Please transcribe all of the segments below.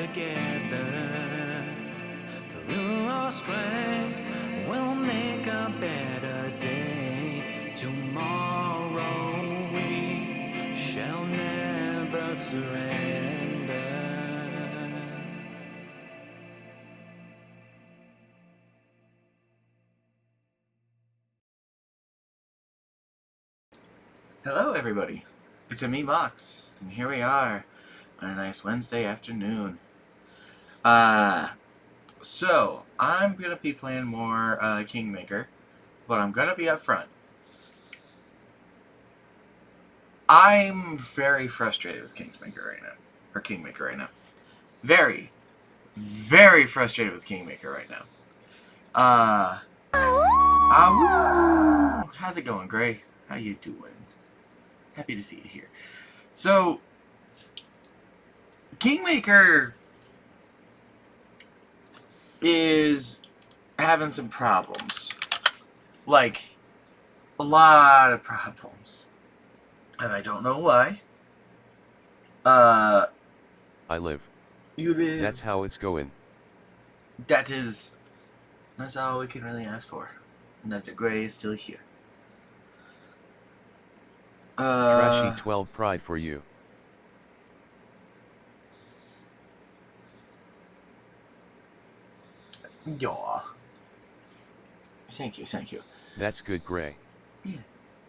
together. Through our strength, we'll make a better day. Tomorrow we shall never surrender. Hello everybody, it's me Mox, and here we are on a nice Wednesday afternoon. So I'm gonna be playing more Kingmaker, but I'm gonna be upfront. I'm very frustrated with Kingmaker right now. Very, very frustrated with Kingmaker right now. How's it going, Gray? How you doing? Happy to see you here. So, Kingmaker is having some problems. Like, a lot of problems. And I don't know why. I live. You live. That's how it's going. That's all we can really ask for. And that the Gray is still here. Trashy 12 pride for you. Yeah. Thank you. That's good, Gray. Yeah.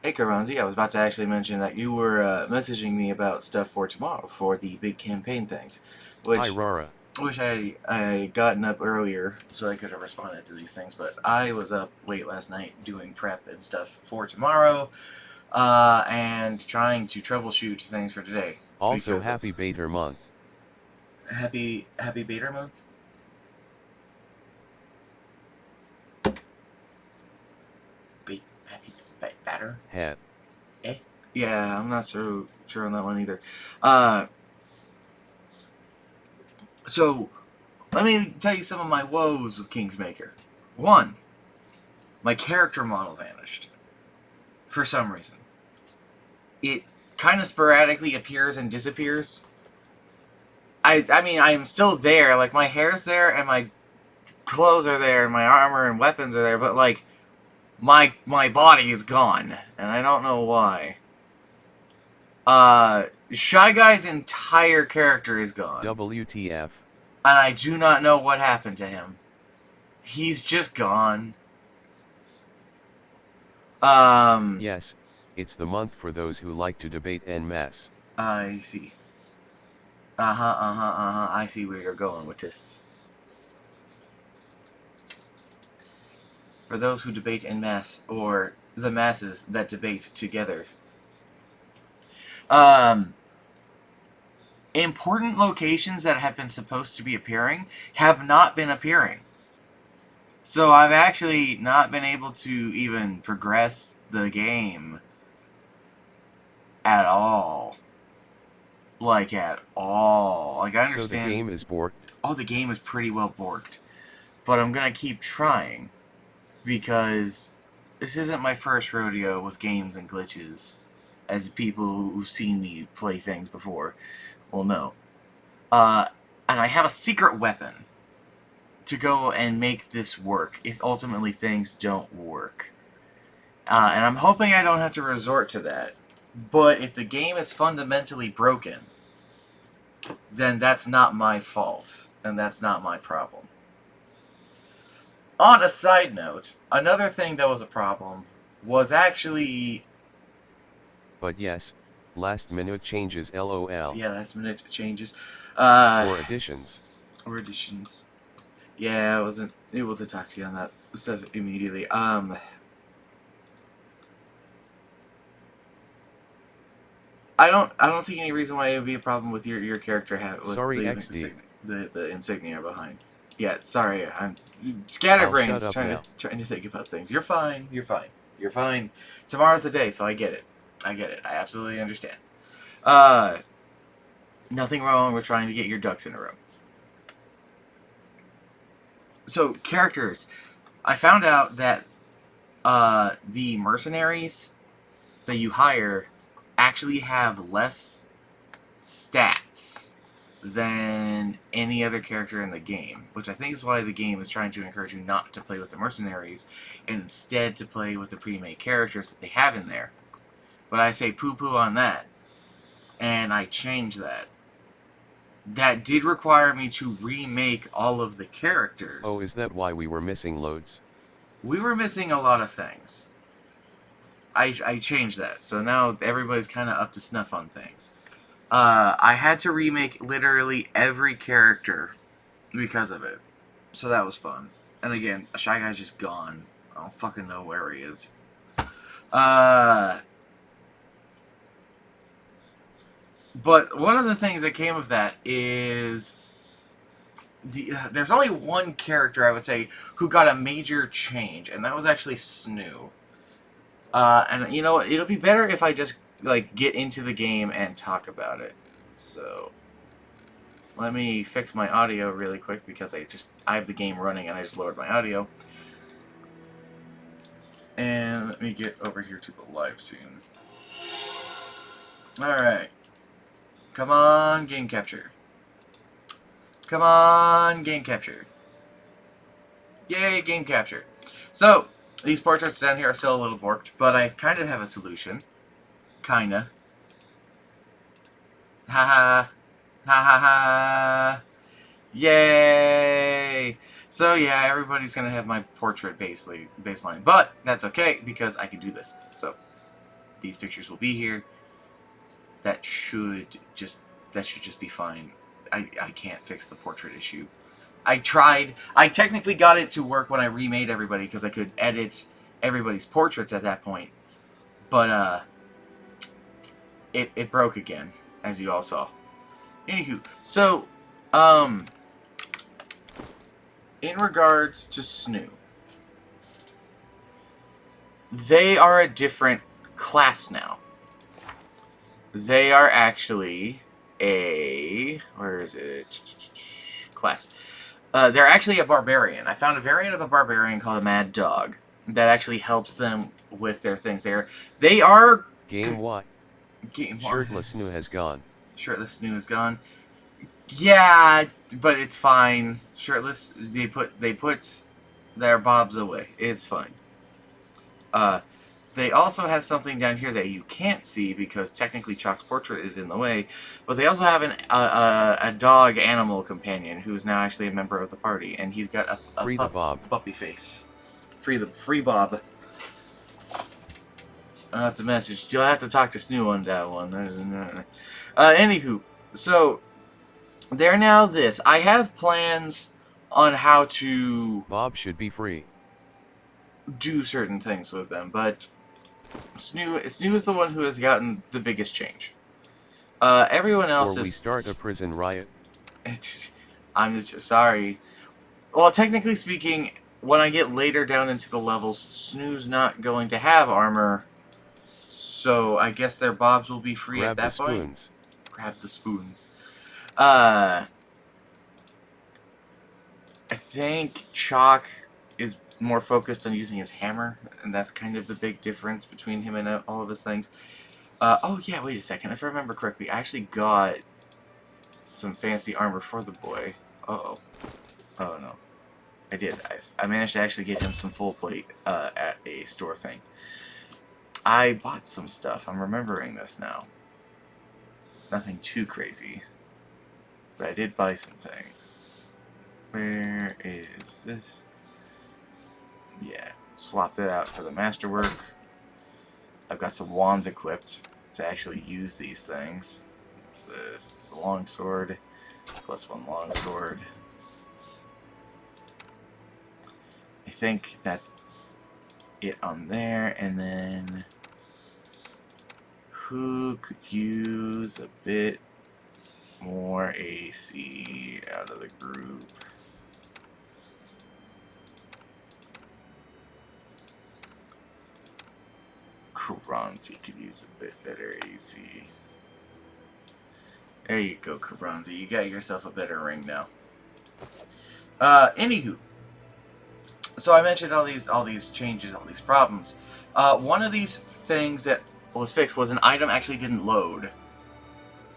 Hey, Karanzi, I was about to actually mention that you were messaging me about stuff for tomorrow for the big campaign things. Hi, Rara. Wish I gotten up earlier so I could have responded to these things, but I was up late last night doing prep and stuff for tomorrow, and trying to troubleshoot things for today. Also, happy Bader month. Happy Bader month? Happy Batter? Hat. Eh? Yeah, I'm not so sure on that one either. So, let me tell you some of my woes with Kingsmaker. 1. My character model vanished. For some reason. It kind of sporadically appears and disappears. I mean, I'm still there. Like, my hair's there, and my clothes are there, and my armor and weapons are there, but, like, my body is gone, and I don't know why. Shy Guy's entire character is gone. WTF. And I do not know what happened to him. He's just gone. Yes, it's the month for those who like to debate en masse. I see. I see where you're going with this. For those who debate en masse, or the masses that debate together. Important locations that have been supposed to be appearing have not been appearing. So I've actually not been able to even progress the game at all. Like, at all. Like, I understand. So the game is borked? Oh, the game is pretty well borked. But I'm gonna keep trying. Because this isn't my first rodeo with games and glitches. As people who've seen me play things before will know. And I have a secret weapon to go and make this work if ultimately things don't work. And I'm hoping I don't have to resort to that. But if the game is fundamentally broken, then that's not my fault, and that's not my problem. On a side note, another thing that was a problem was actually... But yes, last minute changes LOL. Yeah, last minute changes. Or additions. Yeah, I wasn't able to talk to you on that stuff immediately. I don't see any reason why it would be a problem with your character with sorry, XD. The insignia behind. Yeah, sorry, I'm scatterbrained trying to think about things. You're fine. Tomorrow's the day, so I get it. I absolutely understand. Nothing wrong with trying to get your ducks in a row. So, characters. I found out that the mercenaries that you hire actually have less stats than any other character in the game, which I think is why the game is trying to encourage you not to play with the mercenaries and instead to play with the pre-made characters that they have in there. But I say poo-poo on that, and I change that. That did require me to remake all of the characters. Oh, is that why we were missing loads? We were missing a lot of things. I changed that, so now everybody's kind of up to snuff on things. I had to remake literally every character because of it, so that was fun. And again, Shy Guy's just gone. I don't fucking know where he is. But one of the things that came of that is there's only one character, I would say, who got a major change, and that was actually Snoo. And you know, it'll be better if I just like get into the game and talk about it. So let me fix my audio really quick because I have the game running and I just lowered my audio. And let me get over here to the live scene. Alright. Come on, game capture. Come on, game capture. Yay, game capture. So, these portraits down here are still a little borked, but I kind of have a solution. Kinda. Ha ha. Ha ha ha. Yay! So yeah, everybody's gonna have my portrait baseline. But that's okay, because I can do this. So, these pictures will be here. That should just be fine. I can't fix the portrait issue. I tried. I technically got it to work when I remade everybody because I could edit everybody's portraits at that point. But it broke again, as you all saw. Anywho, so in regards to Snoo, they are a different class now. They are actually a... where is it? Class. They're actually a barbarian. I found a variant of a barbarian called a Mad Dog that actually helps them with their things. They are... Game what? Game Shirtless Snoo has gone. Shirtless Snoo is gone. Yeah, but it's fine. Shirtless, they put their bobs away. It's fine. They also have something down here that you can't see because technically Chalk's portrait is in the way. But they also have a dog animal companion who's now actually a member of the party, and he's got a Free the Bob. puppy face. Free Bob. That's a message. You'll have to talk to Snoo on that one. Anywho, so they're now this. I have plans on how to Bob should be free. Do certain things with them, but Snoo is the one who has gotten the biggest change. Everyone else Or we start a prison riot. I'm just sorry. Well, technically speaking, when I get later down into the levels, Snoo's not going to have armor, so I guess their bobs will be free at that point. Spoons. Grab the spoons. I think Chalk is more focused on using his hammer, and that's kind of the big difference between him and all of his things. Oh yeah, wait a second. If I remember correctly, I actually got some fancy armor for the boy. Uh-oh. Oh no. I did. I managed to actually get him some full plate at a store thing. I bought some stuff. I'm remembering this now. Nothing too crazy. But I did buy some things. Where is this? Yeah, swapped it out for the masterwork. I've got some wands equipped to actually use these things. What's this? It's a longsword. +1 longsword. I think that's it on there. And then who could use a bit more AC out of the group? Karanzi could use a bit better AC. There you go, Karanzi. You got yourself a better ring now. Anywho. So I mentioned all these changes, all these problems. One of these things that was fixed was an item actually didn't load.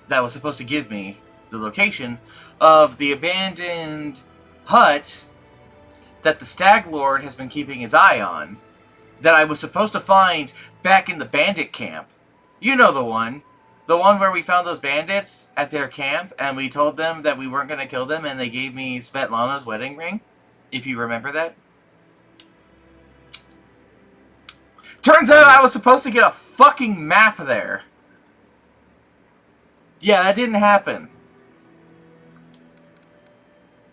That was supposed to give me the location of the abandoned hut that the Stag Lord has been keeping his eye on, that I was supposed to find back in the bandit camp. You know the one. The one where we found those bandits at their camp, and we told them that we weren't going to kill them, and they gave me Svetlana's wedding ring, if you remember that. Turns out I was supposed to get a fucking map there. Yeah, that didn't happen.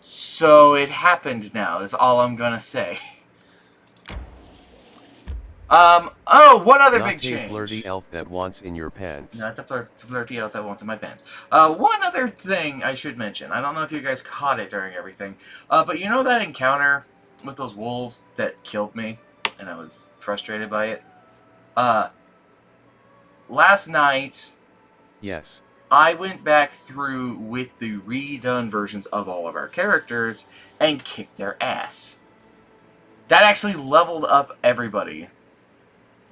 So it happened now, is all I'm gonna say. Oh, one other big change. Not a flirty elf that wants in your pants. Not the flirty elf that wants in my pants. One other thing I should mention. I don't know if you guys caught it during everything. But you know that encounter with those wolves that killed me? And I was frustrated by it? Last night... Yes. I went back through with the redone versions of all of our characters and kicked their ass. That actually leveled up everybody.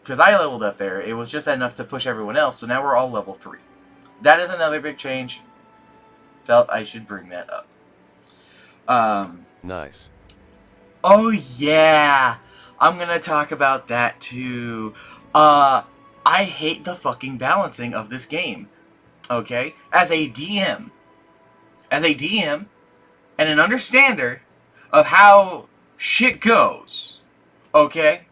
Because I leveled up there, it was just enough to push everyone else, so now we're all level 3. That is another big change. Felt I should bring that up. Nice. Oh yeah! I'm gonna talk about that too. I hate the fucking balancing of this game. Okay? As a DM and an understander of how shit goes, okay?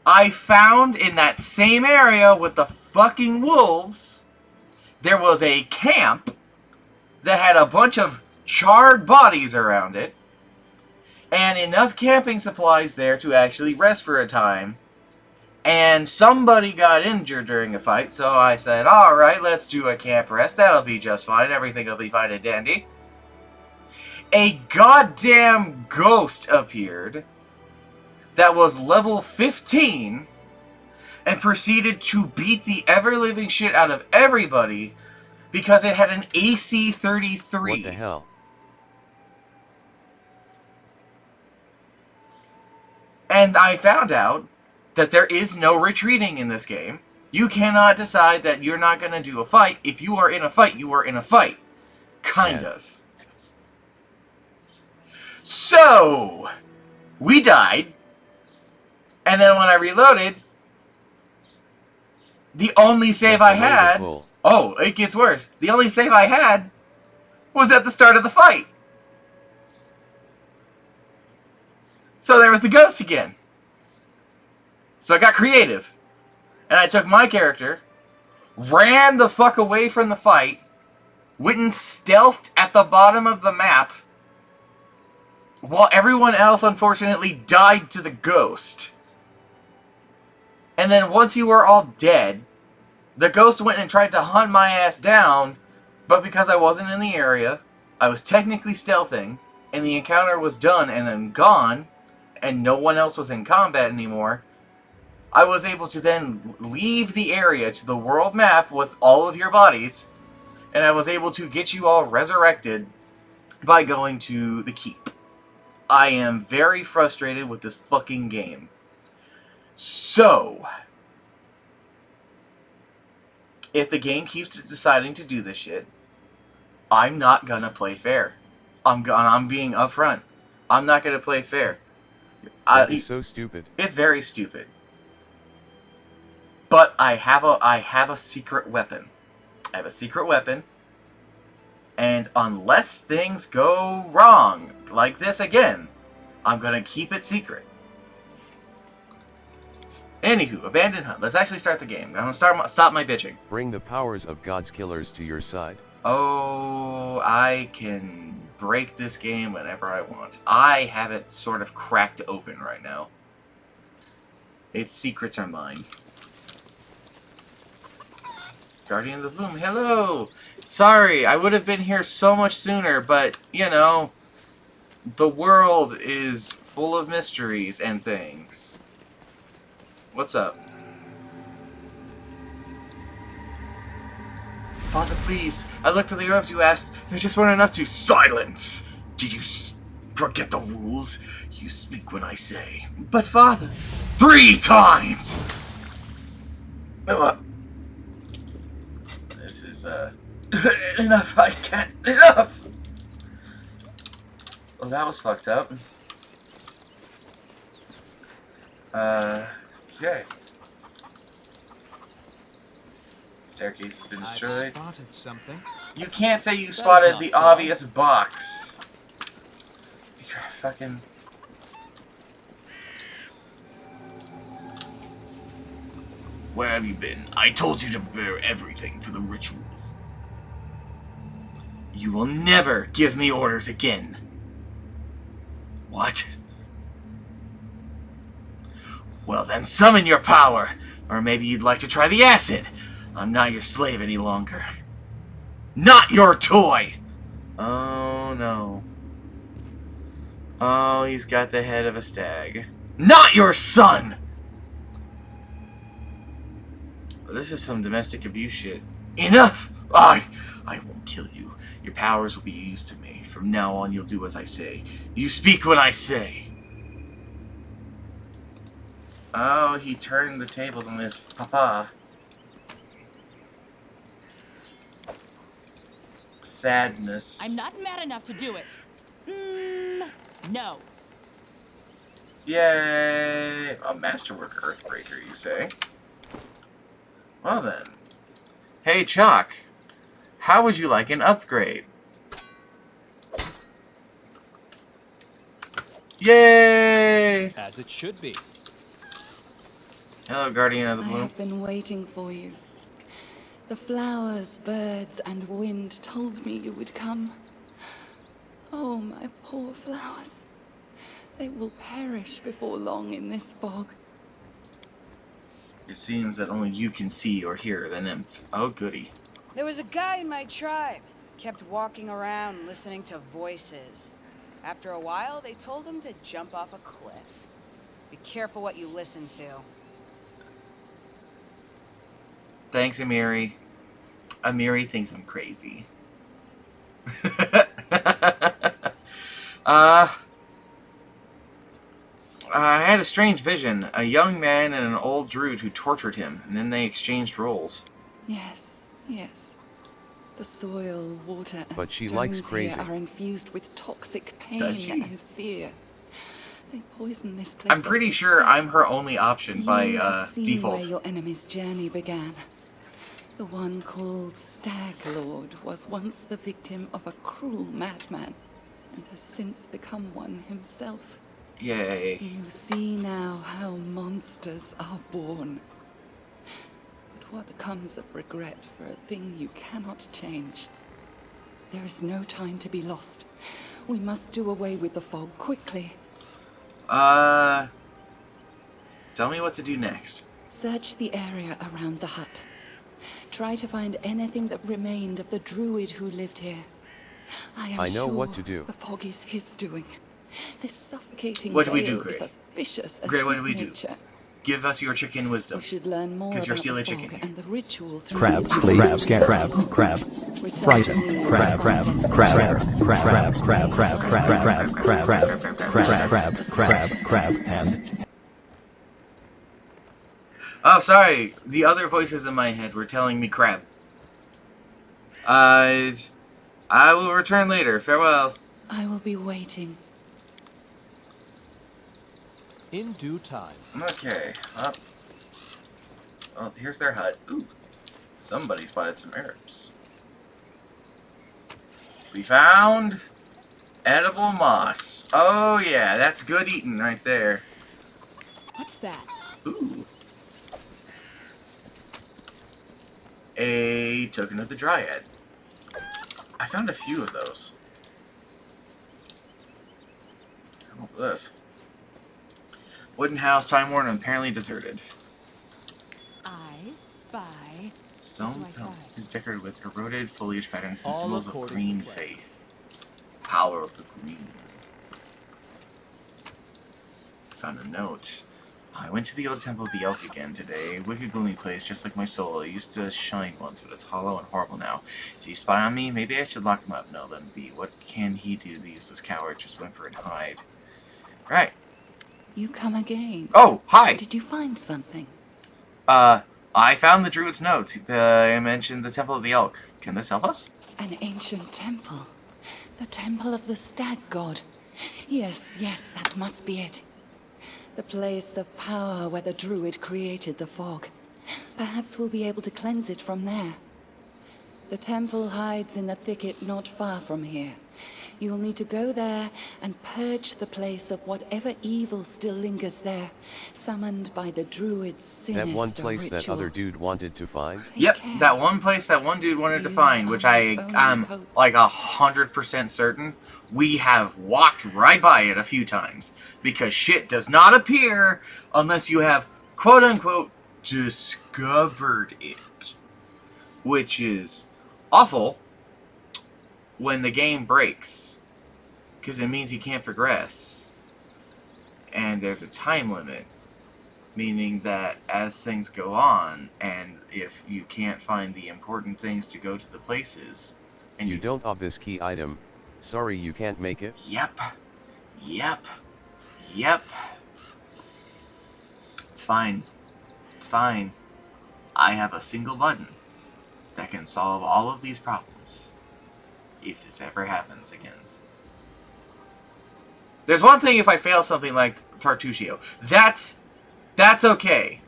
I found in that same area with the fucking wolves, there was a camp that had a bunch of charred bodies around it, and enough camping supplies there to actually rest for a time. And somebody got injured during a fight, so I said, alright, let's do a camp rest. That'll be just fine. Everything will be fine and dandy. A goddamn ghost appeared that was level 15 and proceeded to beat the ever-living shit out of everybody because it had an AC 33. What the hell? And I found out that there is no retreating in this game. You cannot decide that you're not going to do a fight. If you are in a fight, you are in a fight. Kind of. So, we died. And then when I reloaded, the only save I had... Oh, it gets worse. The only save I had was at the start of the fight. So there was the ghost again. So I got creative, and I took my character, ran the fuck away from the fight, went and stealthed at the bottom of the map, while everyone else unfortunately died to the ghost. And then once you were all dead, the ghost went and tried to hunt my ass down, but because I wasn't in the area, I was technically stealthing, and the encounter was done and then gone, and no one else was in combat anymore, I was able to then leave the area to the world map with all of your bodies, and I was able to get you all resurrected by going to the keep. I am very frustrated with this fucking game. So, if the game keeps deciding to do this shit, I'm not gonna play fair. I'm being upfront. I'm not gonna play fair. It's so stupid. It's very stupid. But I have a secret weapon. I have a secret weapon. And unless things go wrong, like this again, I'm gonna keep it secret. Anywho, abandoned hunt. Let's actually start the game. I'm gonna stop my bitching. Bring the powers of God's killers to your side. Oh, I can break this game whenever I want. I have it sort of cracked open right now. Its secrets are mine. Guardian of the Bloom, hello! Sorry, I would have been here so much sooner, but, you know, the world is full of mysteries and things. What's up? Father, please, I looked for the herbs you asked. There just weren't enough to... Silence! Did you forget the rules? You speak when I say. But, Father... 3 times! enough, I can't, enough! Well, that was fucked up. Okay. Staircase has been destroyed. Spotted something. You can't say you spotted the obvious box. You fucking... Where have you been? I told you to prepare everything for the ritual. You will never give me orders again. What? Well then summon your power! Or maybe you'd like to try the acid. I'm not your slave any longer. Not your toy! Oh no. Oh, he's got the head of a stag. Not your son! This is some domestic abuse shit. Enough! I won't kill you. Your powers will be used to me. From now on, you'll do as I say. You speak when I say. Oh, he turned the tables on his papa. Sadness. I'm not mad enough to do it. No. Yay! A masterwork earthbreaker, you say? Well then. Hey, Chalk. How would you like an upgrade? Yay! As it should be. Hello, Guardian of the I Bloom. have been waiting for you. The flowers, birds, and wind told me you would come. Oh, my poor flowers. They will perish before long in this bog. It seems that only you can see or hear the nymph. Oh, goody. There was a guy in my tribe. Kept walking around listening to voices. After a while, they told him to jump off a cliff. Be careful what you listen to. Thanks, Amiri. Amiri thinks I'm crazy. I had a strange vision. A young man and an old druid who tortured him, and then they exchanged roles. Yes, yes. The soil, water, and But she stones likes crazy. here are infused with toxic pain Does she? and fear. They poison this place. I'm pretty as sure we I'm her only option speak. by You have seen default. where your enemy's journey began. The one called Stag Lord was once the victim of a cruel madman, and has since become one himself. Yay. You see now how monsters are born. But what comes of regret for a thing you cannot change? There is no time to be lost. We must do away with the fog quickly. Tell me what to do next. Search the area around the hut. Try to find anything that remained of the druid who lived here. I know what to do. The fog is his doing. This suffocating What do we do, veil is Gray? as vicious as Gray, what his do we do? nature. Give us your chicken wisdom. We should learn more 'Cause you're about still the a chicken fog here. and the ritual through Crab, which please. we Crab, scare, crab, crab. Frighten. Crab, crab, crab, crab, crab, crab, crab, crab, crab, crab, crab, crab, crab, crab, and Oh, sorry. The other voices in my head were telling me crab. I will return later. Farewell. I will be waiting. In due time. Okay. Up. Oh, here's their hut. Ooh. Somebody spotted some herbs. We found edible moss. Oh yeah, that's good eating right there. What's that? Ooh. A token of the Dryad. I found a few of those. What's this? Wooden house, time-worn, and apparently deserted. I spy. Stone What do I find? is decorated with eroded foliage patterns and All symbols of according green to plan. faith. Power of the green. Found a note. I went to the old temple of the elk again today. Wicked, gloomy place, just like my soul. It used to shine once, but it's hollow and horrible now. Did he spy on me? Maybe I should lock him up. No, let him be. What can he do, the useless coward? Just whimper and hide. Right. You come again. Oh, hi! Did you find something? A I found the druid's notes. I mentioned the Temple of the Elk. Can this help us? An ancient temple. The temple of the stag god. Yes, yes, that must be it. The place of power where the druid created the fog. Perhaps we'll be able to cleanse it from there. The temple hides in the thicket not far from here. You'll need to go there and purge the place of whatever evil still lingers there, summoned by the druid's sinister That one place ritual. that other dude wanted to find? Yep, care. that one place that one dude wanted to find, which I'm like 100% certain we have walked right by it a few times, because shit does not appear unless you have quote-unquote discovered it, which is awful when the game breaks, because it means you can't progress, and there's a time limit, meaning that as things go on, and if you can't find the important things to go to the places, and You don't have this key item, sorry you can't make it? Yep. It's fine. It's fine. I have a single button that can solve all of these problems, if this ever happens again. There's one thing if I fail something like Tartuccio. That's okay.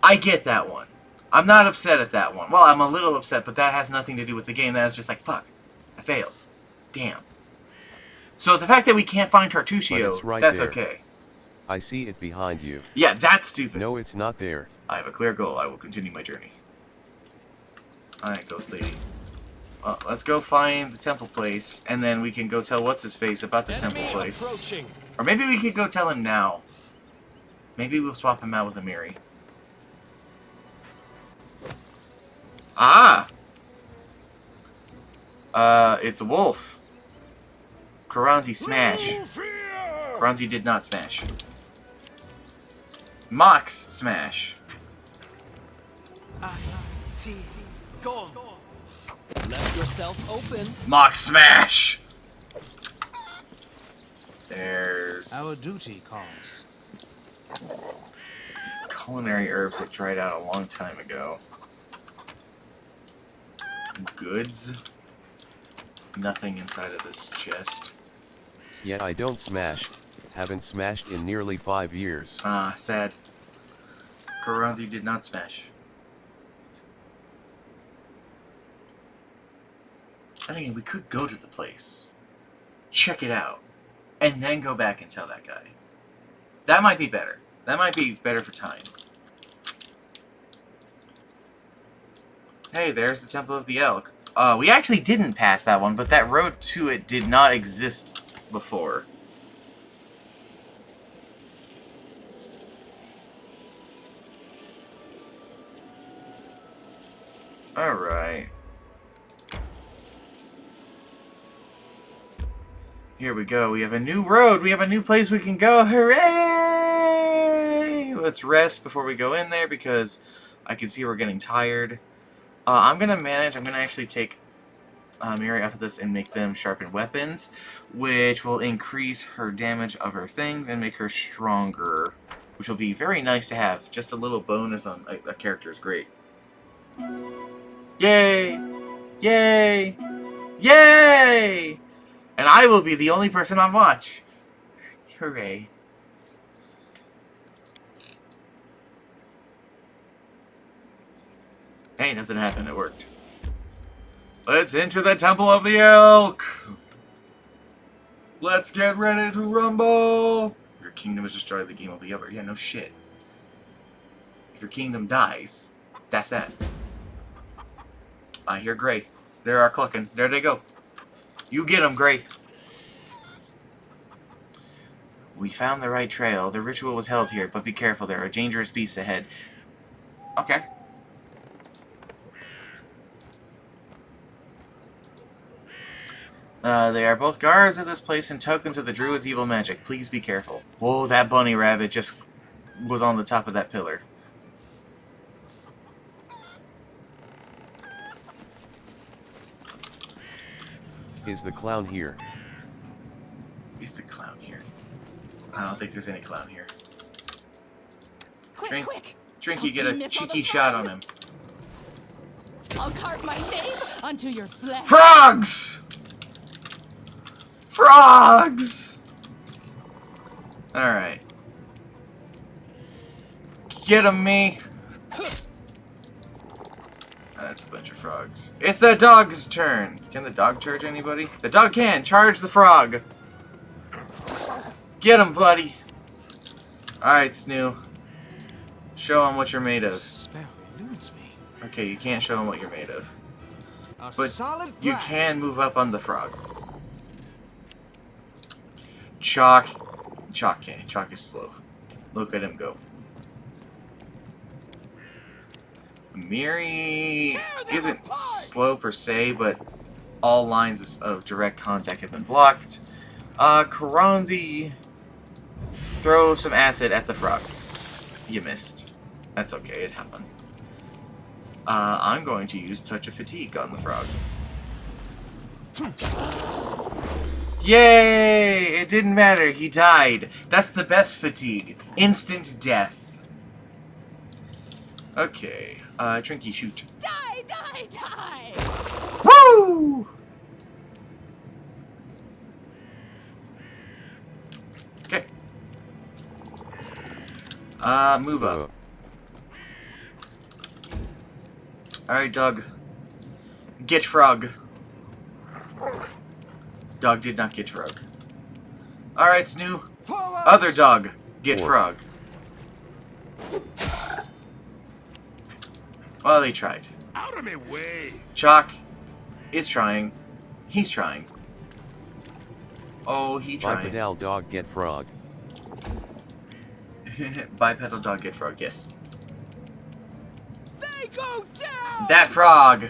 I get that one. I'm not upset at that one. Well, I'm a little upset, but that has nothing to do with the game. That is just like, fuck, I failed. Damn. So the fact that we can't find Tartuccio, Right that's there. okay. I see it behind you. Yeah, that's stupid. No, it's not there. I have a clear goal. I will continue my journey. Alright, Ghost Lady. Well, let's go find the temple place, and then we can go tell What's-His-Face about the temple place. Approaching. Or maybe we could go tell him now. Maybe we'll swap him out with Amiri. Ah! It's a wolf. Karanzi smash. Karanzi did not smash. Mox smash. Go. Let yourself open. Mox smash! There's Our duty calls. culinary herbs that dried out a long time ago. Goods. Nothing inside of this chest. Yeah, I don't smash. Haven't smashed in nearly 5 years. Ah, sad. Karanzi did not smash. I mean, we could go to the place, check it out, and then go back and tell that guy. That might be better. That might be better for time. Hey, there's the Temple of the Elk. We actually didn't pass that one, but that road to it did not exist before. Alright. Here we go. We have a new road. We have a new place we can go. Hooray! Let's rest before we go in there because I can see we're getting tired. I'm going to manage. I'm going to actually take Miri off of this and make them sharpen weapons, which will increase her damage of her things and make her stronger, which will be very nice to have. Just a little bonus on a character is great. Yay! Yay! Yay! And I will be the only person on watch. Hooray. Hey, nothing happened. It worked. Let's enter the Temple of the Elk! Let's get ready to rumble! Your kingdom is destroyed, the game will be over. Yeah, no shit. If your kingdom dies, that's that. I hear Gray. They are clucking. There they go. You get them, Gray. We found the right trail. The ritual was held here, but be careful. There are dangerous beasts ahead. Okay. They are both guards of this place and tokens of the druid's evil magic. Please be careful. Whoa, that bunny rabbit just was on the top of that pillar. Is the clown here? Is the clown here? I don't think there's any clown here. Quick, quick! Trinky, get a cheeky shot on him. I'll carve my name onto your flesh. Frogs! Frogs! Alright. Get 'em, me. That's a bunch of frogs. It's the dog's turn. Can the dog charge anybody? The dog can. Charge the frog. Get him, buddy. Alright, Snoo. Show him what you're made of. Spell eludes me. Okay, you can't show him what you're made of. A But solid you black. can move up on the frog. Chalk. Chalk can't. Chalk is slow. Look at him go. Miri isn't slow per se, but all lines of direct contact have been blocked. Karanzi, throw some acid at the frog. You missed. That's okay, it happened. I'm going to use Touch of Fatigue on the frog. Yay! It didn't matter, he died. That's the best fatigue. Instant death. Okay, Trinky, shoot. Die, die, die! Woo! Okay. Move up. Alright, Doug. Get frog. Dog did not get frog. Alright, Snoo. Forward. Other dog. Get frog. Well, they tried. Out of my way. Chalk is trying. He's trying. Oh, he trying. Bipedal dog get frog. Bipedal dog get frog, yes. They go down! That frog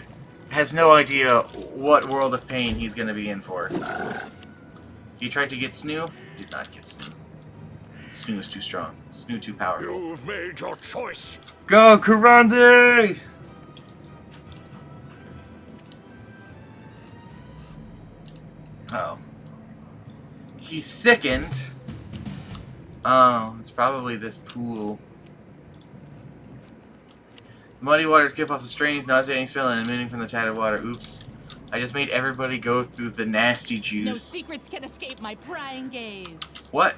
has no idea what world of pain he's gonna be in for. He tried to get Snoo, did not get Snoo. Snoo is too strong. Snoo too powerful. You've made your choice. Go, Karandi! Uh oh. He's sickened. Oh, it's probably this pool. Muddy waters give off a strange, nauseating smell and emitting from the tattered water. Oops. I just made everybody go through the nasty juice. No secrets can escape my prying gaze. What?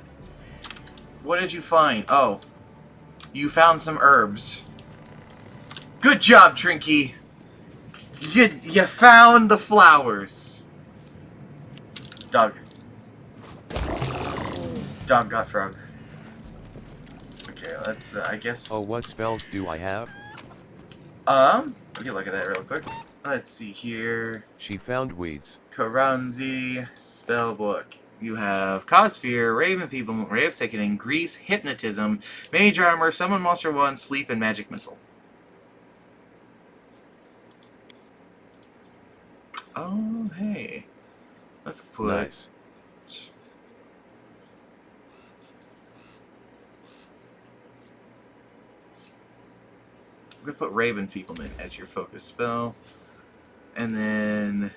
What did you find? Oh. You found some herbs. Good job, Trinky. You found the flowers. Dog. Dog got frog. Okay, let's, I guess... Oh, what spells do I have? We can look at that real quick. Let's see here. She found weeds. Karanzi, Spellbook. You have Cause Fear, Raven People, Ray of Sickening, Grease, Hypnotism, Mage Armor, Summon Monster 1, Sleep, and Magic Missile. Oh, hey. Let's put... Nice. I'm going to put Raven Feeblement as your focus spell. And then...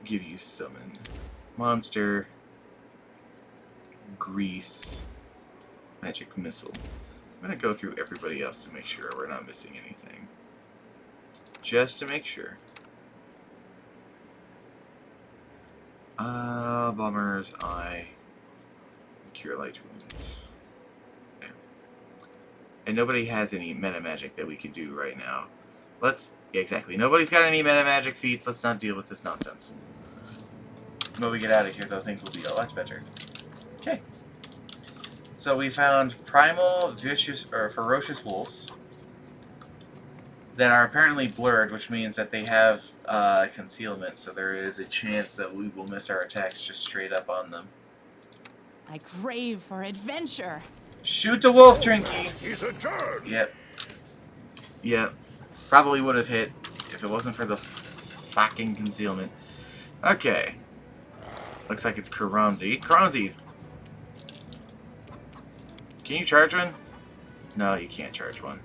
give you Summon. Monster. Grease. Magic Missile. I'm going to go through everybody else to make sure we're not missing anything. Just to make sure. Bomber's Eye. Cure Light Wounds. Okay. And nobody has any meta magic that we can do right now. Let's... yeah, exactly. Nobody's got any meta magic feats. Let's not deal with this nonsense. When we get out of here, though, things will be a lot better. Okay. So we found primal, vicious, or ferocious wolves that are apparently blurred, which means that they have concealment, so there is a chance that we will miss our attacks just straight up on them. I crave for adventure. Shoot the wolf, Trinky! He's a jerk. Yep. Yep. Probably would have hit if it wasn't for the fucking concealment. Okay. Looks like it's Karanzi. Karanzi! Can you charge one? No, you can't charge one.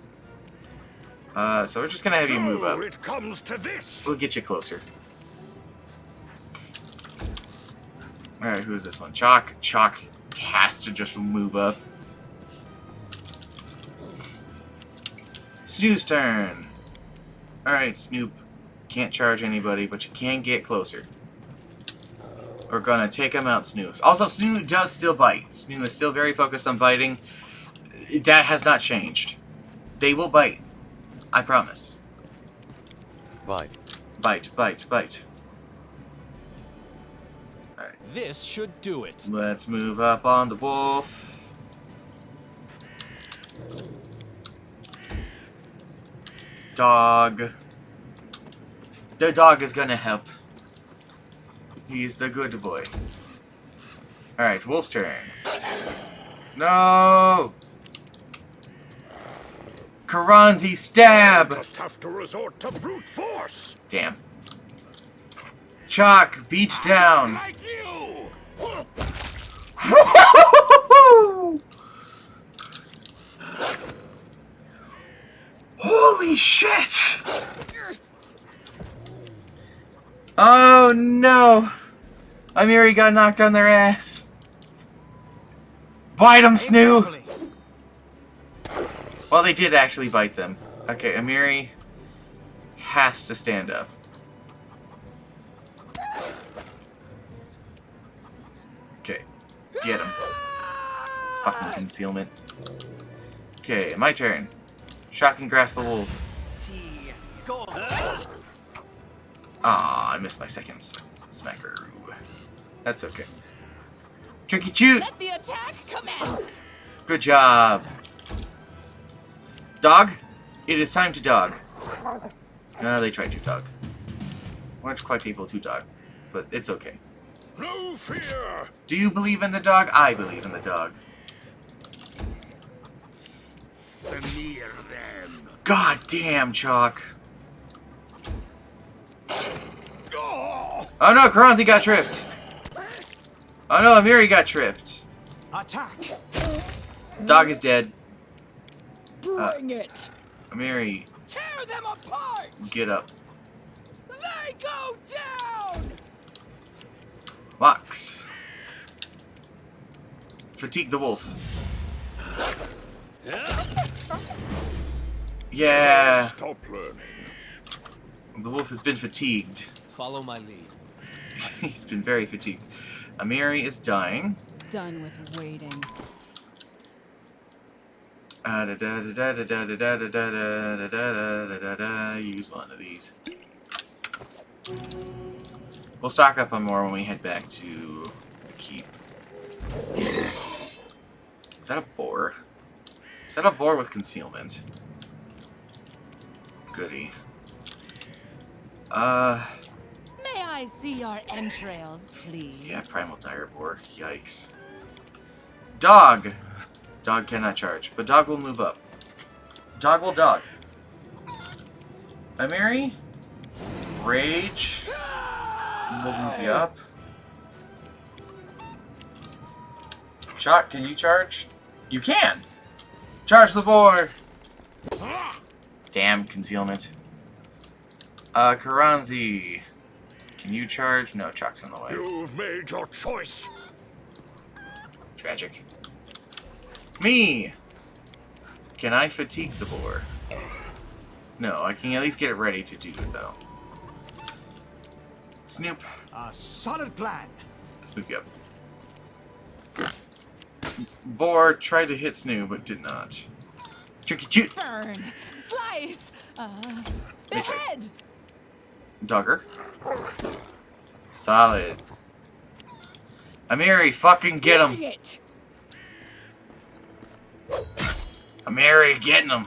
So we're just gonna have you move up. It comes to this. We'll get you closer. Alright, who's this one? Chalk. Chalk has to just move up. Snoo's turn. Alright, Snoop. Can't charge anybody, but you can get closer. We're gonna take him out, Snoo. Also, Snoo does still bite. Snoo is still very focused on biting. That has not changed. They will bite. I promise. Bite. Bite, bite, bite. Alright. This should do it. Let's move up on the wolf. Dog. The dog is gonna help. He's the good boy. Alright, wolf's turn. No! Karanzi, stab! Just have to resort to brute force. Damn. Chalk, beat down. Like you. Holy shit! Oh no! Amiri got knocked on their ass. Bite them, Snoo! Well, they did actually bite them. Okay, Amiri has to stand up. Okay, get him. Fucking concealment. Okay, my turn. Shocking grass the wolf. Ah, I missed my second smacker. That's okay. Tricky shoot! Let the attack commence! Good job. Dog? It is time to dog. They tried to dog. Weren't quite able to dog, but it's okay. No fear. Do you believe in the dog? I believe in the dog. Smear them. God damn, Chalk. Oh. Oh no, Karanzi got tripped. Oh no, Amiri got tripped. Attack! Dog is dead. Bring it! Amiri, Tear them apart! get up. They go down! Mox. Fatigue the wolf. Yeah. Stop learning. The wolf has been fatigued. Follow my lead. He's been very fatigued. Amiri is dying. Done with waiting. Use one of these. We'll stock up on more when we head back to the keep. Is that a boar? Is that a boar with concealment? Goody. May I see your entrails, please? Yeah, primal dire boar. Yikes. Dog! Dog cannot charge, but dog will move up. Dog will dog. Amiri? Rage? We'll move you up. Shot, can you charge? You can! Charge the boar! Damn concealment. Karanzi. Can you charge? No, Chuck's in the way. You've made your choice. Tragic. Me! Can I fatigue the boar? No, I can at least get it ready to do it, though. Snoop. A solid plan. Let's move you up. Boar tried to hit Snoop, but did not. Tricky shoot! Burn! Slice! Okay. Behead! Dogger. Solid. Amiri, fucking get him! Bring it! Amiri, getting him!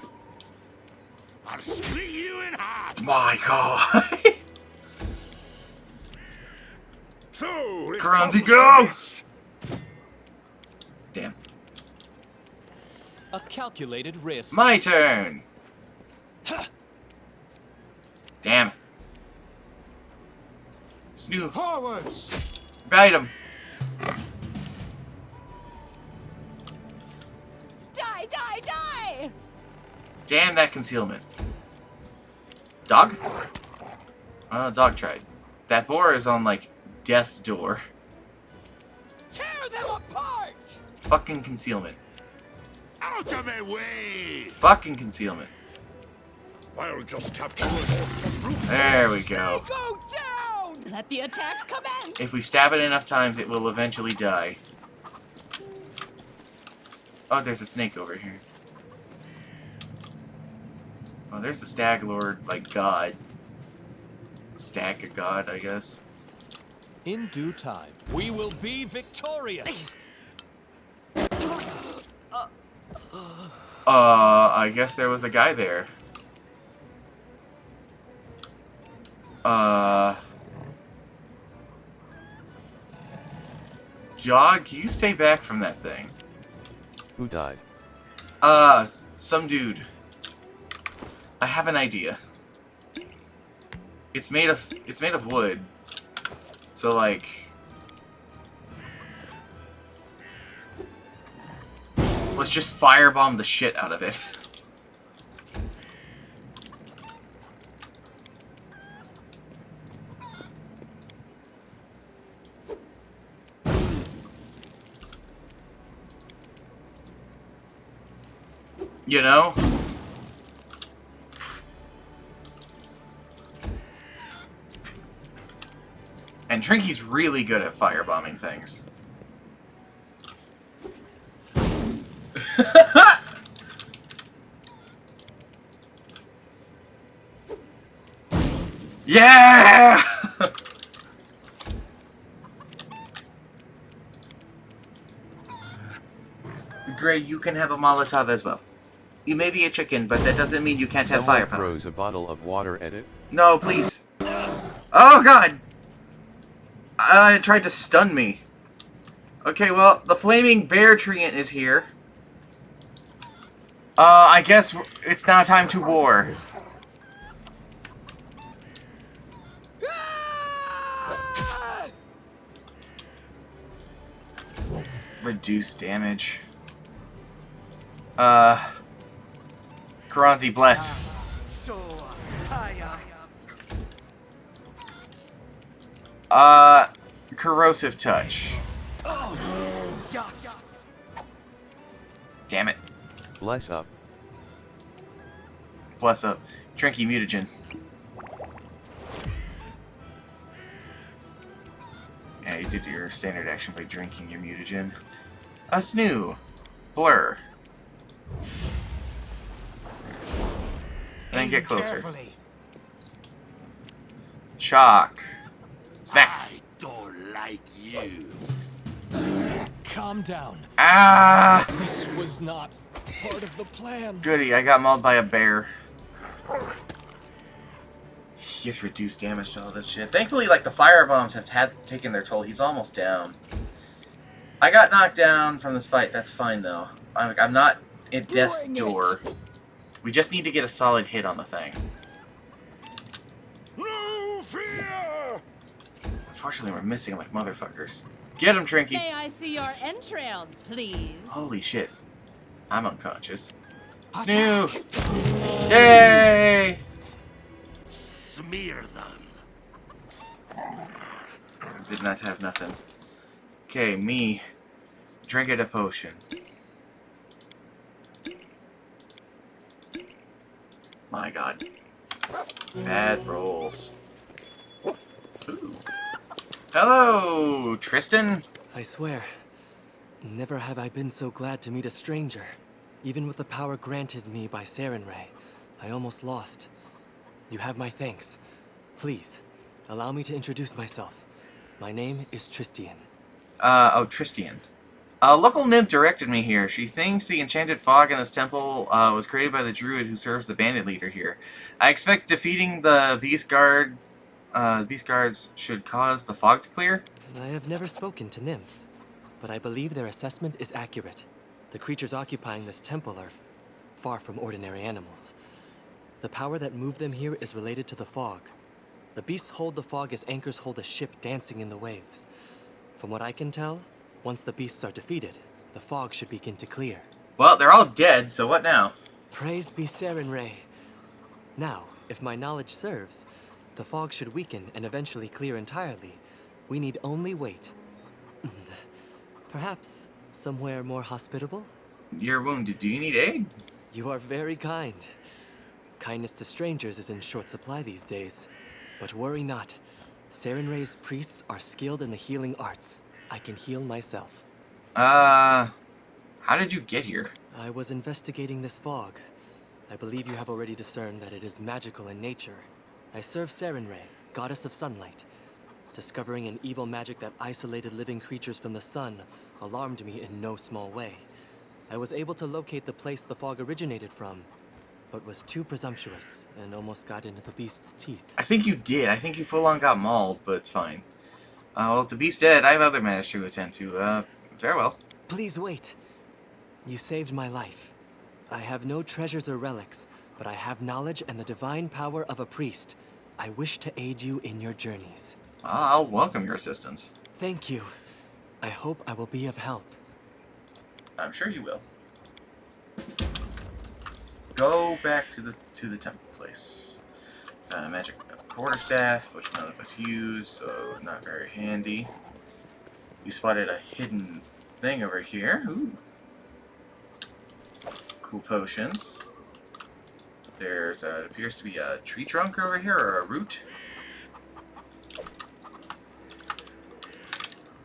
I'll split you in half. My god! So, it Karanzi, comes go! to this. Damn. A calculated risk. My turn! Damn. Snoop, Forwards! bite him! Die, die, die! Damn that concealment. Dog? Oh, dog tried. That boar is on, like, death's door. Tear them apart! Fucking concealment. Out of my way. Fucking concealment. I'll just have to resort to brute There we go. Go down! Let the attack commence! If we stab it enough times, it will eventually die. Oh, there's a snake over here. Oh, there's the stag lord, like god. Stag god, I guess. In due time, we will be victorious. I guess there was a guy there. Dog, can you stay back from that thing? Who died? Some dude. I have an idea. It's made of wood. So like let's just firebomb the shit out of it. You know? And Trinky's really good at firebombing things. Yeah! Gray, you can have a Molotov as well. You may be a chicken, but that doesn't mean you can't have Someone firepower. throws a bottle of water at it. No, please. Oh, God! It tried to stun me. Okay, well, the flaming bear treant is here. I guess it's now time to war. Reduce damage. Karanzi, bless. Corrosive touch. Damn it. Bless up. Bless up. Trinky mutagen. Yeah, you did your standard action by drinking your mutagen. A snoo. Blur. And then get closer. Shock. Smack. I don't like you. Calm down. Ah! This was not part of the plan. Goody, I got mauled by a bear. He gets reduced damage to all this shit. Thankfully, like, the firebombs have taken their toll. He's almost down. I got knocked down from this fight. That's fine, though. I'm not at death's door. We just need to get a solid hit on the thing. No fear! Unfortunately, we're missing like motherfuckers. Get him, Trinky! May I see your entrails, please? Holy shit. I'm unconscious. Snoo! Yay! Smear them. Did not have nothing. Okay, me. Drink it a potion. My god. Bad rolls. Ooh. Hello, Tristan. I swear, never have I been so glad to meet a stranger. Even with the power granted me by Sarenrae, I almost lost. You have my thanks. Please, allow me to introduce myself. My name is Tristian. Tristian. A local nymph directed me here. She thinks the enchanted fog in this temple was created by the druid who serves the bandit leader here. I expect defeating the beast guards should cause the fog to clear. I have never spoken to nymphs, but I believe their assessment is accurate. The creatures occupying this temple are far from ordinary animals. The power that moved them here is related to the fog. The beasts hold the fog as anchors hold a ship dancing in the waves. From what I can tell, once the beasts are defeated, the fog should begin to clear. Well, they're all dead, so what now? Praised be Sarenrae. Now, if my knowledge serves, the fog should weaken and eventually clear entirely. We need only wait. Perhaps somewhere more hospitable? You're wounded. Do you need aid? You are very kind. Kindness to strangers is in short supply these days. But worry not. Sarenrae's priests are skilled in the healing arts. I can heal myself. How did you get here? I was investigating this fog. I believe you have already discerned that it is magical in nature. I serve Sarenrae, goddess of sunlight. Discovering an evil magic that isolated living creatures from the sun alarmed me in no small way. I was able to locate the place the fog originated from, but was too presumptuous and almost got into the beast's teeth. I think you did. I think you full on got mauled, but it's fine. Well, if the beast's dead, I have other matters to attend to. Farewell. Please wait. You saved my life. I have no treasures or relics, but I have knowledge and the divine power of a priest. I wish to aid you in your journeys. I'll welcome your assistance. Thank you. I hope I will be of help. I'm sure you will. Go back to the temple place. Magic quarterstaff, which none of us use, so not very handy. You spotted a hidden thing over here. Ooh. Cool potions. There's it appears to be a tree trunk over here, or a root.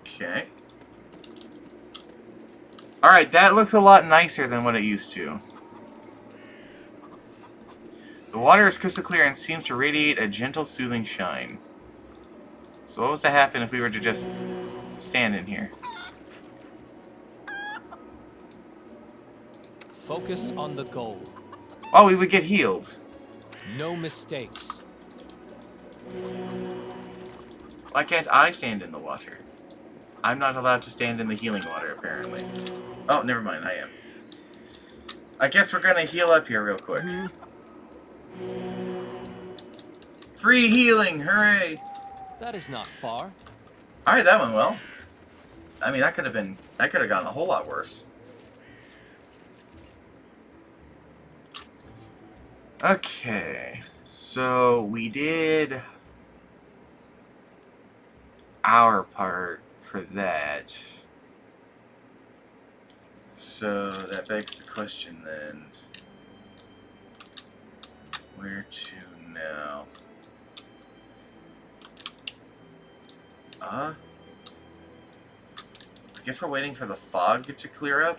Okay. Alright, that looks a lot nicer than what it used to. The water is crystal clear and seems to radiate a gentle, soothing shine. So what was to happen if we were to just stand in here? Focus on the goal. Oh, we would get healed. No mistakes. Why can't I stand in the water? I'm not allowed to stand in the healing water, apparently. Oh, never mind, I am. I guess we're gonna heal up here real quick. Free healing, hooray! That is not far. Alright, that went well. I mean, that could have gone a whole lot worse. Okay, so we did our part for that. So that begs the question then, where to now? I guess we're waiting for the fog to clear up.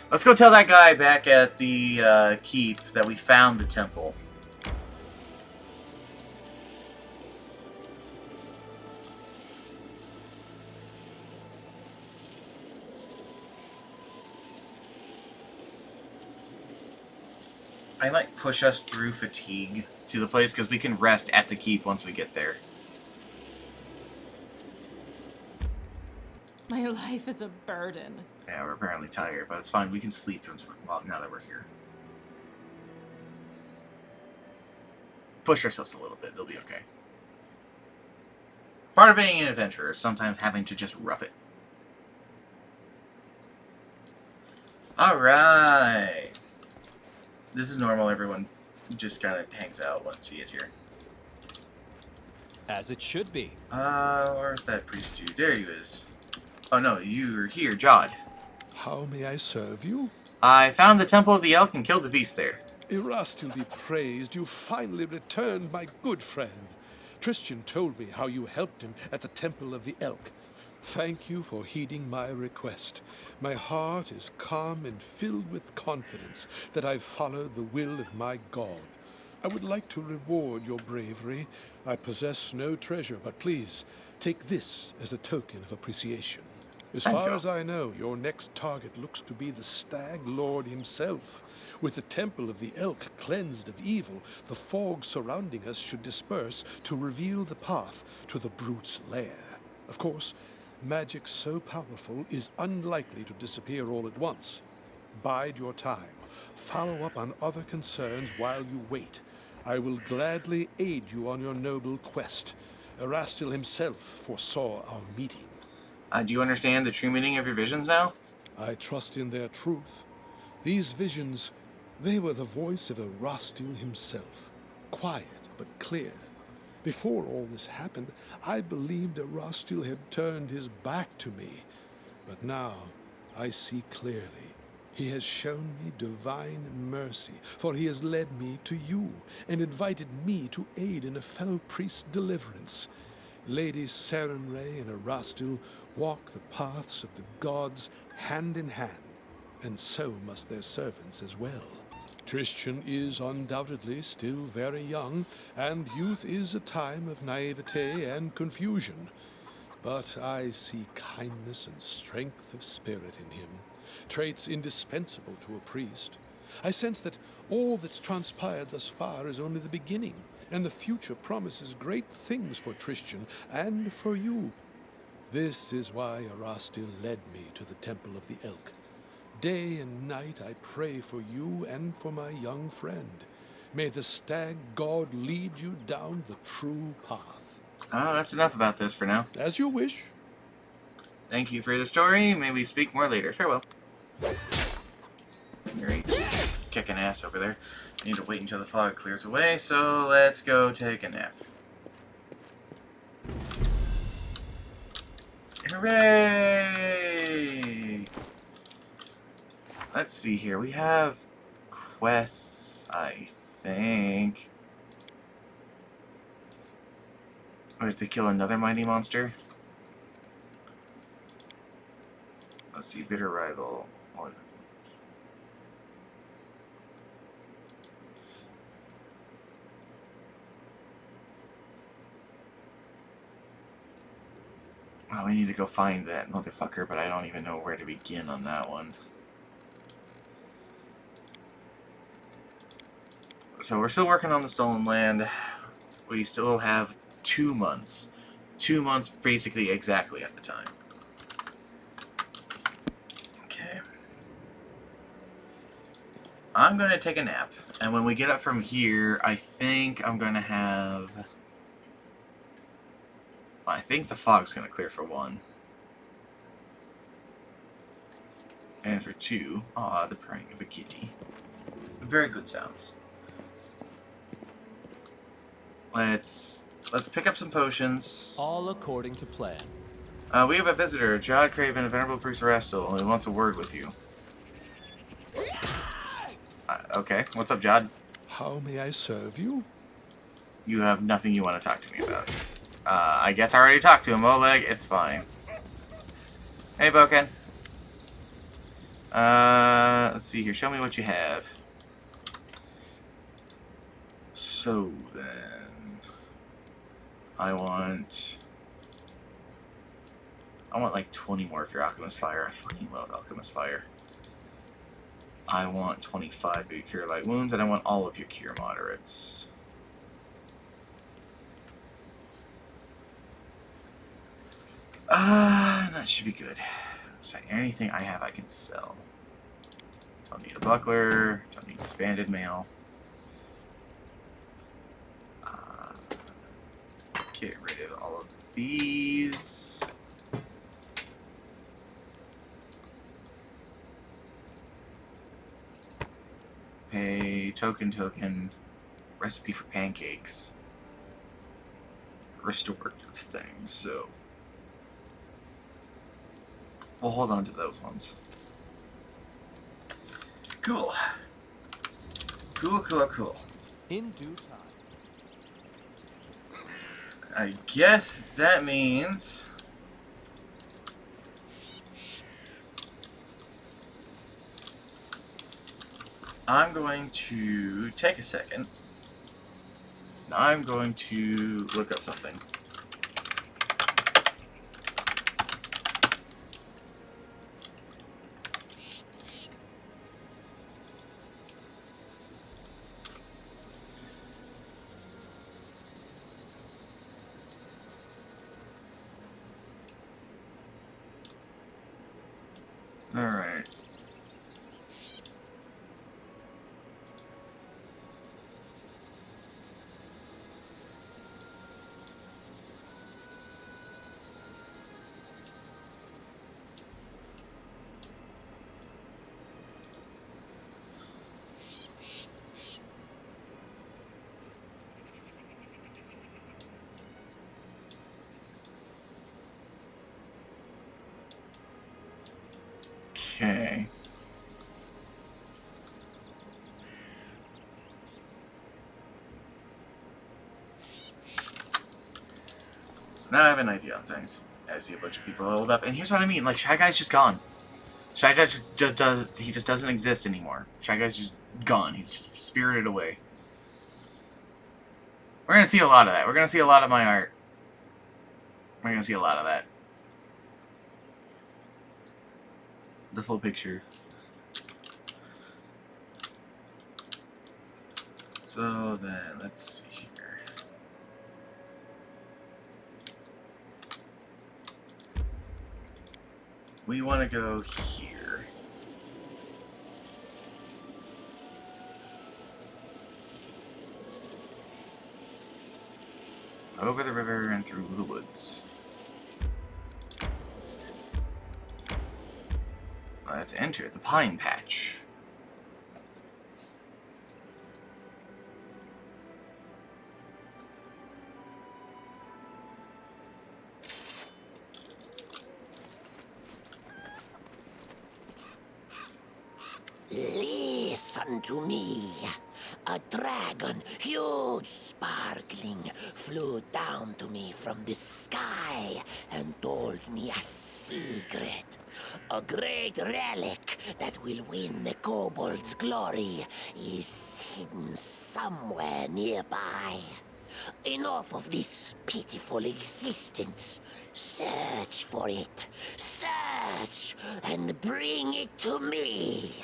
Let's go tell that guy back at the keep that we found the temple. I might push us through fatigue to the place because we can rest at the keep once we get there. My life is a burden. Yeah, we're apparently tired, but it's fine. We can sleep now that we're here. Push ourselves a little bit. It'll be okay. Part of being an adventurer is sometimes having to just rough it. Alright. This is normal. Everyone just kind of hangs out once you get here. As it should be. Where's that priest dude? There he is. Oh no, you're here, Jod. How may I serve you? I found the Temple of the Elk and killed the beast there. Erastil be praised, you finally returned, my good friend. Tristan told me how you helped him at the Temple of the Elk. Thank you for heeding my request. My heart is calm and filled with confidence that I've followed the will of my God. I would like to reward your bravery. I possess no treasure, but please, take this as a token of appreciation. As far as I know, your next target looks to be the Stag Lord himself. With the Temple of the Elk cleansed of evil, the fog surrounding us should disperse to reveal the path to the brute's lair. Of course, magic so powerful is unlikely to disappear all at once. Bide your time. Follow up on other concerns while you wait. I will gladly aid you on your noble quest. Erastil himself foresaw our meeting. Do you understand the true meaning of your visions now? I trust in their truth. These visions, they were the voice of Erastil himself. Quiet but clear. Before all this happened, I believed Erastil had turned his back to me. But now I see clearly. He has shown me divine mercy, for he has led me to you and invited me to aid in a fellow priest's deliverance. Lady Sarenrae and Erastil walk the paths of the gods hand in hand, and so must their servants as well. Christian is undoubtedly still very young, and youth is a time of naivete and confusion. But I see kindness and strength of spirit in him, traits indispensable to a priest. I sense that all that's transpired thus far is only the beginning, and the future promises great things for Christian and for you. This is why Erastil led me to the Temple of the Elk. Day and night I pray for you and for my young friend. May the stag god lead you down the true path. That's enough about this for now. As you wish. Thank you for the story. May we speak more later. Farewell. Great. Kicking ass over there. I need to wait until the fog clears away, so let's go take a nap. Hooray! Let's see here. We have quests, I think. We have to kill another mighty monster. Let's see, bitter rival. Well, we need to go find that motherfucker, but I don't even know where to begin on that one. So we're still working on the stolen land. We still have 2 months. 2 months basically exactly at the time. Okay. I'm going to take a nap. And when we get up from here, I think I'm going to have... I think the fog's going to clear for 1. And for 2, the purring of a kitty. Very good sounds. Let's pick up some potions. All according to plan. We have a visitor, Jod Craven, a venerable priest Rastal, who wants a word with you. Okay, what's up, Jod? How may I serve you? You have nothing you want to talk to me about. I guess I already talked to him, Oleg. It's fine. Hey, Boken. Let's see here. Show me what you have. So, then... I want like 20 more of your Alchemist Fire. I fucking love Alchemist Fire. I want 25 of your Cure Light Wounds, and I want all of your Cure Moderates. That should be good. So anything I have I can sell. Don't need a buckler, don't need expanded mail. Get rid of all of these. Pay token, recipe for pancakes. Restorative things, so we'll hold on to those ones. Cool. Cool. In due time. I guess that means I'm going to take a second. I'm going to look up something. All right. Okay. So now I have an idea on things. I see a bunch of people leveled up, and here's what I mean. Like, Shy Guy's just gone. Shy Guy he just doesn't exist anymore. Shy Guy's just gone. He's just spirited away. We're gonna see a lot of that. We're gonna see a lot of my art. We're gonna see a lot of that. The full picture. So then, let's see here. We want to go here. Over the river and through the woods. Let's enter the Pine Patch. Listen to me. A dragon, huge, sparkling, flew down to me from the sky and told me a secret. A great relic that will win the kobold's glory is hidden somewhere nearby. Enough of this pitiful existence. Search for it. Search and bring it to me.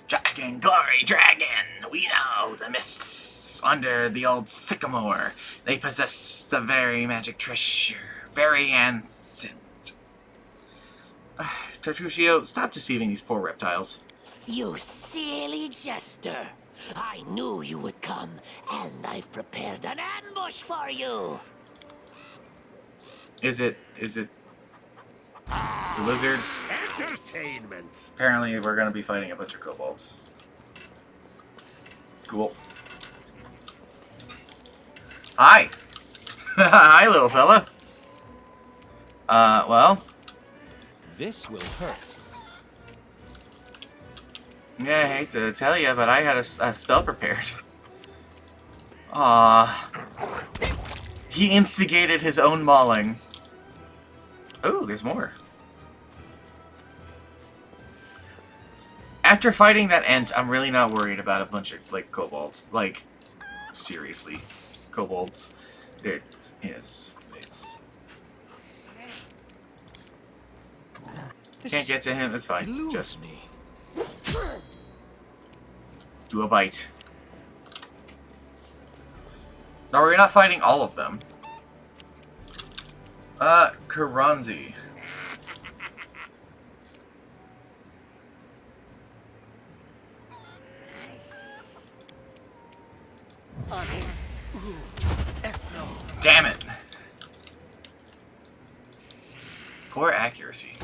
Dragon, glory, dragon! We know the mists under the old sycamore. They possess the very magic treasure. Very ancient. Tartuccio, stop deceiving these poor reptiles. You silly jester. I knew you would come, and I've prepared an ambush for you. Is it the lizards? Entertainment. Apparently we're gonna be fighting a bunch of kobolds. Cool. Hi! Hi, little fella. Well? This will hurt. Yeah, I hate to tell you, but I had a spell prepared. Aww. He instigated his own mauling. Oh, there's more. After fighting that Ent, I'm really not worried about a bunch of, like, kobolds. Like, seriously. Kobolds. It is. It's... Can't get to him, it's fine. Just... do a bite. No, we're not fighting all of them. Karanzi. Damn it. Poor accuracy.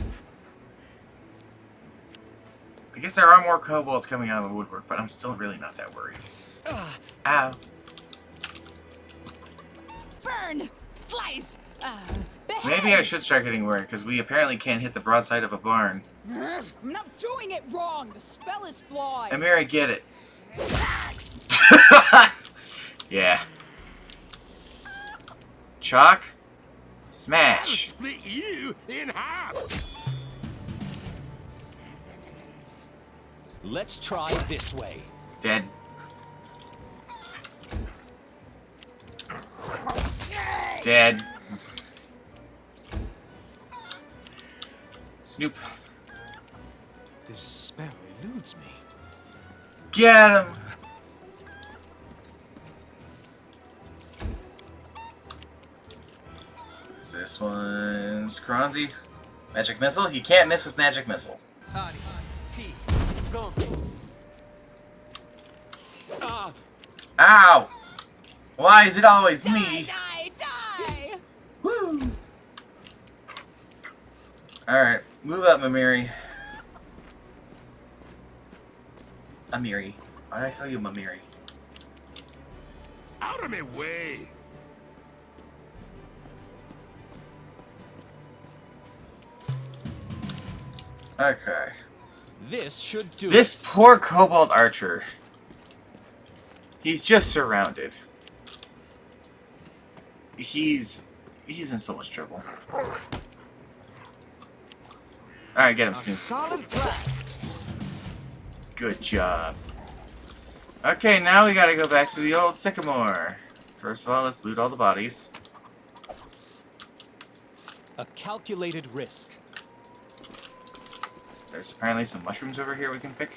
I guess there are more kobolds coming out of the woodwork, but I'm still really not that worried. Ow. Burn! Slice! Maybe I should start getting worried, because we apparently can't hit the broadside of a barn. I'm not doing it wrong. The spell is flawed. And Mary, get it. Yeah. Chalk. Smash. I'll split you in half. Let's try this way. Dead. Dead. Snoop. This spell eludes me. Get him! What's this one? Scronzy. Magic missile? You can't miss with magic missiles. Ow! Why is it always me? Die! Woo! Alright, move up, Mamiri. Amiri. Why did I call you Mamiri? Out of my way. Okay. This should do This it. poor Kobold Archer. He's just surrounded. He's in so much trouble. Alright, get him, Snoop. Solid plan. Good job. Okay, now we gotta go back to the old Sycamore. First of all, let's loot all the bodies. A calculated risk. There's apparently some mushrooms over here we can pick.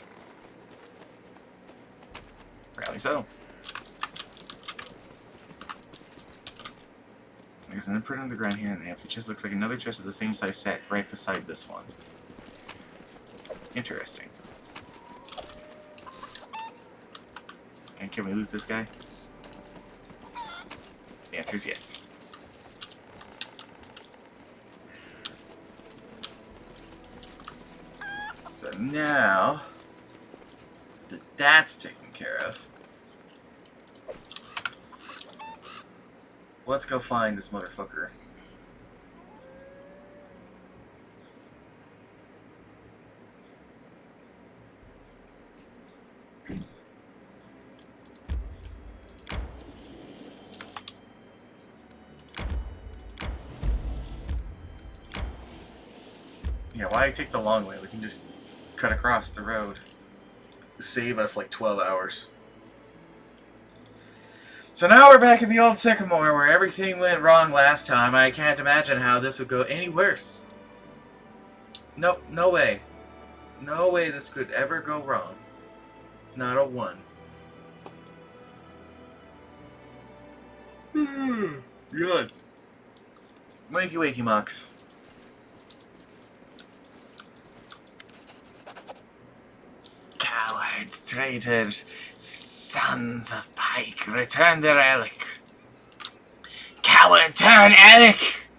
Apparently so. There's an imprint on the ground here, and the empty chest looks like another chest of the same size set right beside this one. Interesting. And can we loot this guy? The answer is yes. So now that that's taken care of, let's go find this motherfucker. Yeah, why take the long way? We can just cut across the road. Save us like 12 hours. So now we're back in the old Sycamore where everything went wrong last time. I can't imagine how this would go any worse. Nope, no way. No way this could ever go wrong. Not a one. Good. Wakey wakey Mox. Cowards, traitors, sons of Pike, return the relic. Coward, turn relic!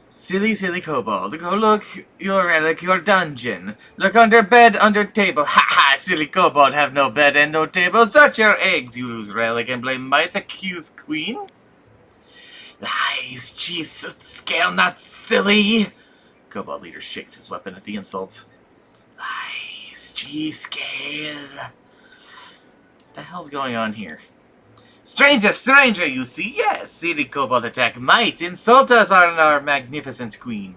Silly, silly kobold, go look your relic, your dungeon. Look under bed, under table. Ha ha, silly kobold, have no bed and no table. Search your eggs, you lose relic, and blame might accuse queen. Lies, Jesus, scale not silly. Kobold leader shakes his weapon at the insult. Lies, chief scale. What the hell's going on here? Stranger, stranger, you see? Yes, silly kobold attack might insult us on our magnificent queen.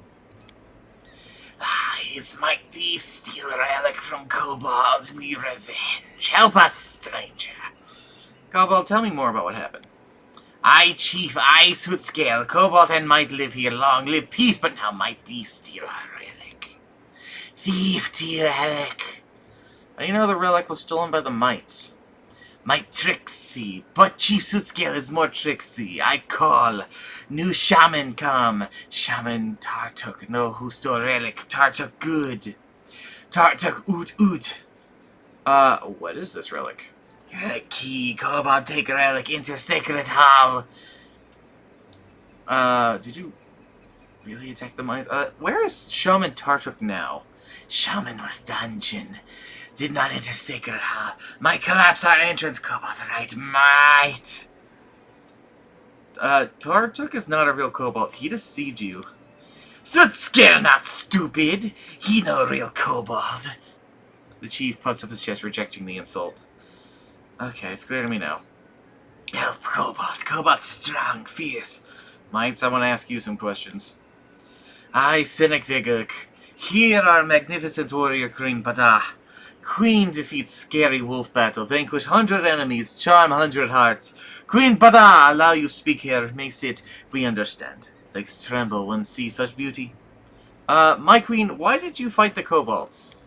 Lies, might thief steal relic from kobolds, we revenge. Help us, stranger. Kobold, tell me more about what happened. I, chief, I, suit scale. Kobold and might live here long, live peace, but now might thief steal our relic. Thief, steal relic. How do you know the relic was stolen by the mites? My tricksy, but Chief Suitscale is more tricksy. I call. New shaman come. Shaman Tartuk, know who stole relic. Tartuk good. Tartuk oot oot. What is this relic? Relic key, kobold take relic, enter sacred hall. Did you really attack the mice? Where is Shaman Tartuk now? Shaman was dungeon. Did not enter sacred hall. Might collapse our entrance, kobold, right? Might. Tartuk is not a real kobold. He deceived you. Stood scared, not stupid. He no real kobold. The chief puffed up his chest, rejecting the insult. Okay, it's clear to me now. Help, kobold. Kobold strong, fierce. Mites, I want to ask you some questions. I, Cynic Viguk. Here our magnificent warrior Queen Pada. Queen defeats scary wolf battle, vanquish 100 enemies, charm 100 hearts. Queen Pada, allow you speak here, may sit, we understand. Legs tremble when see such beauty. My queen, why did you fight the kobolds?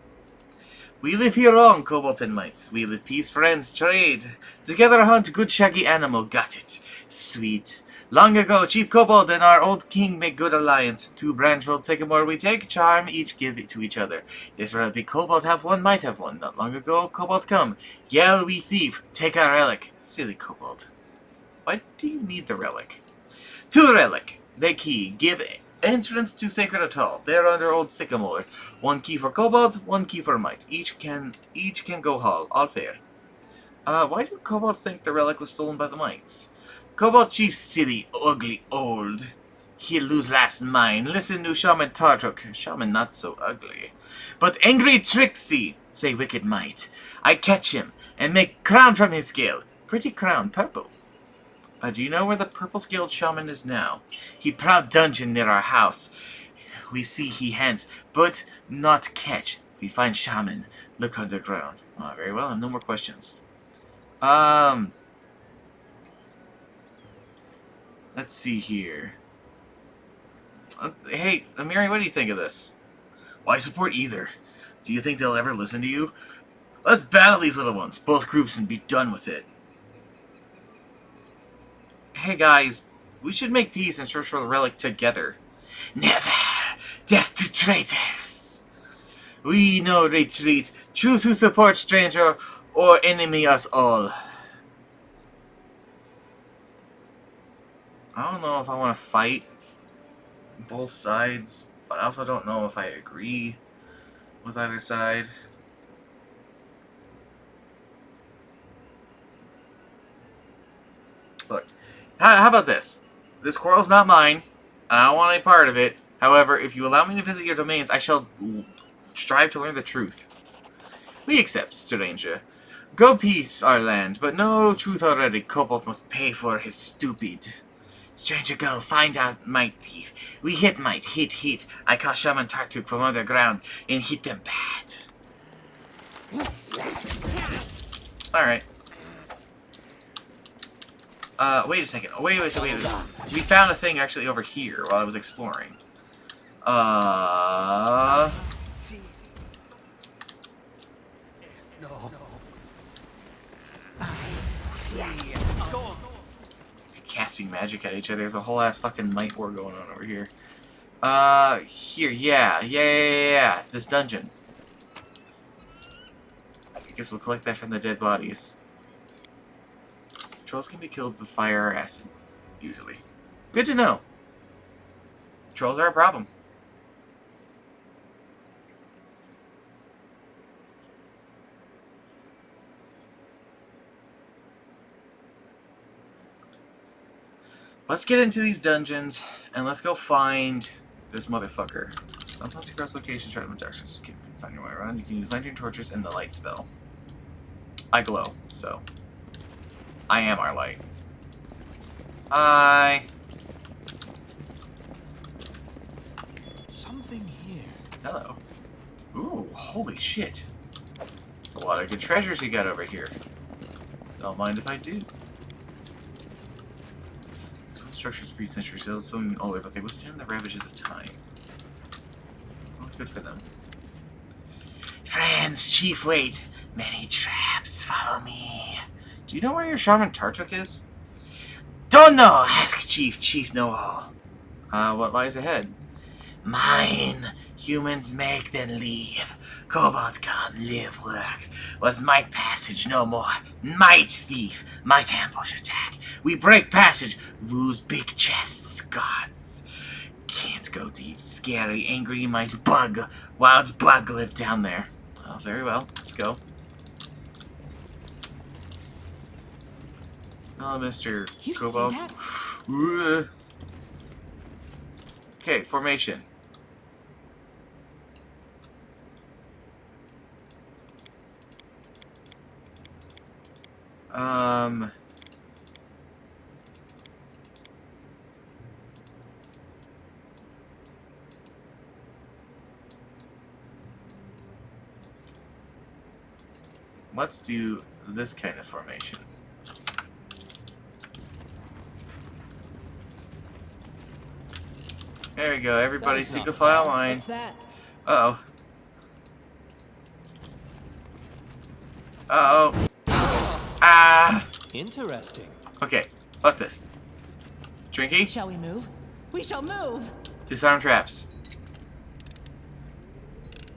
We live here long, kobolds and mites. We live peace, friends, trade. Together hunt good shaggy animal, got it. Sweet. Long ago, Chief Kobold and our old king make good alliance. 2 branch old sycamore we take, charm, each give it to each other. This relic be kobold have one, might have one. Not long ago, kobold come. Yell, we thief, take our relic. Silly kobold. Why do you need the relic? 2 relic. They key. Give entrance to sacred hall. They're under old sycamore. 1 key for kobold, 1 key for might. Each can go hall. All fair. Why do kobolds think the relic was stolen by the mites? Kobold chief silly, ugly, old. He'll lose last mine. Listen to Shaman Tartuk. Shaman not so ugly. But angry Trixie, say wicked might. I catch him and make crown from his scale. Pretty crown, purple. Do you know where the purple scaled shaman is now? He proud dungeon near our house. We see he hence, but not catch. We find shaman. Look underground. Oh, very well. I have no more questions. Let's see here. Hey, Amiri, what do you think of this? Why support either? Do you think they'll ever listen to you? Let's battle these little ones, both groups, and be done with it. Hey guys, we should make peace and search for the relic together. Never! Death to traitors! We no retreat. Choose who supports stranger or enemy us all. I don't know if I want to fight both sides, but I also don't know if I agree with either side. Look, how about this? This quarrel's not mine, and I don't want any part of it. However, if you allow me to visit your domains, I shall strive to learn the truth. We accept, stranger. Go peace our land, but no truth already. Kobold must pay for his stupid. Stranger, go, find out might thief. We hit might, hit. I call Shaman Tartuk from underground and hit them bad. Alright. Wait a second. Wait a second. We found a thing actually over here while I was exploring. Casting magic at each other. There's a whole ass fucking might war going on over here. Here, yeah. This dungeon. I guess we'll collect that from the dead bodies. Trolls can be killed with fire or acid, usually. Good to know. Trolls are a problem. Let's get into these dungeons, and let's go find this motherfucker. Sometimes you cross locations, try to move directions. You can find your way around. You can use lantern torches and the light spell. I glow, so I am our light. Hi. Something here. Hello. Ooh, holy shit. There's a lot of good treasures you got over here. Don't mind if I do. Structures breed centuries, so even older, but they withstand the ravages of time. Well, good for them. Friends, chief, wait. Many traps, follow me. Do you know where your Shaman Tartuk is? Don't know, ask chief. Chief know all. What lies ahead? Mine. Humans make, then leave. Kobold come, live, work. Was might passage, no more. Might thief, might ambush attack. We break passage, lose big chests, gods. Can't go deep, scary, angry, might bug. Wild bug live down there. Oh, very well, let's go. Oh, Mr. Kobold. Okay, formation. Let's do this kind of formation. There we go, everybody single file line. What's that? Uh-oh. Uh-oh. Ah! Interesting. Okay, fuck this. Drinky? Shall we move? We shall move! Disarm traps.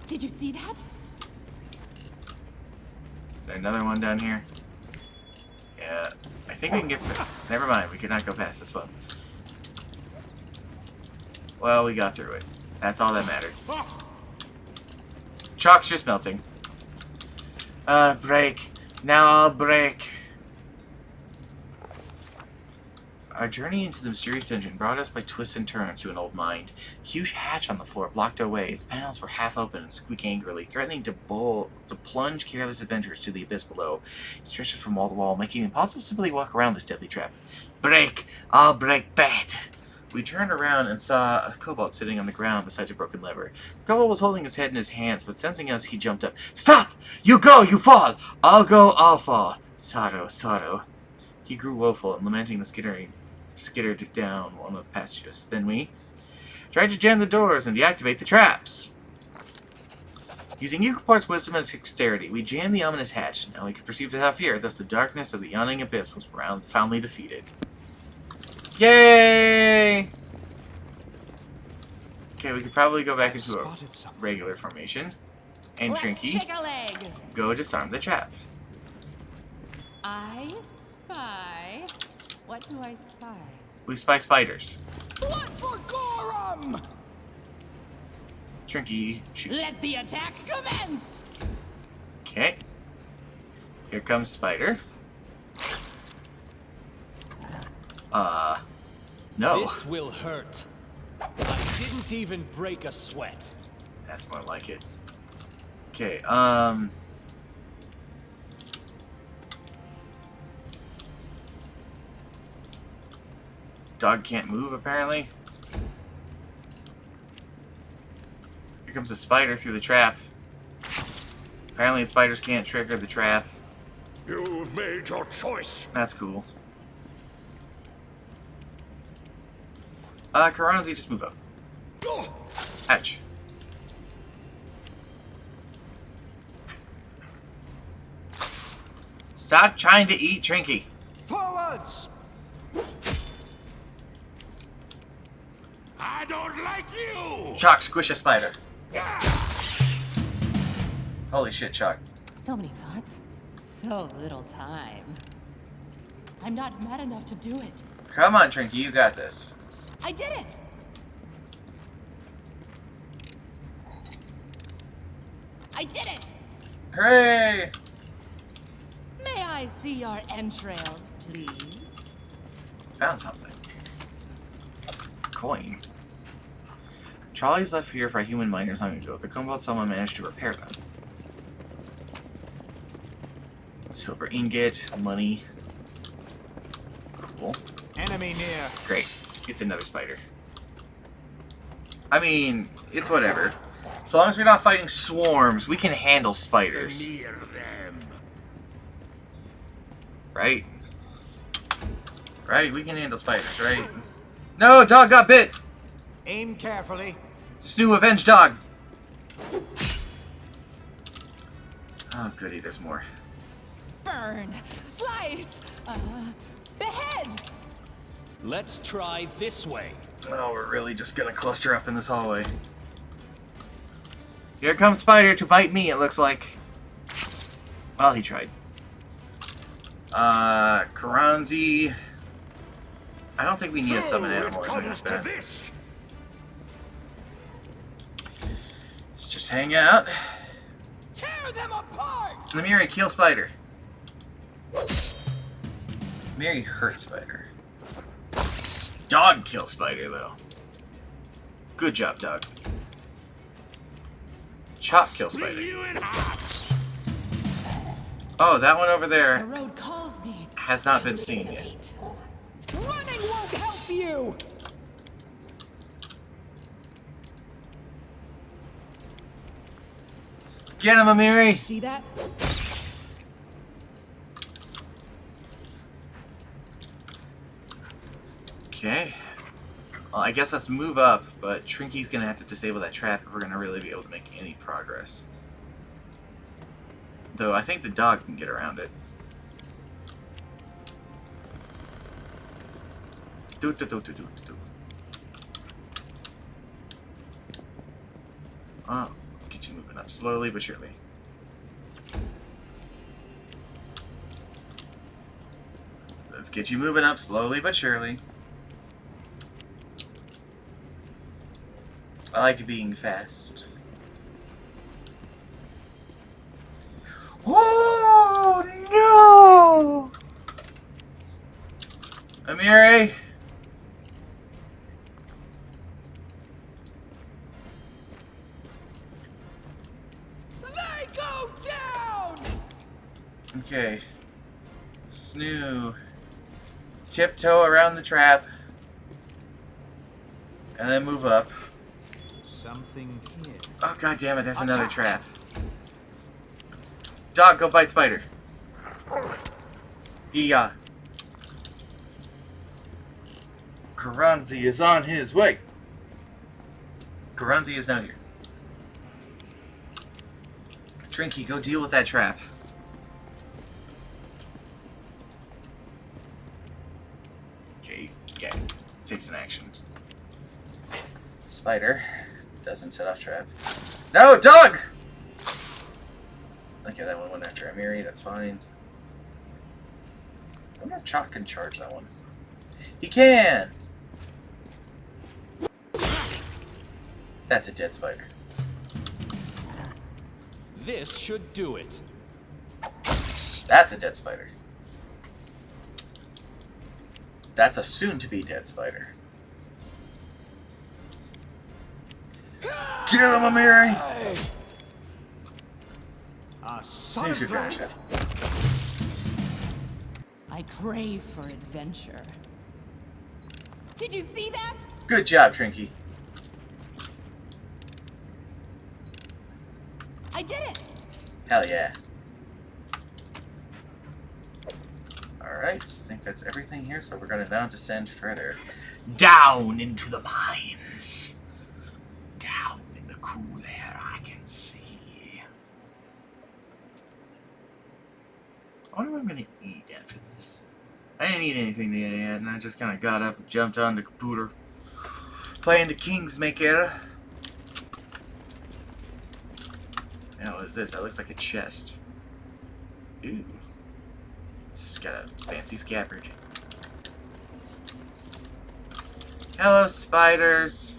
Did you see that? Is there another one down here? Yeah. I think we can get... Never mind, we cannot go past this one. Well, we got through it. That's all that mattered. Chalk's just melting. Break. Now I'll break. Our journey into the mysterious dungeon brought us by twists and turns to an old mine. A huge hatch on the floor blocked our way. Its panels were half open and squeak angrily, threatening to plunge careless adventurers to the abyss below. It stretched us from wall to wall, making it impossible to simply walk around this deadly trap. Break! I'll break bat! We turned around and saw a kobold sitting on the ground beside a broken lever. The kobold was holding his head in his hands, but sensing us, he jumped up. Stop! You go, you fall! I'll go, I'll fall. Sorrow, sorrow. He grew woeful and lamenting the skittered down one of the passages. Then we tried to jam the doors and deactivate the traps. Using Euclide's wisdom and dexterity, we jammed the ominous hatch. Now we could perceive without fear, thus the darkness of the yawning abyss was profoundly defeated. Yay! Okay, we could probably go back into a regular formation. And Trinky, go disarm the trap. I spy. What do I spy? We spy spiders. What for Gorum? Trinky, shoot. Let the attack commence! Okay. Here comes Spider. No. This will hurt. I didn't even break a sweat. That's more like it. Okay, Dog can't move, apparently. Here comes a spider through the trap. Apparently the spiders can't trigger the trap. You've made your choice. That's cool. Karanzi, just move up. Ouch. Stop trying to eat Trinky. Forwards! I don't like you! Chalk, squish a spider. Holy shit, Chalk. So many thoughts, so little time. I'm not mad enough to do it. Come on, Trinky, you got this. I did it! I did it! Hooray! May I see your entrails, please? Found something. Coin. Trolleys left here for human miners long ago. The kobold someone managed to repair them. Silver ingot, money. Cool. Enemy near. Great. It's another spider. I mean, it's whatever. So long as we're not fighting swarms, we can handle spiders. Near them. Right? Right? We can handle spiders, right? No! Dog got bit! Aim carefully. Snoo, avenge dog! Oh, goody, there's more. Burn! Slice! Behead! Let's try this way. Oh, we're really just gonna cluster up in this hallway. Here comes Spider to bite me, it looks like. Well, he tried. Karanzi. I don't think we need a summon animal in here. Let's just hang out. Tear them apart! Mary, kill Spider. Mary hurt Spider. Dog kill Spider, though. Good job, dog. Chop kill Spider. Oh, that one over The there road calls me. has not been seen yet. Running won't help you! Get him, Amiri! See that? Okay. Well, I guess let's move up, but Trinky's gonna have to disable that trap if we're gonna really be able to make any progress. Though I think the dog can get around it. Oh, let's get you moving up slowly but surely. Let's get you moving up slowly but surely. I like being fast. Oh no! Amiri, Okay. Snoo. Tiptoe around the trap. And then move up. Something here. Oh, god damn it, there's another trap. Dog, go bite spider. Yeah. Karanzi is on his way. Karanzi is now here. Trinky, go deal with that trap. Okay, yeah, takes an action. Spider doesn't set off trap. No, dog! Okay, that one went after Amiri, that's fine. I wonder if Chalk can charge that one. He can! That's a dead spider. This should do it. That's a dead spider. That's a soon-to-be dead spider. Get him, Amiri! Snooze your finish it. I crave for adventure. Did you see that? Good job, Trinky. I did it! Hell yeah. Alright, I think that's everything here, so we're gonna now descend further. Down into the mines! Down in the cool air I can see. I wonder what I'm gonna eat after this. I didn't eat anything today yet, and I just kinda got up and jumped on the computer. Playing the Kingsmaker. Now, what is this? That looks like a chest. Ooh. It's got a fancy scabbard. Hello, spiders.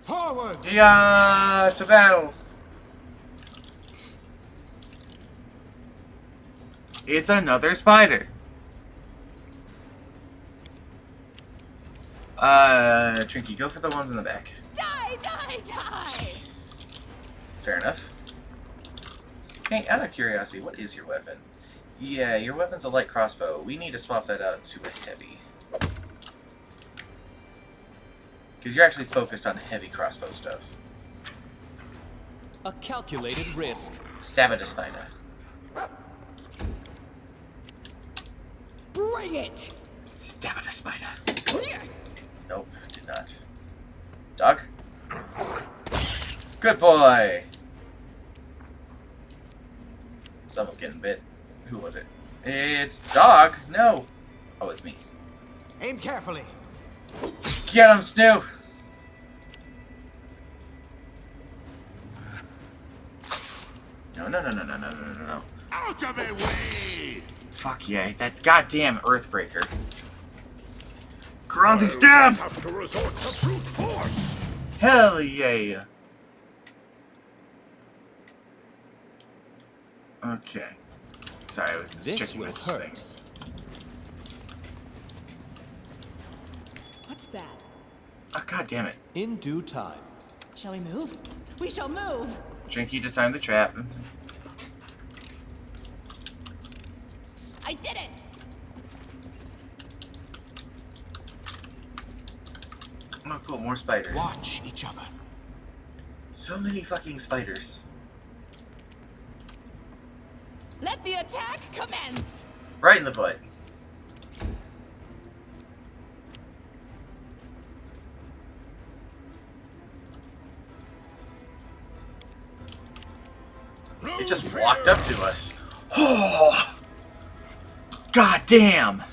Forward! Yeah, to battle. It's another spider. Trinky, go for the ones in the back. Die, die, die! Fair enough. Hey, out of curiosity, what is your weapon? Yeah, your weapon's a light crossbow. We need to swap that out to a heavy. Because you're actually focused on heavy crossbow stuff. A calculated risk. Stab at a spider. Bring it! Stab at a spider. Nope, did not. Dog? Good boy! Someone's getting bit. Who was it? It's Dog! No! Oh, it's me. Aim carefully. Get him, Snoo! No, no, no, no, no, no, no, no, no. Out of my way! Fuck yeah, that goddamn Earthbreaker. Karanzi, stab! Have to resort to brute force! Hell yeah! Okay. Sorry, I was checking these things. What's that? Oh, god damn it. In due time. Shall we move? We shall move! Drinky, disarm the trap. I did it! Oh, cool, more spiders. Watch each other. So many fucking spiders. Let the attack commence! Right in the butt. It just walked up to us. Oh! God damn!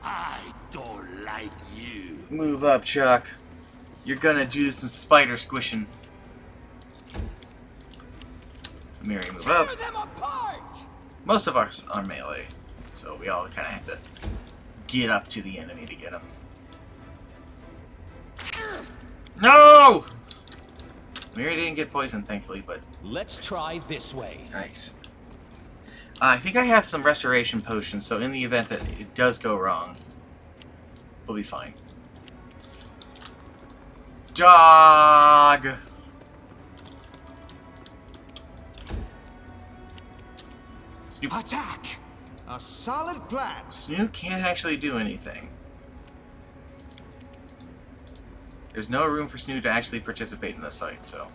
I don't like you. Move up, Chuck. You're gonna do some spider squishing. Mary, move up. Tear them apart! Most of ours are melee, so we all kind of have to get up to the enemy to get them. No! Mary didn't get poisoned, thankfully, but... Let's try this way. Nice. I think I have some restoration potions, so in the event that it does go wrong, we'll be fine. Dog! Snoop. Attack! A solid plan. Snoop can't actually do anything. There's no room for Snoop to actually participate in this fight, so...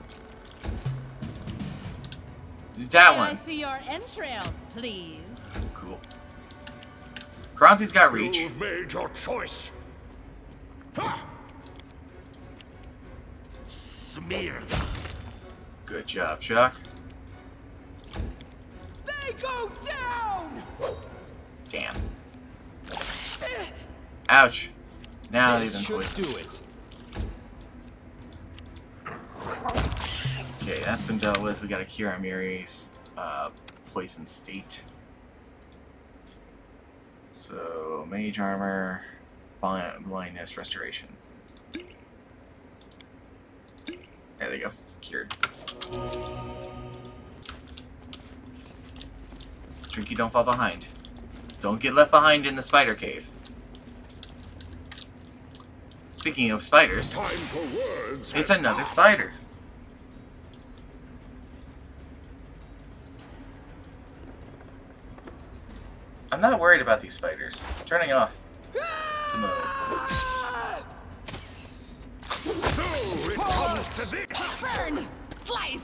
That May one. I see your entrails, please? Cool. Kronzi's got reach. You've made your choice. Smear them. Good job, Chuck. They go down! Damn. Ouch. Now This they've been should poisoned. do it. Okay, that's been dealt with. We got a cure Amiri's poison state. So, mage armor, blindness, restoration. There they go. Cured. Trinky, don't fall behind. Don't get left behind in the spider cave. Speaking of spiders, Time for words. it's another spider. I'm not worried about these spiders. I'm turning off the mode. So it comes to this. Burn! Slice!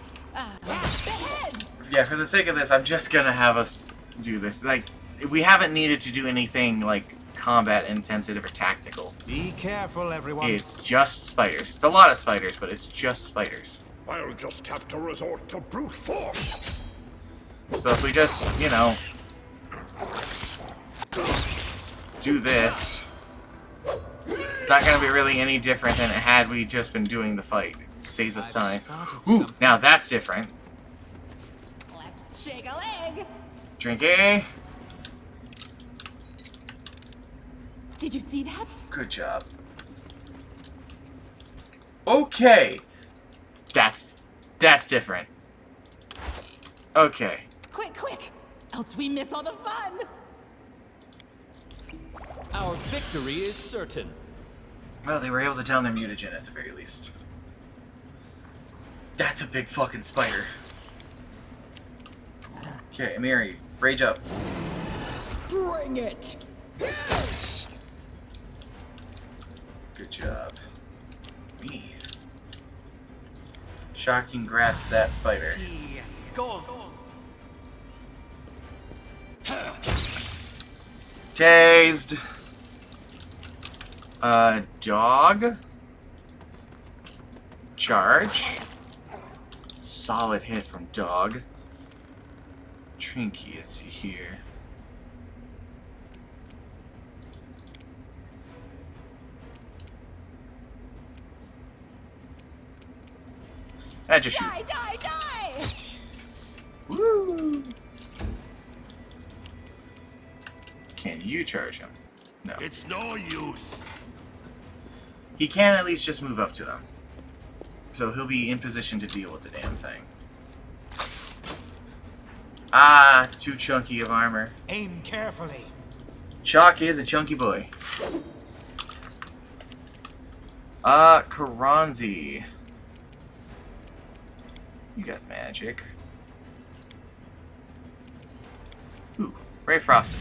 Behead! Yeah, for the sake of this, I'm just gonna have us do this. Like, we haven't needed to do anything like combat intensive or tactical. Be careful, everyone. It's just spiders. It's a lot of spiders, but it's just spiders. I'll just have to resort to brute force. So if we just, you know, do this, it's not going to be really any different than it had we just been doing the fight. It saves us time. Ooh, now that's different. Let's shake a leg! Drink A. Did you see that? Good job. Okay. That's different. Okay. Quick! Else we miss all the fun! Our victory is certain. Well, they were able to down their mutagen at the very least. That's a big fucking spider. Okay, Amiri, rage up. Bring it! Good job. Me. Shocking grabs that spider. Go. Tased. Dog. Charge. Solid hit from dog. Trinky, let's see here. Just shoot. Die! Woo! Can you charge him? No. It's no use. He can at least just move up to them. So he'll be in position to deal with the damn thing. Ah, too chunky of armor. Aim carefully. Chalk is a chunky boy. Karanzi. You got magic. Ooh, Ray Frosted.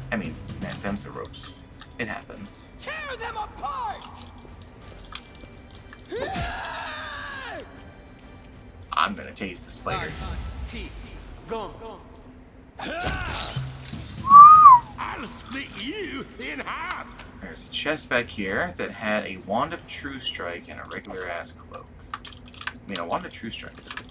I mean, man, them's the ropes. It happens. Tear them apart! I'm gonna tase the spider. Go. I'll split you in half. There's a chest back here that had a Wand of True Strike and a regular ass cloak. I mean, a Wand of True Strike is cool.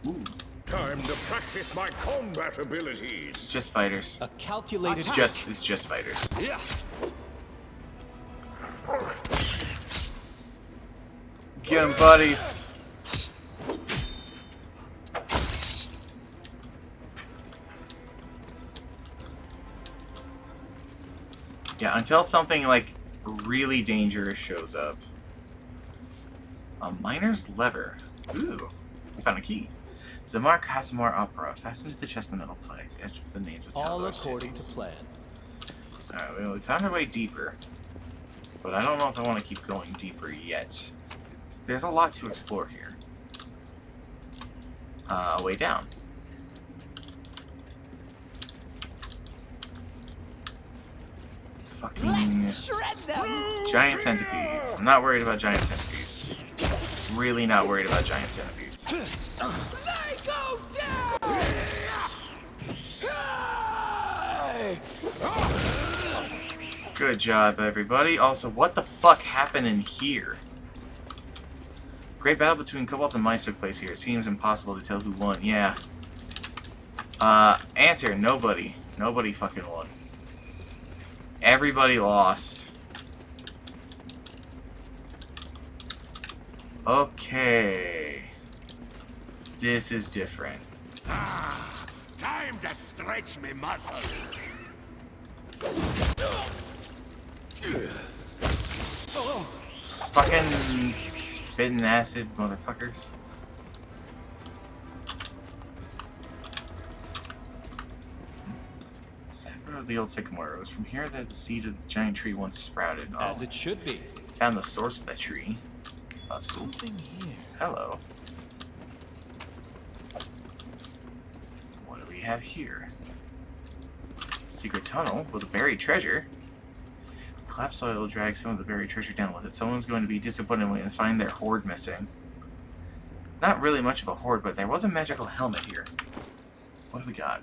Ooh. Time to practice my combat abilities. It's just spiders. A calculated It's just spiders. Yeah. Get 'em, buddies. Yeah, until something like really dangerous shows up. A miner's lever. Ooh, I found a key. Zamar Casimir Opera, fastened to the chest in the metal plate. Etched with the names of all according to plan. Alright, well, we found our way deeper. But I don't know if I want to keep going deeper yet. There's a lot to explore here. Way down. Fucking giant centipedes. I'm not worried about giant centipedes. Really not worried about giant centipedes. They go down! Good job, everybody. Also, what the fuck happened in here? Great battle between kobolds and mice took place here. It seems impossible to tell who won. Yeah. Answer, nobody. Nobody fucking won. Everybody lost. Okay. This is different. Time to stretch me muscles. Fucking spitting acid, motherfuckers. Sapper of the old sycamore rose. From here that the seed of the giant tree once sprouted. Oh. As it should be. Found the source of that tree. That's cool. Something here. Hello. What do we have here? Secret tunnel with a buried treasure. Collapsed soil will drag some of the buried treasure down with it. Someone's going to be disappointed when they find their hoard missing. Not really much of a hoard, but there was a magical helmet here. What do we got?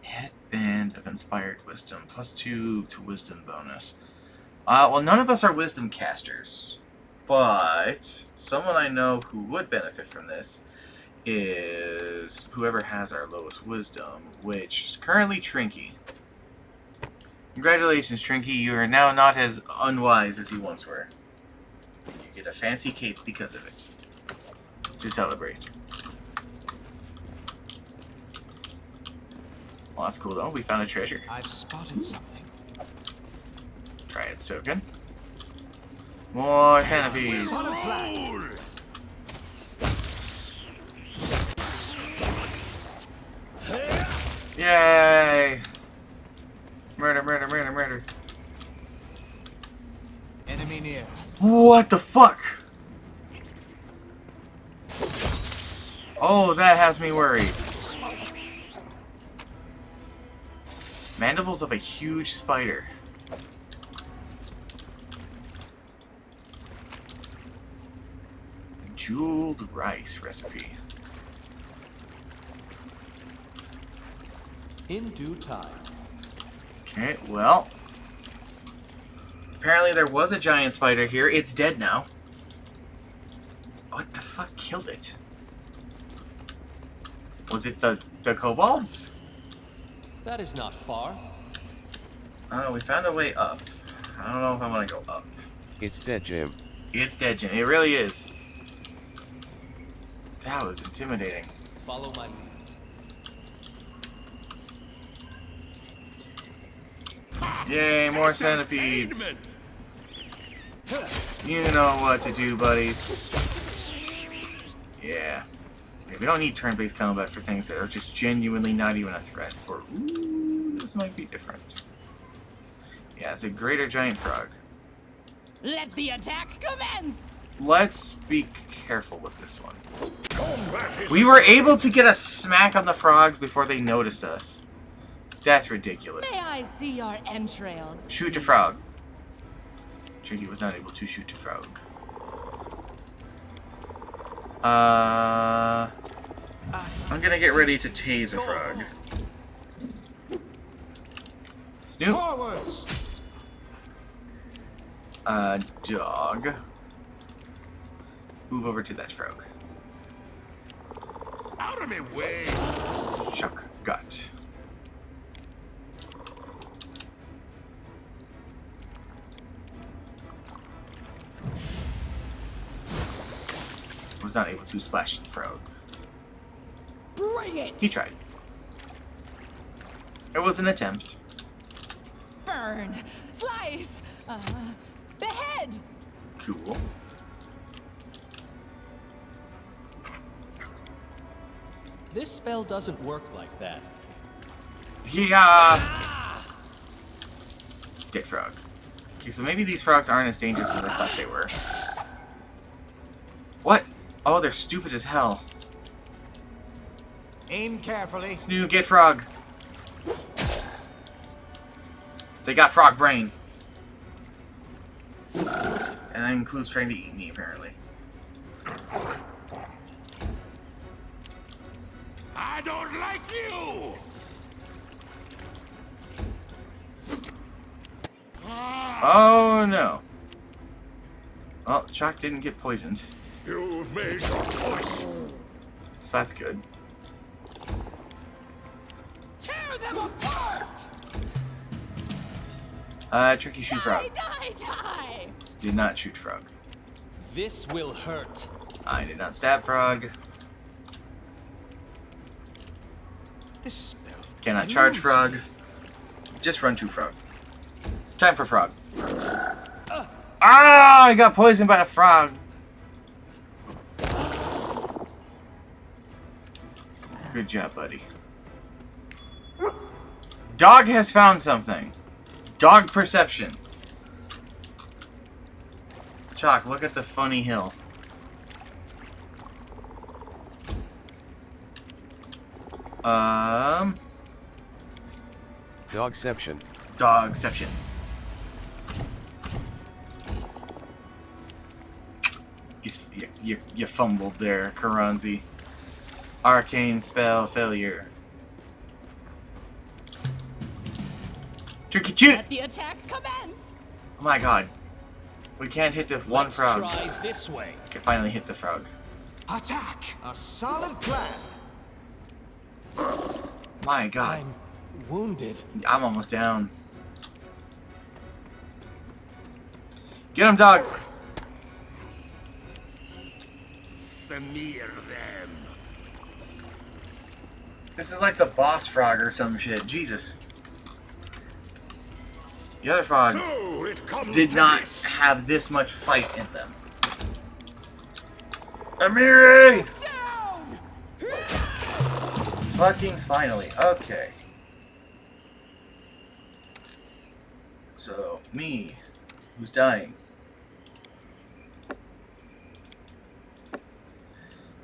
Headband of Inspired Wisdom. +2 to Wisdom bonus. Well, none of us are Wisdom casters. But someone I know who would benefit from this is whoever has our lowest Wisdom, which is currently Trinky. Congratulations, Trinky. You are now not as unwise as you once were. You get a fancy cape because of it. To celebrate. Well, that's cool, though. We found a treasure. I've spotted something. Triad's token. More centipedes. Yay! Murder, murder, murder, murder. Enemy near. What the fuck? Oh, that has me worried. Mandibles of a huge spider. Jeweled rice recipe. In due time. Okay, well. Apparently there was a giant spider here. It's dead now. What the fuck killed it? Was it the kobolds? That is not far. Oh, we found a way up. I don't know if I want to go up. It's dead, Jim. It's dead, Jim. It really is. That was intimidating. Follow my lead. Yay, more centipedes. You know what to do, buddies. Yeah. We don't need turn-based combat for things that are just genuinely not even a threat. Or, ooh, this might be different. Yeah, it's a greater giant frog. Let the attack commence! Let's be careful with this one. We were able to get a smack on the frogs before they noticed us. That's ridiculous. May I see your entrails? Shoot the frog. Tricky was not able to shoot the frog. I'm gonna get ready to tase a frog. Snoop. Forwards. Dog. Move over to that frog. Out of my way. Chuck gut. Was not able to splash the frog. Bring it! He tried. It was an attempt. Burn! Slice! Behead! Cool. This spell doesn't work like that. Yeah. Dick frog. Okay, so maybe these frogs aren't as dangerous as I thought they were. What? Oh, they're stupid as hell. Aim carefully. Snoo, get frog. They got frog brain. And that includes trying to eat me, apparently. I don't like you! Oh, no. Well, Chalk didn't get poisoned. You've made your choice. So that's good. Tear them apart! Tricky shoot frog. Die! Did not shoot frog. This will hurt. I did not stab frog. This spell. Cannot charge frog. Just run to frog. Time for frog. Ah! I got poisoned by a frog. Good job, buddy. Dog has found something. Dog perception. Chalk, look at the funny hill. Dogception. Dogception. You fumbled there, Karanzi. Arcane spell failure. Tricky shoot! Let the attack commence! Oh my god. We can't hit the one frog. Try this way. Can finally hit the frog. Attack! A solid plan. My god. I'm wounded. I'm almost down. Get him, dog! Smear them. This is like the boss frog or some shit. Jesus. The other frogs So it comes did to not this. have this much fight in them. Amiri! Down! Fucking finally. Okay. So, me, who's dying.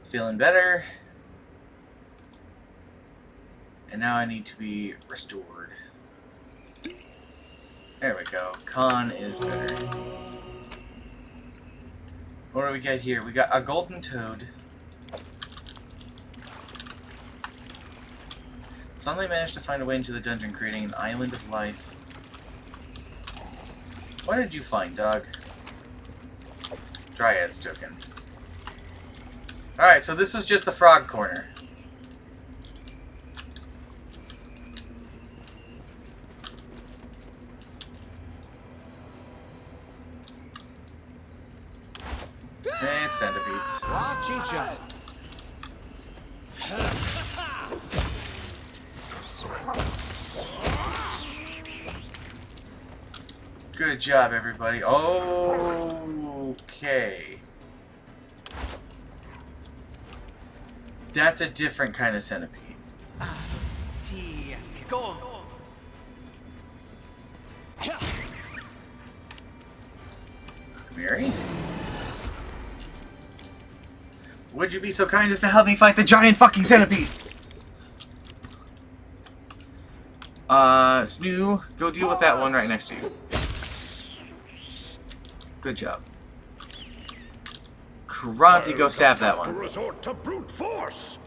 Feeling better. And now I need to be restored. There we go. Con is better. What do we get here? We got a golden toad. Suddenly managed to find a way into the dungeon, creating an island of life. What did you find, dog? Dryad's token. Alright, so this was just the frog corner. Hey, it's centipedes. Watch each other. Good job, everybody. Okay. That's a different kind of centipede. Go. Mary? Would you be so kind as to help me fight the giant fucking centipede? Snoo, go deal with that one right next to you. Good job. Karanti, go stab that one. Resort to brute force.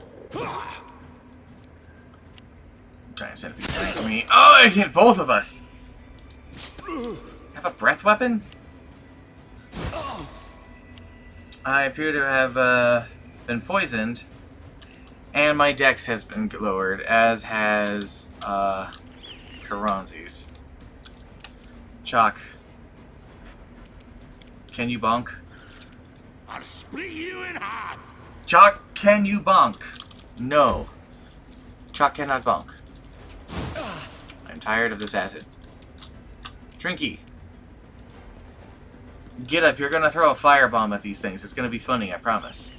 Giant centipede coming for me. Oh, it hit both of us. Have a breath weapon? I appear to have been poisoned, and my dex has been lowered, as has Karanzi's. Chalk, can you bonk? I'll split you in half. Chalk, can you bonk? No. Chalk cannot bonk. I'm tired of this acid. Trinky. Get up, you're gonna throw a firebomb at these things. It's gonna be funny, I promise.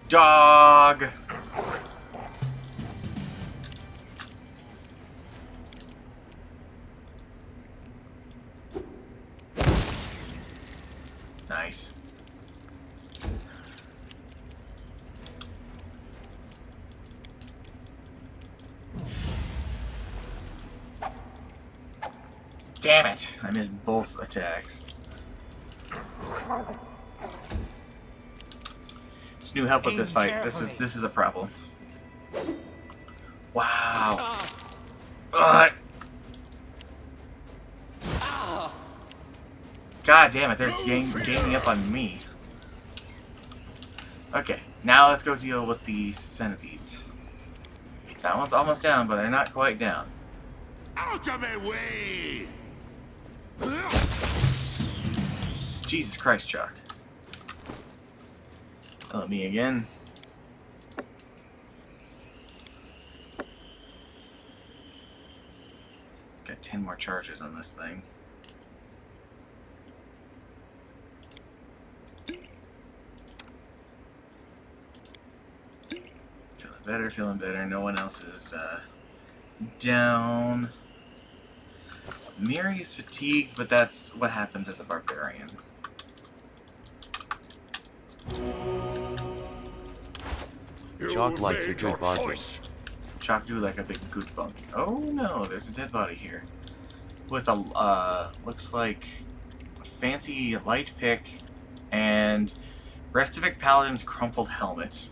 Dog! Nice. Damn it! I missed both attacks. Just need help with this fight. This is a problem. Wow. Ugh. God damn it! They're ganging up on me. Okay, now let's go deal with these centipedes. That one's almost down, but they're not quite down. Out of my way! Jesus Christ, Chuck. Let me again. Got 10 more charges on this thing. Feeling better. No one else is down. Miri is fatigued, but that's what happens as a barbarian. Chalk likes a good bonking. Chalk do like a big good bunk. Oh no, there's a dead body here. With a, looks like a fancy light pick and Restovic Paladin's crumpled helmet.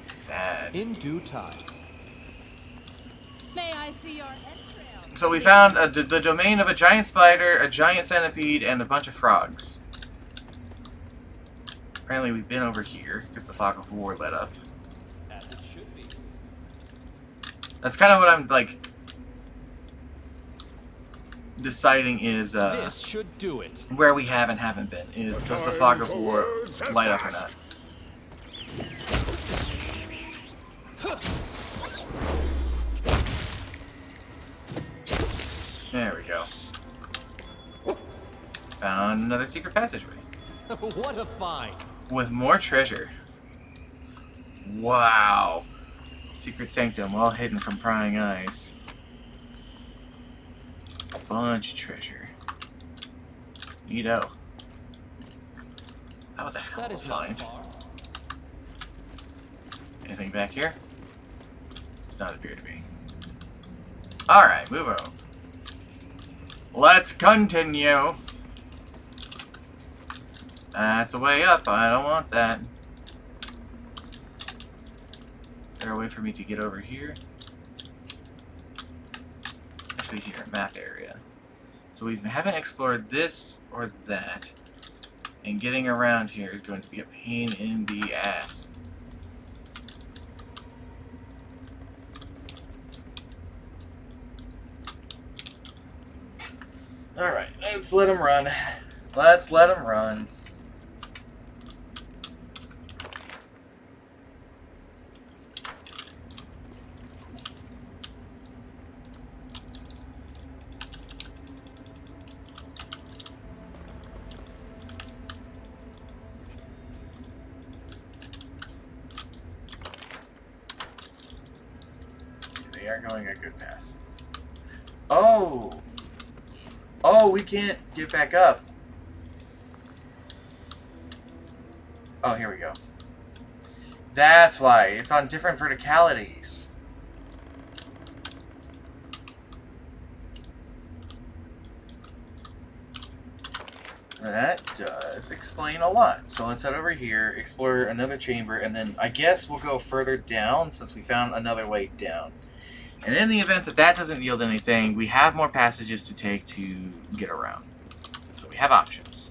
Sad. In due time. May I see your entrails? So we found the domain of a giant spider, a giant centipede, and a bunch of frogs. Apparently we've been over here, because the fog of war let up. As it should be. That's kind of what I'm, like, deciding is, this should do it. where we have and haven't been, is does the fog of war light up or not? There we go. Found another secret passageway. What a find! With more treasure. Wow. Secret sanctum, well hidden from prying eyes. A bunch of treasure. Neato. That was a hell of a find. Anything back here? Does not appear to be. Alright, move on. Let's continue. That's a way up. I don't want that. Is there a way for me to get over here? Actually, here, map area. So we haven't explored this or that. And getting around here is going to be a pain in the ass. Alright, let's let him run. Let's let him run. They are going a good path. Oh! Oh, we can't get back up. Oh, here we go. That's why. It's on different verticalities. That does explain a lot. So let's head over here, explore another chamber, and then I guess we'll go further down since we found another way down. And in the event that that doesn't yield anything, we have more passages to take to get around. So we have options.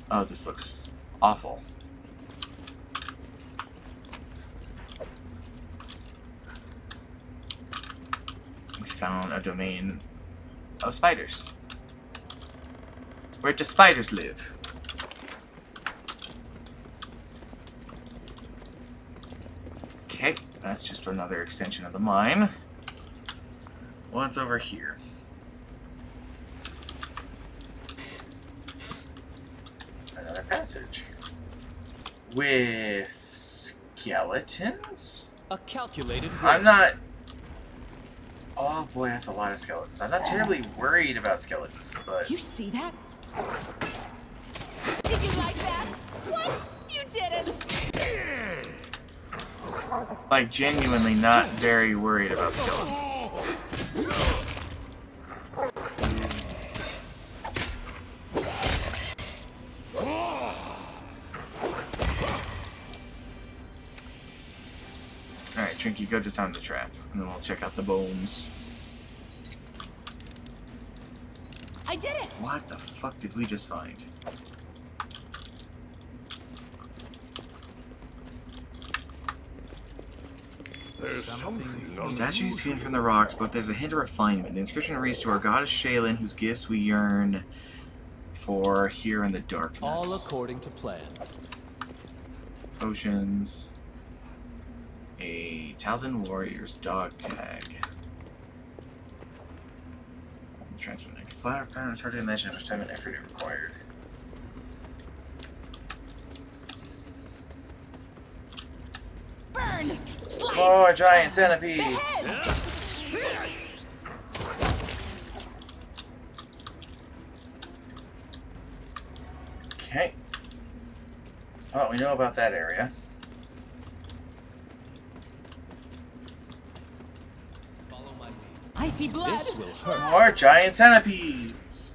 Oh, this looks awful. We found a domain of spiders. Where do spiders live? Okay, that's just another extension of the mine. What's over here? passage. With skeletons? A calculated risk. I'm not... Oh boy, that's a lot of skeletons. I'm not terribly worried about skeletons, but... You see that? Did you like that? What? You didn't? Like, genuinely not very worried about skeletons. Alright, Trinky, go disarm the trap, and then we'll check out the bones. I did it! What the fuck did we just find? There's something on Statues hidden from the rocks, but there's a hint of refinement. The inscription reads to our goddess Shaylin, whose gifts we yearn for here in the darkness. All according to plan. Potions. A Taldan Warrior's dog tag. Transfer next. Flat pattern, it's hard to imagine how much time and effort it required. Burn! Slice! More giant centipedes! Okay. Well, we know about that area. Follow my lead. I see blood! This will hurt. More giant centipedes!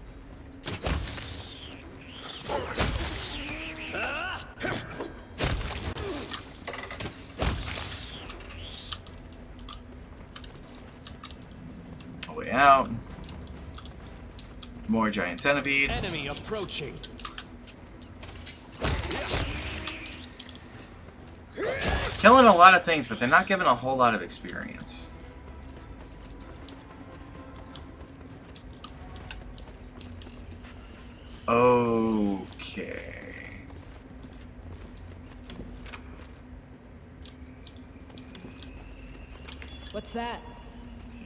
All the way out. More giant centipedes. Enemy approaching. Killing a lot of things, but they're not giving a whole lot of experience. Okay. What's that?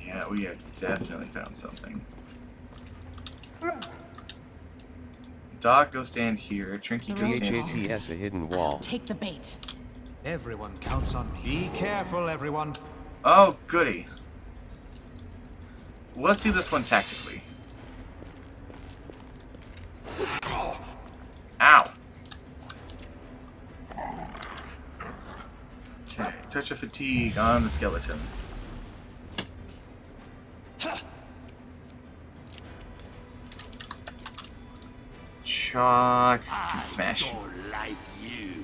Yeah, we have definitely found something. Doc, go stand here. Trinky, go stand here. THATS, a hidden wall. Take the bait. Everyone counts on me. Be careful, everyone. Oh, goody. Let's do this one tactically. Ow. Okay, touch of fatigue on the skeleton. Chalk and smash. like you.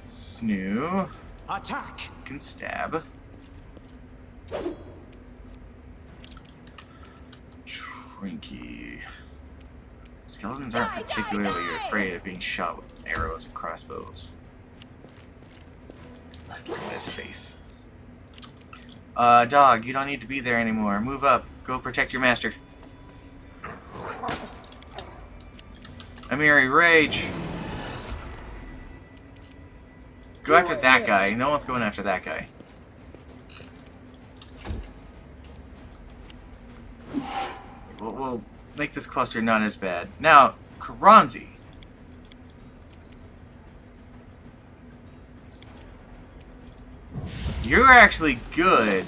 Snoo Attack! can stab. Trinky. Skeletons aren't particularly afraid of being shot with arrows and crossbows. Look at his face. Dog, you don't need to be there anymore. Move up. Go protect your master. Amiri, rage! Go after that guy. No one's going after that guy. We'll make this cluster not as bad. Now, Karanzi. You're actually good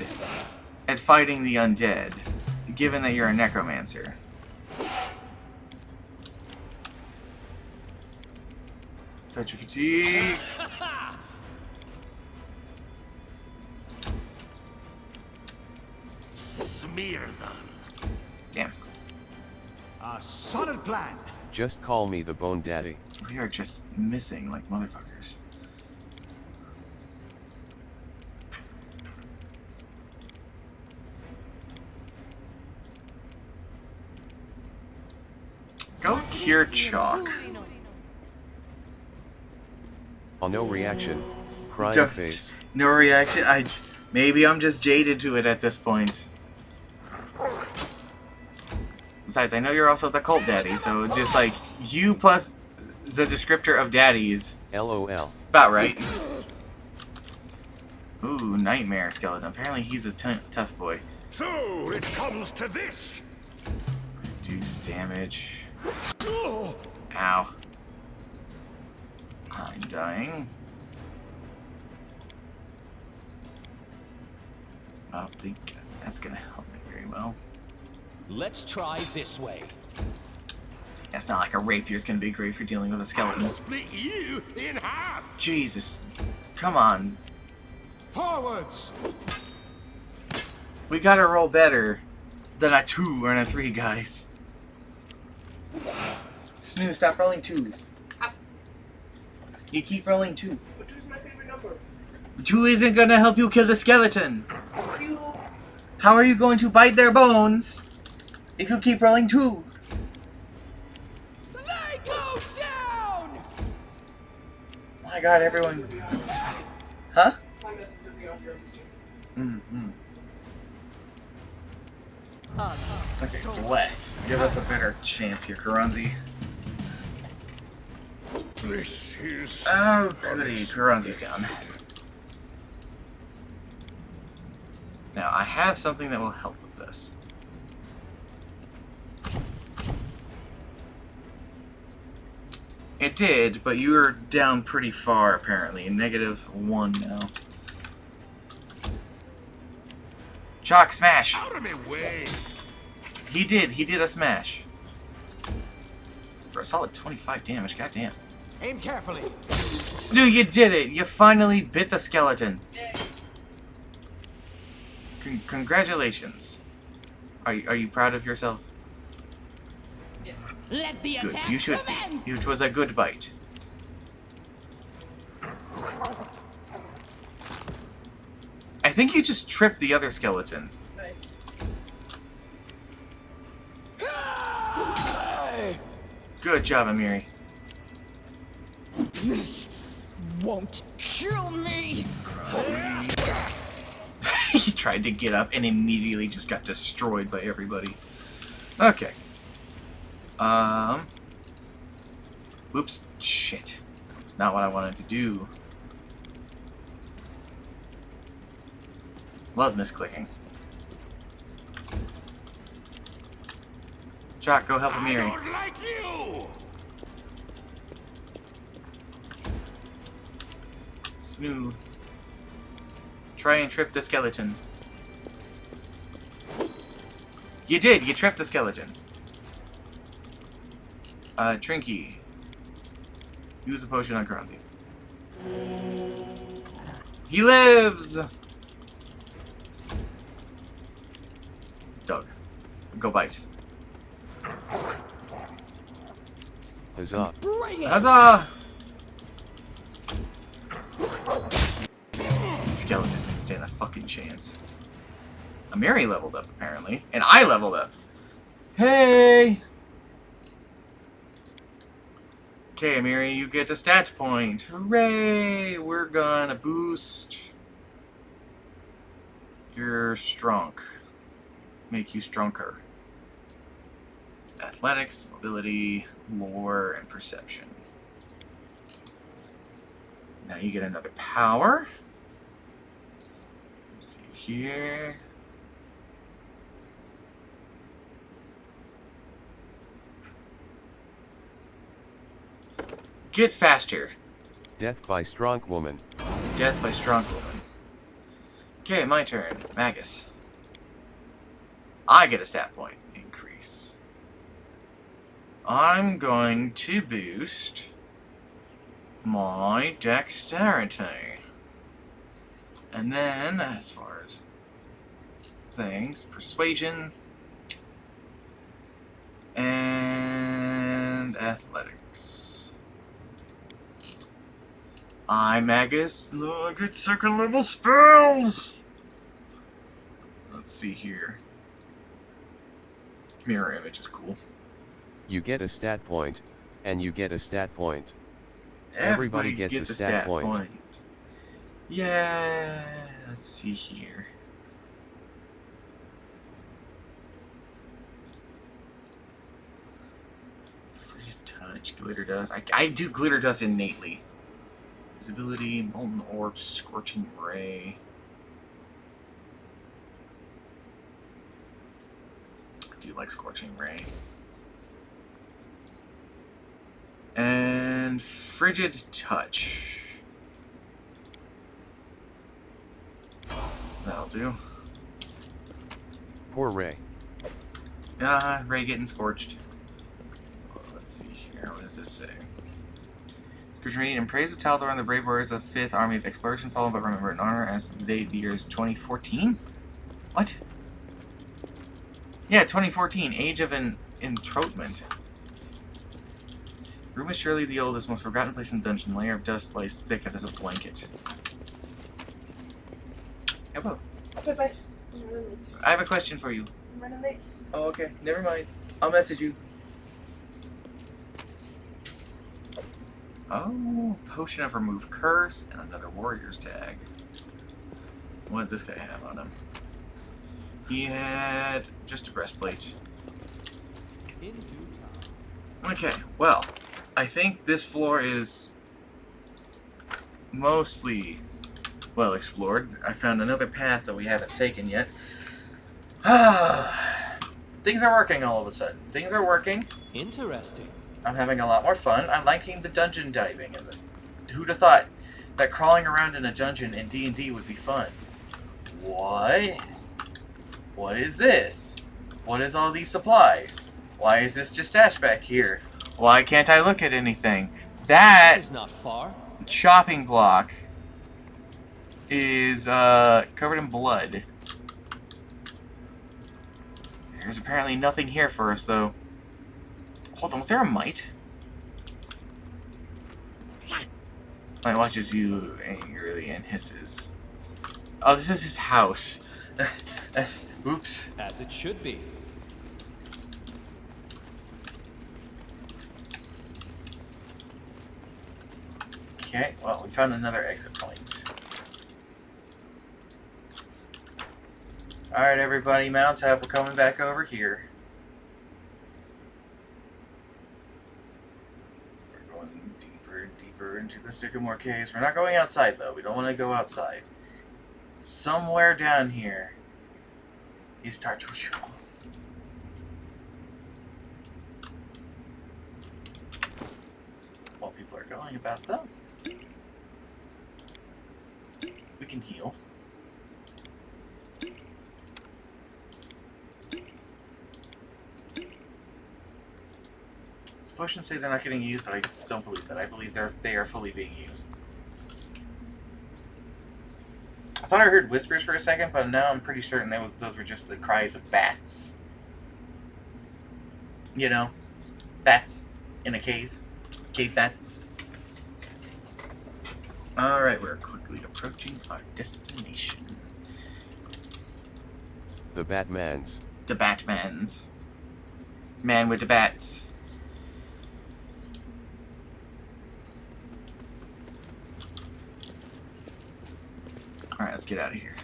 at fighting the undead, given that you're a necromancer. Touch of fatigue. Smear them. Damn. A solid plan. Just call me the Bone Daddy. We are just missing like motherfuckers. Go cure chalk. Oh, no reaction. Crying Don't- face. No reaction. Maybe I'm just jaded to it at this point. Besides, I know you're also the cult daddy, so just like you plus the descriptor of daddies. LOL. About right. Ooh, nightmare skeleton. Apparently he's a tough boy. So it comes to this. Reduce damage. Ow. I'm dying. I don't think that's gonna help me very well. Let's try this way. It's not like a rapier's gonna be great for dealing with a skeleton. I'll split you in half. Jesus. Come on. Forwards. We gotta roll better than a 2 and a 3, guys. Snoo, stop rolling 2s. You keep rolling 2. But 2 is my favorite number. 2 isn't gonna help you kill the skeleton. How are you going to bite their bones if you keep rolling 2? They go down! My god, everyone. Huh? Mm-hmm. Okay, bless. Give us a better chance here, Karanzi. This is... Oh, goody. Karanzi's down. Now, I have something that will help with this. It did, but you are down pretty far, apparently. -1 now. Chalk smash! Out of my way! He did a smash. For a solid 25 damage, goddamn. Aim carefully. Snoo, you did it! You finally bit the skeleton. Congratulations. Are you proud of yourself? Yes. Let the Good. attack You should commence. be. It was a good bite. I think you just tripped the other skeleton. Nice. Good job, Amiri. This won't kill me. He tried to get up and immediately just got destroyed by everybody. Okay. Oops. Shit. It's not what I wanted to do. Love misclicking. Jock, go help Amiri. I don't like you! Snoo. Try and trip the skeleton. You did! You tripped the skeleton. Trinky. Use a potion on Kronzi. He lives! Doug. Go bite. Huzzah. Huzzah! Skeleton didn't stand a fucking chance. Amiri leveled up, apparently. And I leveled up. Hey! Okay, Amiri, you get a stat point. Hooray! We're gonna boost your strong. Make you stronger. Athletics, mobility, lore, and perception. Now you get another power. Let's see here. Get faster. Death by strong woman. Death by strong woman. Okay, my turn. Magus. I get a stat point increase. I'm going to boost my dexterity. And then, as far as things, persuasion and athletics. I, Magus, look at second level spells! Let's see here. Mirror image is cool. You get a stat point, and you get a stat point. Everybody gets a stat point. Yeah, let's see here. Frigid touch, glitter dust. I do glitter dust innately. Visibility, molten orb, scorching ray. I do like scorching ray. Frigid Touch. That'll do. Poor Ray. Ray getting scorched. So, let's see here. What does this say? Read and praise of Taldor and the brave warriors of the 5th Army of Exploration, followed but remember in honor as the years 2014? What? Yeah, 2014. Age of Enthronement. Room is surely the oldest, most forgotten place in the dungeon. Layer of dust lies thick as a blanket. Hello. Bye-bye. I have a question for you. I'm running late. Oh, okay. Never mind. I'll message you. Oh, Potion of Remove Curse and another Warrior's Tag. What did this guy have on him? He had just a breastplate. Okay, well, I think this floor is mostly well explored. I found another path that we haven't taken yet. Things are working all of a sudden. Things are working. Interesting. I'm having a lot more fun. I'm liking the dungeon diving in this. Who'd have thought that crawling around in a dungeon in D&D would be fun? What? What is this? What is all these supplies? Why is this just stashed back here? Why can't I look at anything? That is not far. Chopping block is covered in blood. There's apparently nothing here for us, though. Hold on, was there a mite? Mite watches you angrily and hisses. Oh, this is his house. Oops. As it should be. Okay, well, we found another exit point. Alright, everybody, mount up. We're coming back over here. We're going deeper and deeper into the Sycamore Caves. We're not going outside, though. We don't want to go outside. Somewhere down here is Tartushu. While people are going about, though, we can heal. Potions say they're not getting used, but I don't believe that. I believe they are fully being used. I thought I heard whispers for a second, but now I'm pretty certain those were just the cries of bats. You know, bats in a cave. Cave bats. Alright, we're quickly approaching our destination. The Batmans. The Batmans. Man with the bats. Alright, let's get out of here.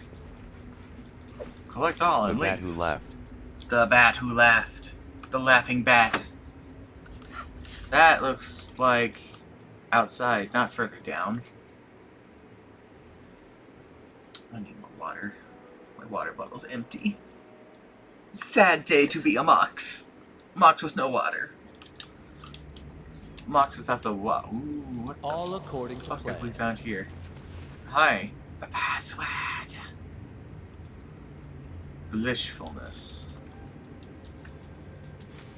Collect all and leave. The bat who laughed. The bat who laughed. The laughing bat. That looks like outside, not further down. I need more water. My water bottle's empty. Sad day to be a Mox. Mox with no water. Mox without the what? Ooh, what the all according to fuck plan. have we found here? Hi. The password. Blissfulness.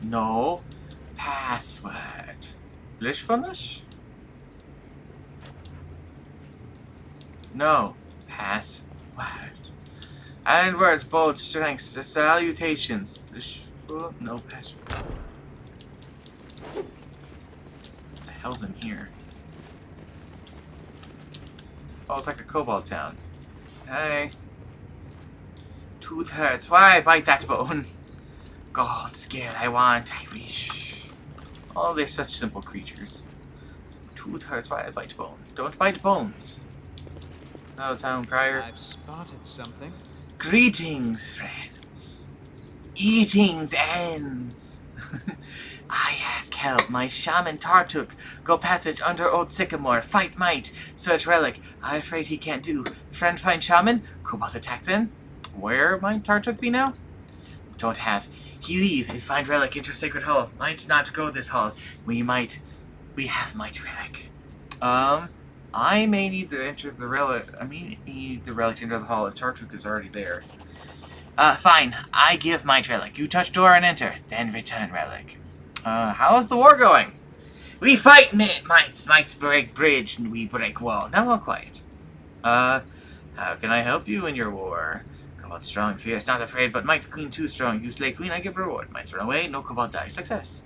No. Password. Blissfulness? No. Password. And words, bold strengths, salutations. Blissful? No password. What the hell's in here? Oh, it's like a kobold town. Hey. Tooth hurts. Why bite that bone? Gold scale I want, I wish. Oh, they're such simple creatures. Tooth hurts. Why I bite bone? Don't bite bones. No, town crier. I've spotted something. Greetings, friends. Eatings ends. I ask help. My shaman Tartuk. Go passage under old sycamore. Fight might. Search relic. I afraid he can't do. Friend find shaman. Cobalt attack then. Where might Tartuk be now? Don't have. He leave and find relic enter sacred hall. Might not go this hall. We have might relic. I may need to enter the relic. I mean, need the relic to enter the hall if Tartuk is already there. Fine. I give might relic. You touch door and enter, then return relic. How is the war going? We fight mites. Mites break bridge, and we break wall. Now all quiet. How can I help you in your war? Cobalt strong, fierce, not afraid, but might queen too strong. You slay queen, I give reward. Mites run away, no cobalt die. Success.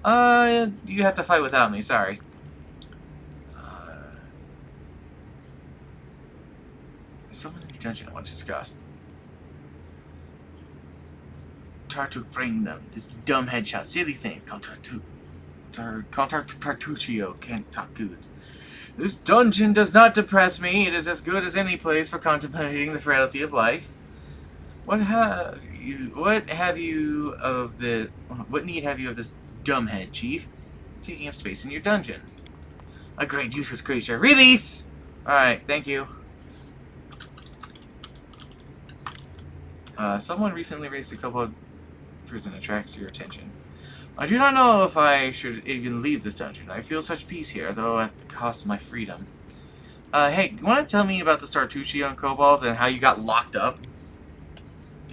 You have to fight without me, sorry. Someone in your dungeon I want to discuss. Tartuk bring them. This dumb headshot, silly thing called Tartuk. Tartuccio can't talk good. This dungeon does not depress me. It is as good as any place for contemplating the frailty of life. What need have you of this dumbhead, Chief? Taking up space in your dungeon. A great useless creature. Release! Alright, thank you. Someone recently raised a couple of prison attracts your attention. I do not know if I should even leave this dungeon. I feel such peace here, though at the cost of my freedom. Hey, you want to tell me about the Startucci on Kobolds and how you got locked up?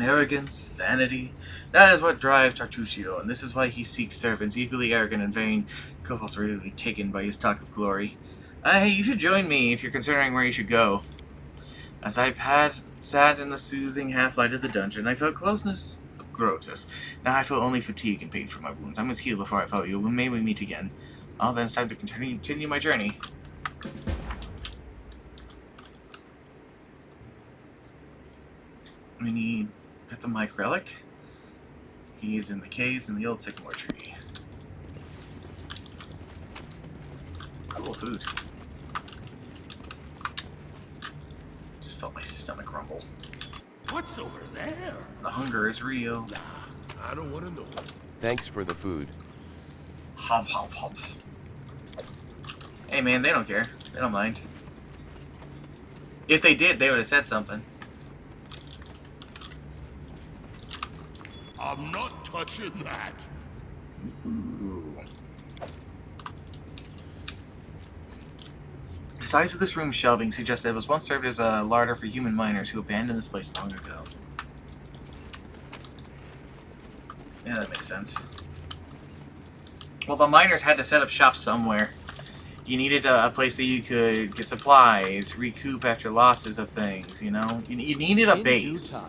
Arrogance, vanity, that is what drives Tartuccio, and this is why he seeks servants equally arrogant and vain. Kobolds are really taken by his talk of glory. Hey, you should join me if you're considering where you should go. As I sat in the soothing half-light of the dungeon, I felt closeness of Grotus. Now I feel only fatigue and pain from my wounds. I must heal before I follow you. May we meet again. Well, then it's time to continue my journey. We need get the Mike relic. He's in the caves in the old sycamore tree. Cool food. Just felt my stomach rumble. What's over there? The hunger is real. Nah, I don't want to know. Thanks for the food. Humph, humph, humph. Hey man, they don't care. They don't mind. If they did, they would have said something. I'm not touching that. Ooh. The size of this room's shelving suggests that it was once served as a larder for human miners who abandoned this place long ago. Yeah, that makes sense. Well, the miners had to set up shop somewhere. You needed a place that you could get supplies, recoup after losses of things, you know? You needed a base.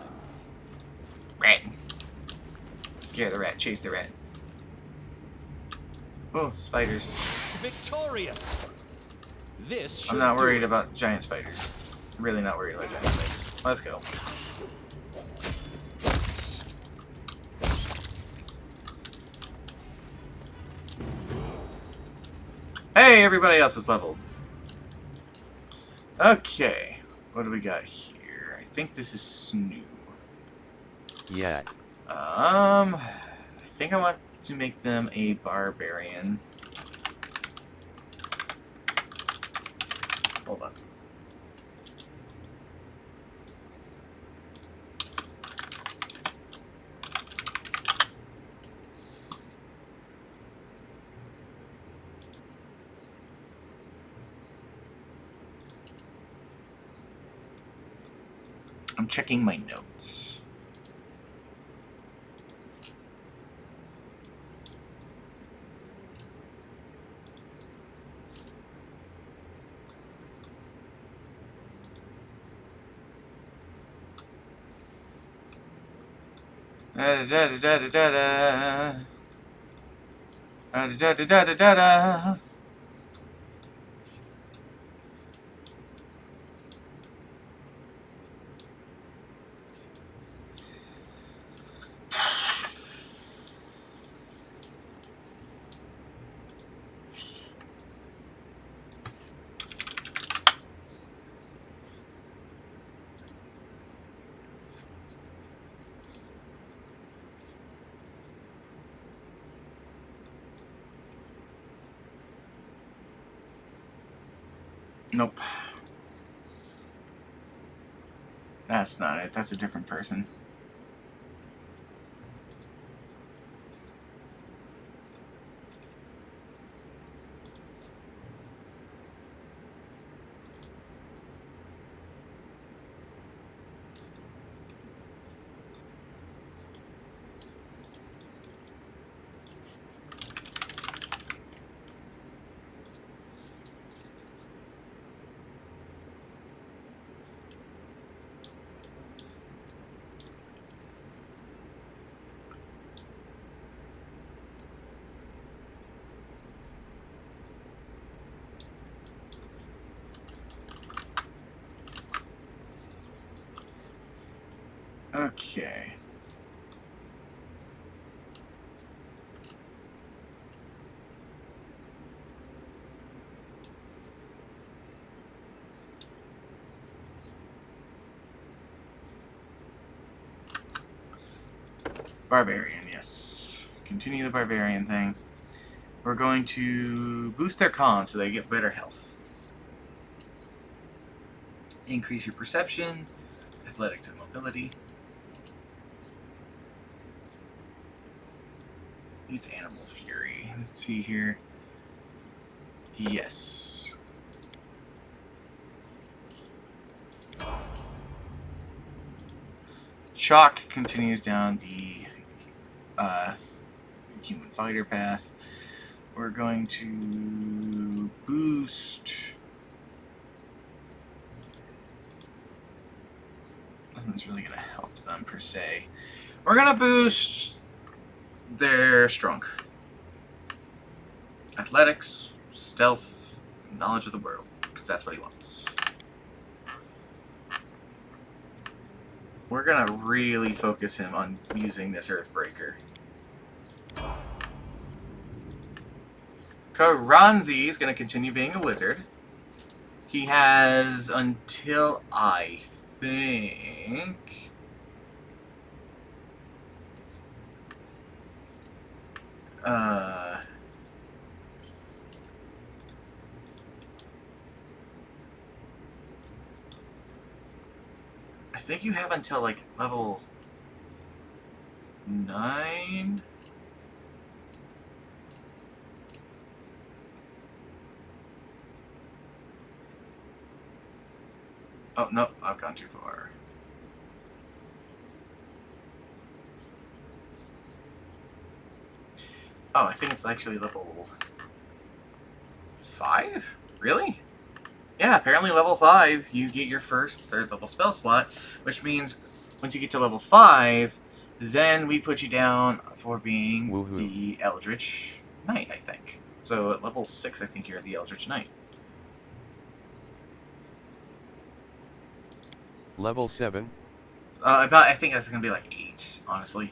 Rat. Scare the rat, chase the rat. Oh, spiders. Victorious. This I'm not worried about giant spiders. I'm really not worried about giant spiders. Let's go. Hey, everybody else is leveled. Okay, what do we got here? I think this is Snoo. Yeah. I think I want to make them a barbarian. Hold on. I'm checking my notes. Da da da da da da da da da da da da. Nope. That's not it. That's a different person. Okay. Barbarian, yes. Continue the barbarian thing. We're going to boost their con so they get better health. Increase your perception, athletics, and mobility. It's animal fury. Let's see here. Yes. Chalk continues down the human fighter path. We're going to boost. Nothing's really going to help them per se. We're going to boost their strong. Athletics, stealth, knowledge of the world, because that's what he wants. We're going to really focus him on using this Earthbreaker. Karanzi is going to continue being a wizard. He has until, I think... I think you have until, like, level 9? Oh, no, I've gone too far. Oh, I think it's actually level 5? Really? Yeah, apparently level 5, you get your first 3rd level spell slot, which means once you get to level 5, then we put you down for being the Eldritch Knight, I think. So at level 6, I think you're the Eldritch Knight. Level 7? I think that's going to be like 8, honestly.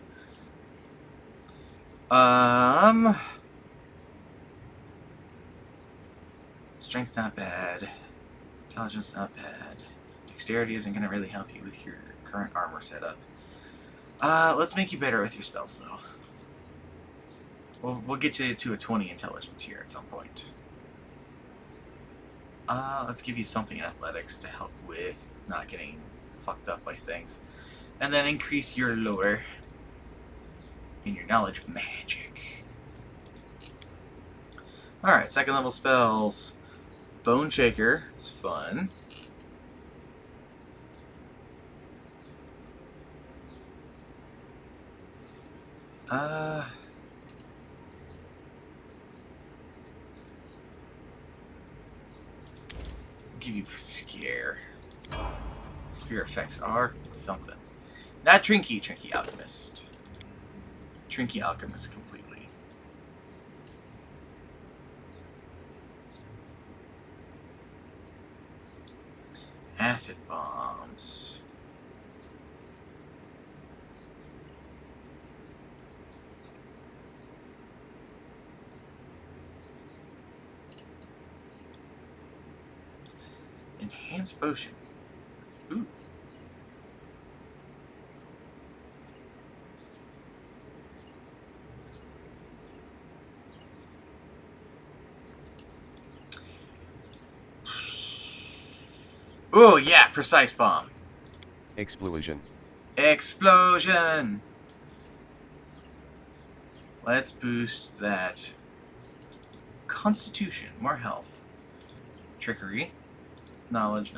Strength not bad. Intelligence not bad. Dexterity isn't going to really help you with your current armor setup. Let's make you better with your spells, though. We'll get you to a 20 intelligence here at some point. Let's give you something in athletics to help with not getting fucked up by things. And then increase your lore and your knowledge of magic. Alright, second level spells. Bone Shaker is fun. Give you Scare. Sphere effects are something. Not Trinky Alchemist. Trinky Alchemist completely. Acid bombs. Enhanced potion. Ooh. Oh, yeah, precise bomb. Explosion. Explosion! Let's boost that. Constitution, more health. Trickery. Knowledge.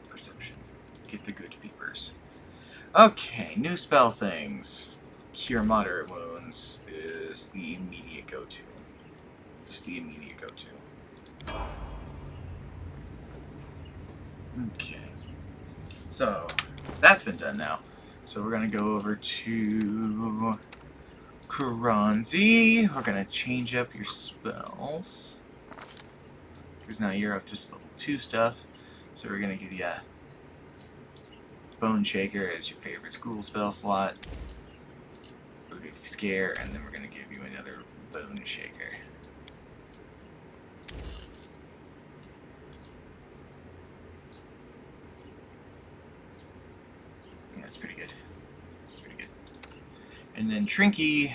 Perception. Get the good peepers. Okay, new spell things. Cure moderate wounds is the immediate go-to. Just the immediate go-to. Okay. So, that's been done now. So we're going to go over to Karanzi. We're going to change up your spells. Because now you're up to level 2 stuff. So we're going to give you Bone Shaker as your favorite school spell slot. We'll give you Scare, and then we're going to give you another Bone Shaker. Yeah, that's pretty good. That's pretty good. And then Trinky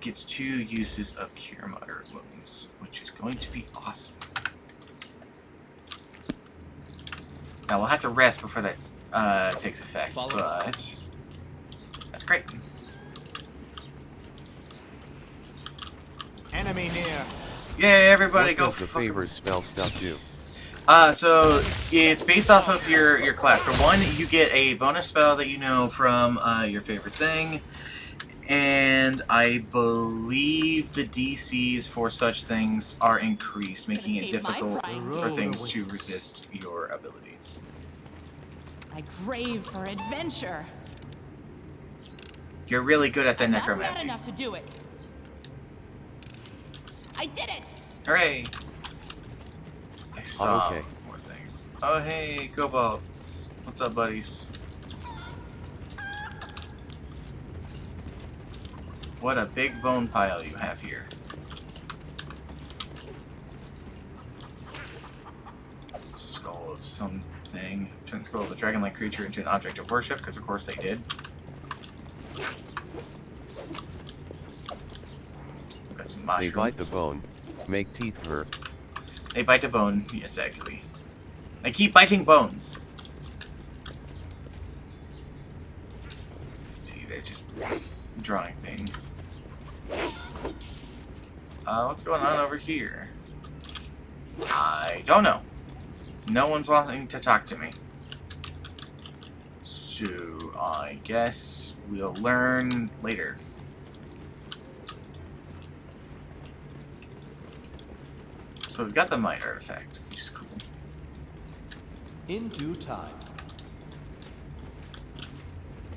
gets 2 uses of Cure Moderate Wounds, which is going to be awesome. Now, we'll have to rest before that takes effect, but that's great. Enemy near. Yay, everybody, go What does the favors spell stuff do? So it's based off of your class. For one, you get a bonus spell that you know from your favorite thing, and I believe the DCs for such things are increased, making it difficult for things to resist your abilities. I crave for adventure. You're really good at the I'm necromancy. not bad enough to do it. I did it! Hooray! I saw okay. more things. Oh hey, Kobolds. What's up, buddies? What a big bone pile you have here. Skull of something. Turn the skull of a dragon-like creature into an object of worship, because of course they did. Got some mushrooms. They bite the bone, make teeth hurt. They bite the bone, yes, exactly. They keep biting bones. Let's see, they're just drawing things. What's going on over here? I don't know. No one's wanting to talk to me. So, I guess we'll learn later. So we've got the Might artifact, which is cool. In due time.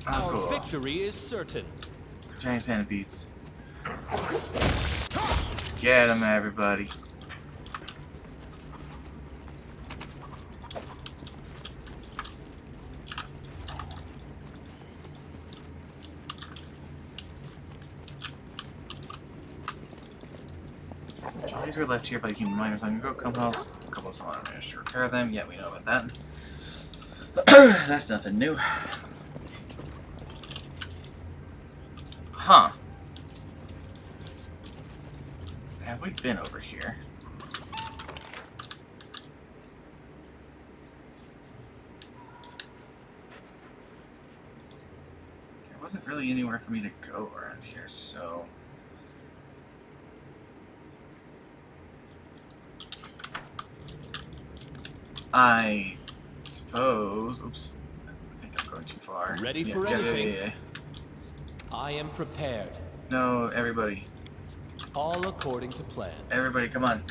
Oh, Our cool. victory is certain. Giant centipedes. Let's get them, everybody. Jollies were left here by the human miners on your come house. A couple of someone managed to repair them. Yeah, we know about that. That's nothing new. Huh. Have we been over here? There wasn't really anywhere for me to go around here, so... I suppose... Oops. I think I'm going too far. Ready for anything? I am prepared. No, everybody. All according to plan. Everybody, come on.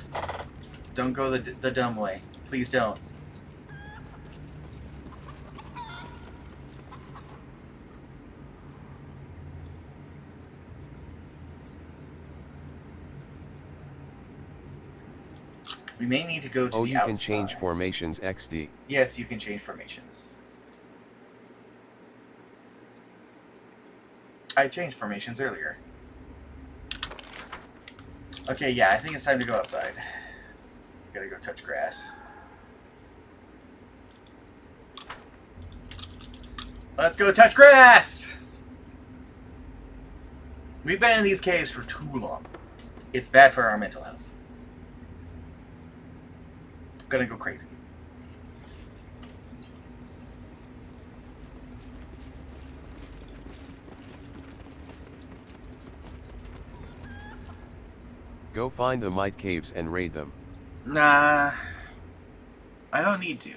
Don't go the dumb way. Please don't. We may need to go to the outside. Oh, you can change formations XD. Yes, you can change formations. I changed formations earlier. Okay, yeah, I think it's time to go outside. Gotta go touch grass. Let's go touch grass! We've been in these caves for too long. It's bad for our mental health. Gonna go crazy. Go find the Might Caves and raid them. Nah. I don't need to.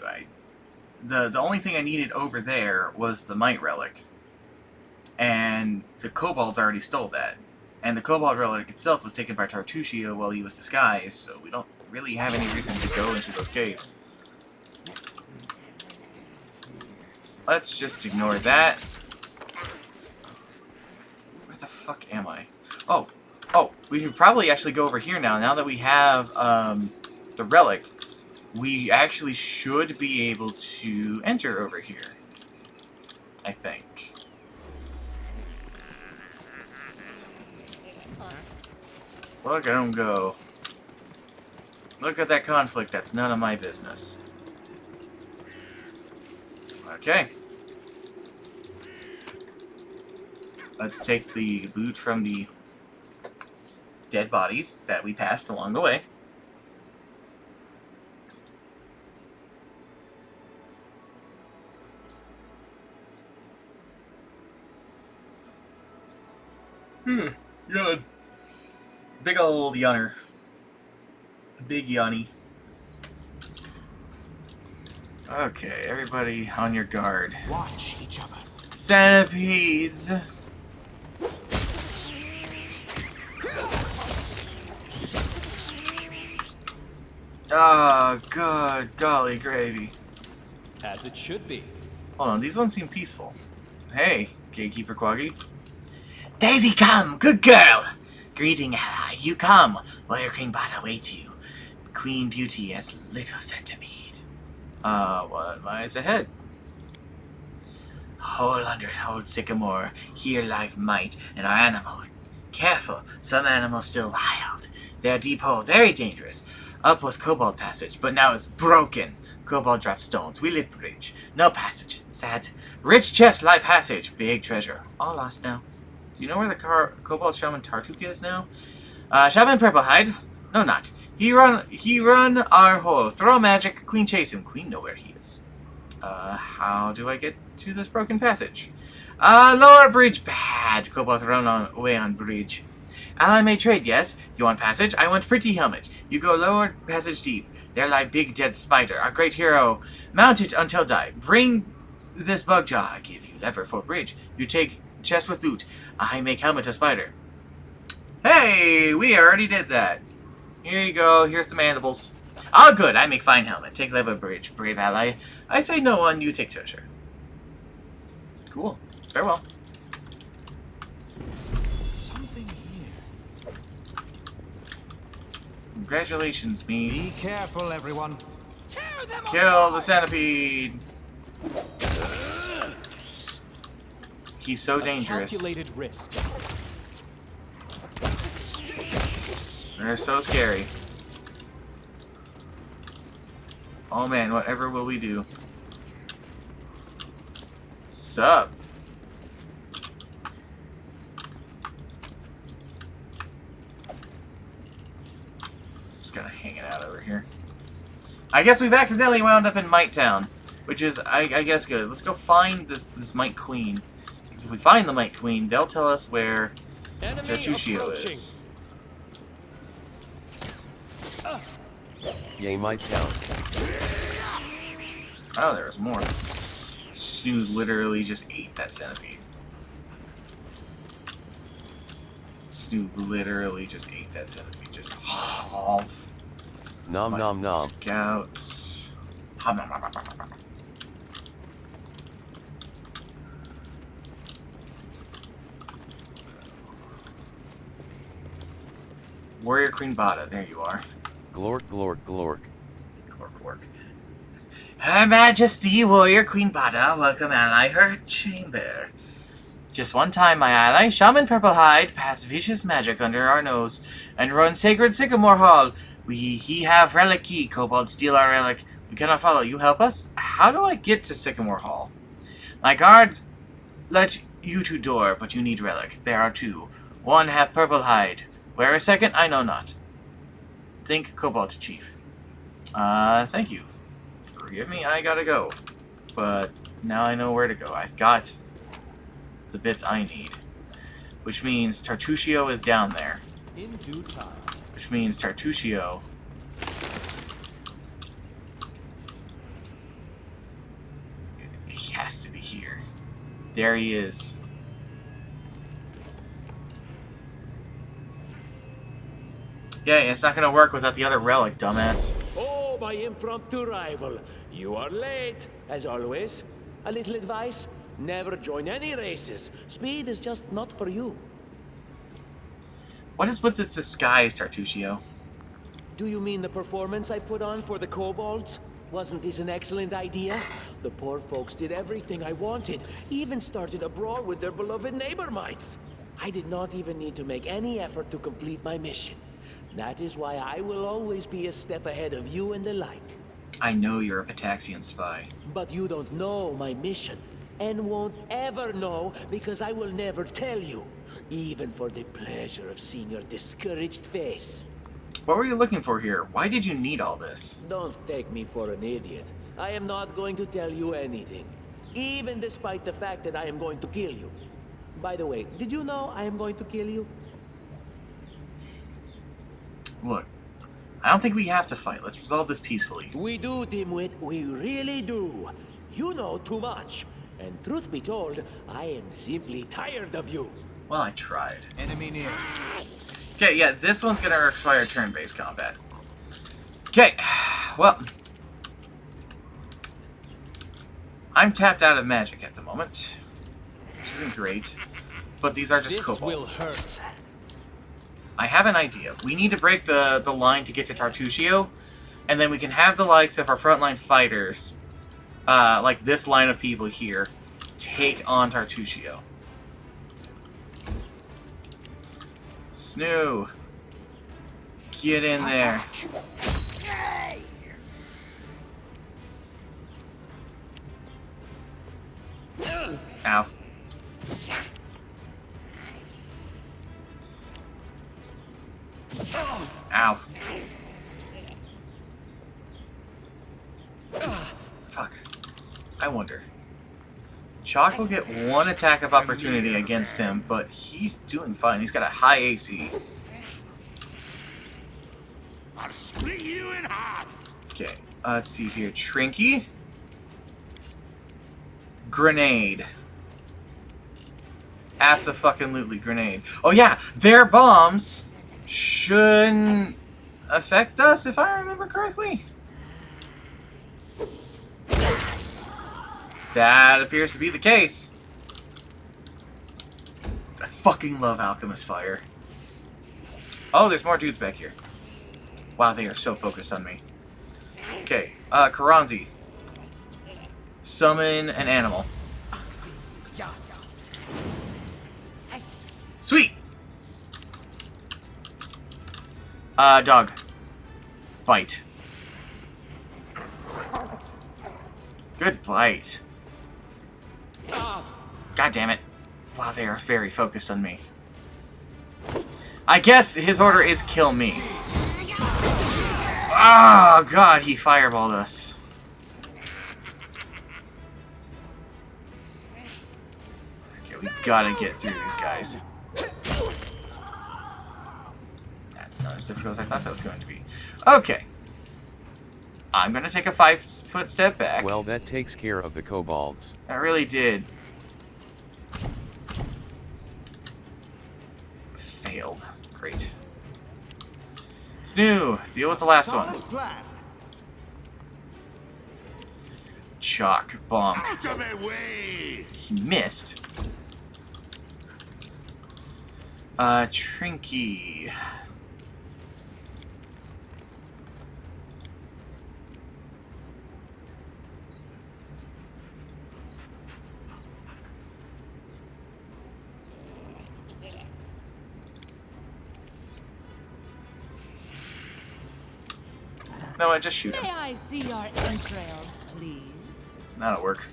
The only thing I needed over there was the Might Relic. And the Kobolds already stole that. And the Kobold Relic itself was taken by Tartushio while he was disguised, so we don't really have any reason to go into those caves. Let's just ignore that. Where the fuck am I? Oh, we can probably actually go over here now that we have the relic. we actually should be able to enter over here. I think. Look at him go. Look at that conflict. That's none of my business. Okay. Let's take the loot from the dead bodies that we passed along the way. Good. Big old yawner. Big yawny. Okay, everybody on your guard. Watch each other. Centipedes! Oh, good golly gravy. As it should be. Hold on, these ones seem peaceful. Hey, Gatekeeper Quaggy. Daisy, come! Good girl! Greeting, ally. You come. Warrior Queen Bada awaits you. Queen Beauty as little centipede. What lies ahead? Hold sycamore. Here life might, and our animal. Careful, some animals still wild. Their deep hole, very dangerous. Up was Cobalt Passage, but now it's broken. Cobalt dropped stones. We lift bridge. No passage. Sad. Rich chest, light passage. Big treasure. All lost now. Do you know where the Cobalt Shaman Tartuk is now? Shaman Purplehide? No, not. He run our hole. Throw magic. Queen chase him. Queen know where he is. How do I get to this broken passage? Lower bridge. Bad. Cobalt run away on bridge. Ally may trade, yes. You want passage? I want pretty helmet. You go lower passage deep. There lie big dead spider. Our great hero. Mount it until die. Bring this bug jaw. I give you lever for bridge. You take chest with loot. I make helmet of spider. Hey, we already did that. Here you go. Here's the mandibles. Oh, good. I make fine helmet. Take lever bridge. Brave ally. I say no one. You take treasure. Cool. Farewell. Something here. Congratulations, me. Be careful, everyone. Kill the centipede. He's so dangerous. Calculated risk. They're so scary. Oh man, whatever will we do? Sup? Just kind of hanging out over here. I guess we've accidentally wound up in Mite Town, which is, I guess, good. Let's go find this Mite Queen. Because if we find the Mite Queen, they'll tell us where Tartushio is. Yay, Mite Town. Oh, there was more. Snood literally just ate that centipede. Snood literally just ate that centipede. Just nom nom nom. Scouts. Warrior Queen Bada, there you are. Glork, glork, glork. Glork, glork. Her Majesty, Warrior Queen Bada, welcome ally her chamber. Just one time, my ally, Shaman Purplehide, pass vicious magic under our nose, and run Sacred Sycamore Hall. He have relic key, Cobalt steal our relic. We cannot follow. You help us? How do I get to Sycamore Hall? My guard let you to door, but you need relic. There are two. One have Purplehide. Where a second, I know not. Think Cobalt Chief. Thank you. Forgive me, I gotta go. But now I know where to go. I've got the bits I need. Which means Tartushio is down there. In due time. Which means Tartushio he has to be here. There he is. Yeah, it's not gonna work without the other relic, dumbass. Oh, my impromptu rival. You are late, as always. A little advice? Never join any races. Speed is just not for you. What is with this disguise, Tartushio? Do you mean the performance I put on for the kobolds? Wasn't this an excellent idea? The poor folks did everything I wanted, even started a brawl with their beloved neighbor mites. I did not even need to make any effort to complete my mission. That is why I will always be a step ahead of you and the like. I know you're a Pataxian spy. But you don't know my mission, and won't ever know because I will never tell you, even for the pleasure of seeing your discouraged face. What were you looking for here? Why did you need all this? Don't take me for an idiot. I am not going to tell you anything, even despite the fact that I am going to kill you. By the way, did you know I am going to kill you? Look, I don't think we have to fight. Let's resolve this peacefully. We do, dimwit. We really do. You know too much. And truth be told, I am simply tired of you. Well, I tried. Enemy near. Okay, yeah, this one's gonna require turn-based combat. Okay, well, I'm tapped out of magic at the moment, which isn't great, but these are just kobolds. This will hurt. I have an idea. We need to break the line to get to Tartusio, and then we can have the likes of our frontline fighters, like this line of people here, take on Tartusio. Snoo! Get in there. Ow. Ow. Fuck. I wonder. Chalk will get one attack of opportunity against him, but he's doing fine. He's got a high AC. I'll split you in half. Okay, let's see here. Trinky. Grenade. Abso-fucking-lutely grenade. Oh yeah, their bombs shouldn't affect us, if I remember correctly. That appears to be the case. I fucking love Alchemist Fire. Oh, there's more dudes back here. Wow, they are so focused on me. Okay, Karanzi. Summon an animal. Sweet! Dog. Bite. Good bite. God damn it. Wow, they are very focused on me. I guess his order is kill me. Oh, God, he fireballed us. Okay, we gotta get through these guys. That's not as difficult as I thought that was going to be. Okay. I'm gonna take a 5-foot step back. Well, that takes care of the kobolds. I really did. Failed. Great. Snoo, deal with the last one. Chalk, bonk. Out of my way! He missed. Trinky. No, I just shoot him. May I see your entrails, please? That'll work.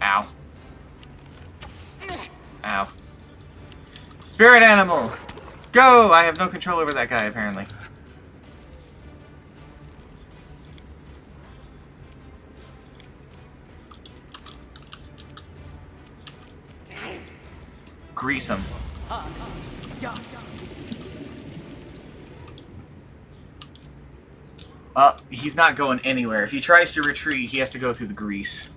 Ow. Ow. Spirit animal! Go! I have no control over that guy, apparently. Grease him. He's not going anywhere. If he tries to retreat, he has to go through the grease.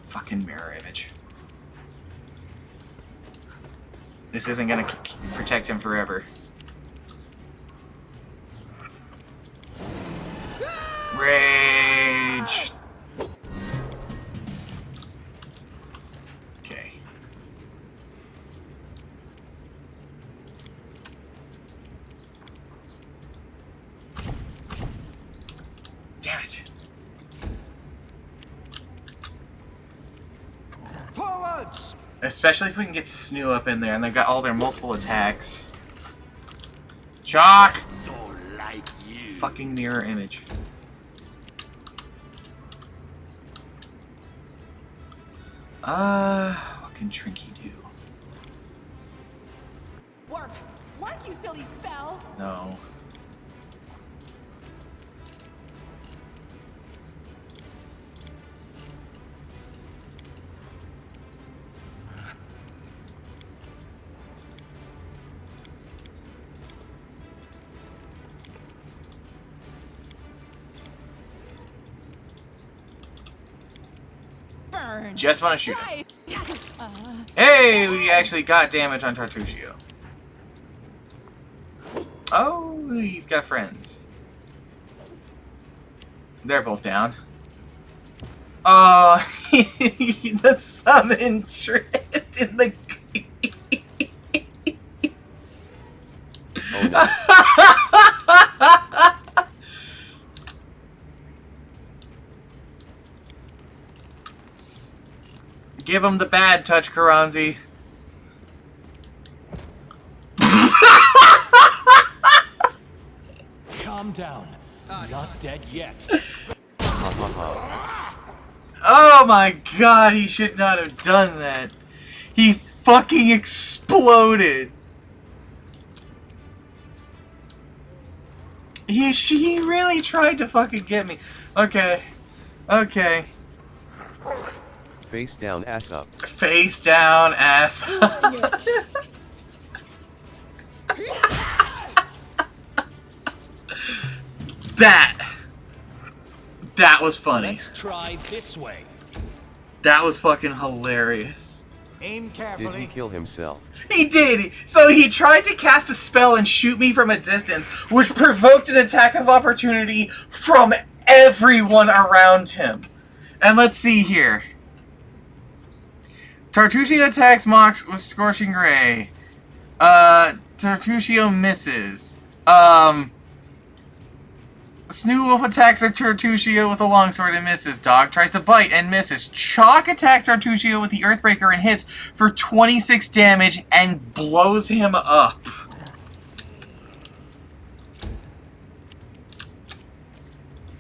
Fucking mirror image. This isn't gonna protect him forever. Rage! Damn it. Forwards! Especially if we can get Snoo up in there and they've got all their multiple attacks. Shock! Don't like you. Fucking mirror image. What can Trinky do? Work! Work, you silly spell! No. Burn! Just want to shoot him. Hey, we actually got damage on Tartuccio. Oh, he's got friends. They're both down. Oh, the summon tripped in the grease. Oh no. Give him the bad touch, Karanzi. Calm down. Not dead yet. Oh my god, he should not have done that. He fucking exploded. He really tried to fucking get me. Okay. Okay. Face down, ass up. Face down, ass up. That was funny. Let's try this way. That was fucking hilarious. Aim carefully. Did he kill himself? He did! So he tried to cast a spell and shoot me from a distance, which provoked an attack of opportunity from everyone around him. And let's see here. Tartuccio attacks Mox with Scorching Ray. Tartuccio misses. Snoo Wolf attacks Tartuccio with a longsword and misses. Dog tries to bite and misses. Chalk attacks Tartuccio with the Earthbreaker and hits for 26 damage and blows him up.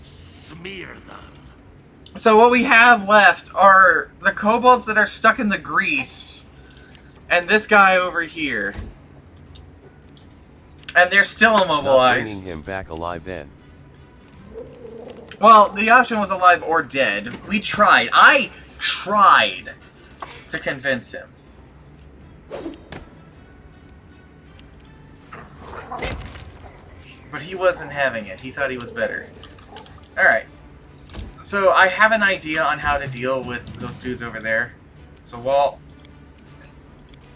Smear them. So what we have left are the kobolds that are stuck in the grease, and this guy over here. And they're still immobilized. Not bringing him back alive then. Well, the option was alive or dead. We tried. I tried to convince him. But he wasn't having it. He thought he was better. Alright. So I have an idea on how to deal with those dudes over there. So while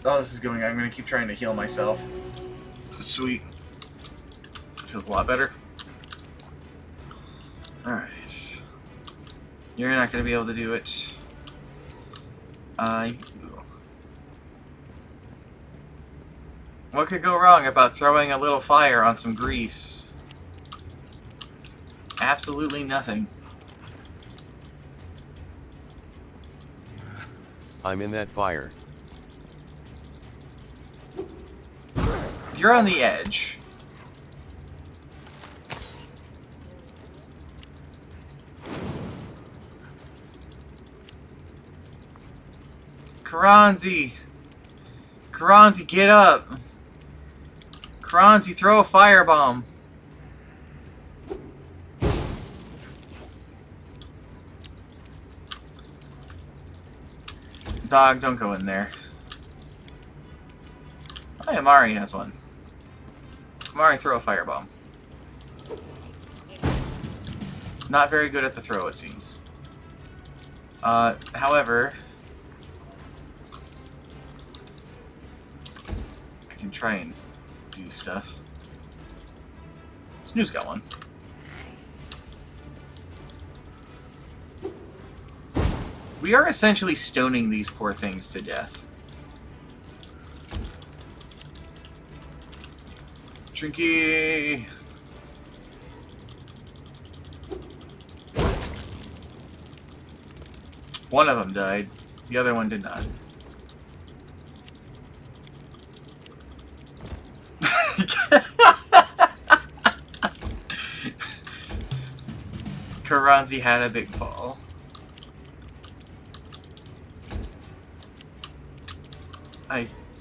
all this is going on, I'm going to keep trying to heal myself. Sweet. Feels a lot better. Alright. You're not going to be able to do it. What could go wrong about throwing a little fire on some grease? Absolutely nothing. I'm in that fire. You're on the edge. Karanzi! Karanzi, get up! Karanzi, throw a firebomb! Dog, don't go in there. Oh, yeah, Mari has one. Mari, throw a firebomb. Not very good at the throw, it seems. However... I can try and do stuff. Snoo's got one. We are essentially stoning these poor things to death. Trinky! One of them died. The other one did not. Karanzi had a big fall.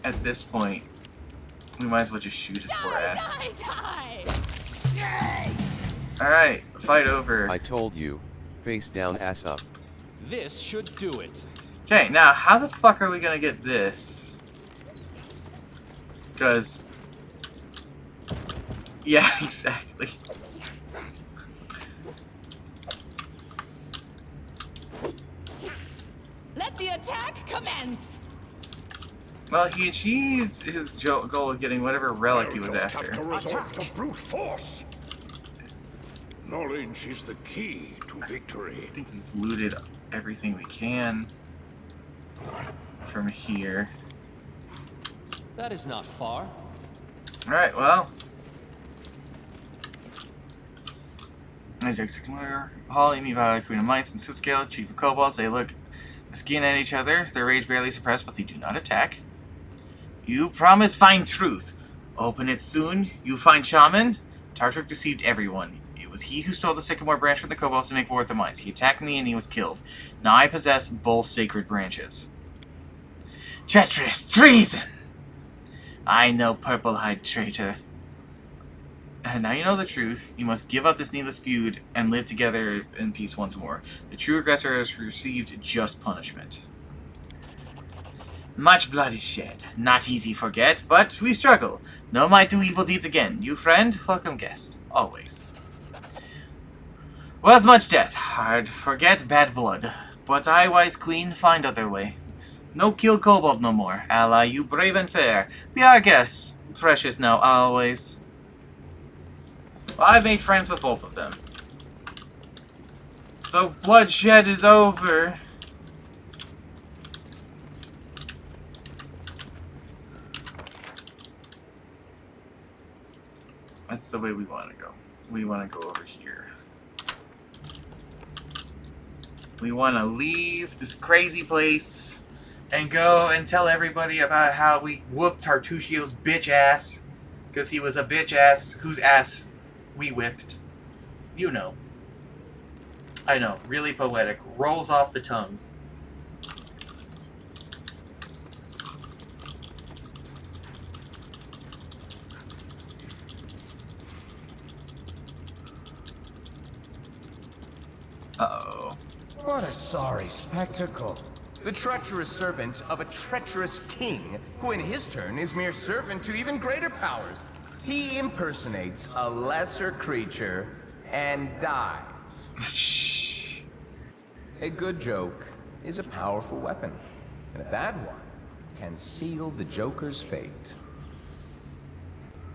At this point, we might as well just shoot his poor ass. Alright, fight over. I told you, face down, ass up. This should do it. Okay, now how the fuck are we gonna get this? Because... yeah, exactly. Let the attack commence! Well, he achieved his goal of getting whatever relic he was Just after. have to resort to brute force. Knowledge is the key to victory. I think we've looted everything we can from here. That is not far. Alright, well. Magic 6 Motor Hall, you meet about Queen of Mice and Switscale, Chief of Kobolds. They look skin at each other, their rage barely suppressed, but they do not attack. You promise find truth. Open it soon. You find Shaman. Tartrik deceived everyone. It was he who stole the sycamore branch from the kobolds to make war with the mines. He attacked me and he was killed. Now I possess both sacred branches. Treacherous treason! I know, purple-eyed traitor. And now you know the truth. You must give up this needless feud and live together in peace once more. The true aggressor has received just punishment. Much blood is shed. Not easy forget, but we struggle. No might do evil deeds again. You friend, welcome guest. Always. Was much death. Hard forget bad blood. But I, wise queen, find other way. No kill kobold no more. Ally, you brave and fair. Be our guests. Precious now, always. Well, I've made friends with both of them. The bloodshed is over. That's the way we want to go. We want to go over here. We want to leave this crazy place and go and tell everybody about how we whooped Tartuccio's bitch ass. Because he was a bitch ass whose ass we whipped. You know. I know. Really poetic. Rolls off the tongue. Uh-oh. What a sorry spectacle. The treacherous servant of a treacherous king, who in his turn is mere servant to even greater powers. He impersonates a lesser creature and dies. A good joke is a powerful weapon, and a bad one can seal the Joker's fate.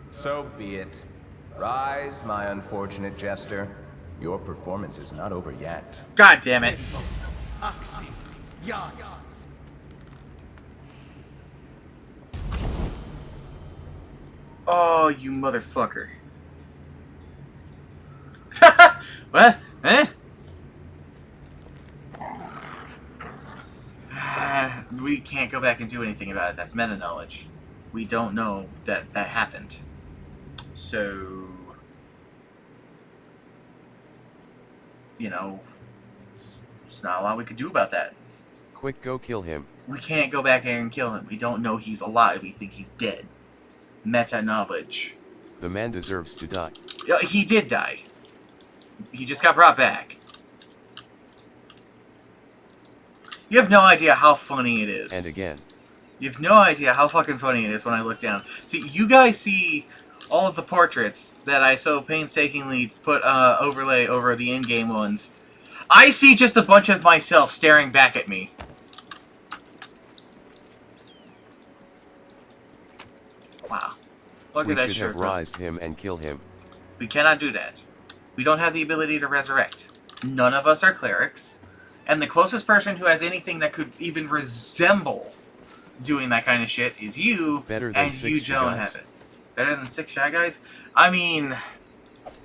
So be it. Rise, my unfortunate jester. Your performance is not over yet. God damn it. Oh, you motherfucker. What? Eh? We can't go back and do anything about it. That's meta knowledge. We don't know that that happened. So... you know, it's not a lot we could do about that. Quick, go kill him. We can't go back there and kill him. We don't know he's alive. We think he's dead. Meta knowledge. The man deserves to die. He did die. He just got brought back. You have no idea how funny it is. And again. You have no idea how fucking funny it is when I look down. See, you guys see all of the portraits that I so painstakingly put overlay over the in-game ones. I see just a bunch of myself staring back at me. Wow. Look at that We should have rised him and kill him. We cannot do that. We don't have the ability to resurrect. None of us are clerics. And the closest person who has anything that could even resemble doing that kind of shit is you, and you don't have it. Better than 6 Shy Guys? I mean,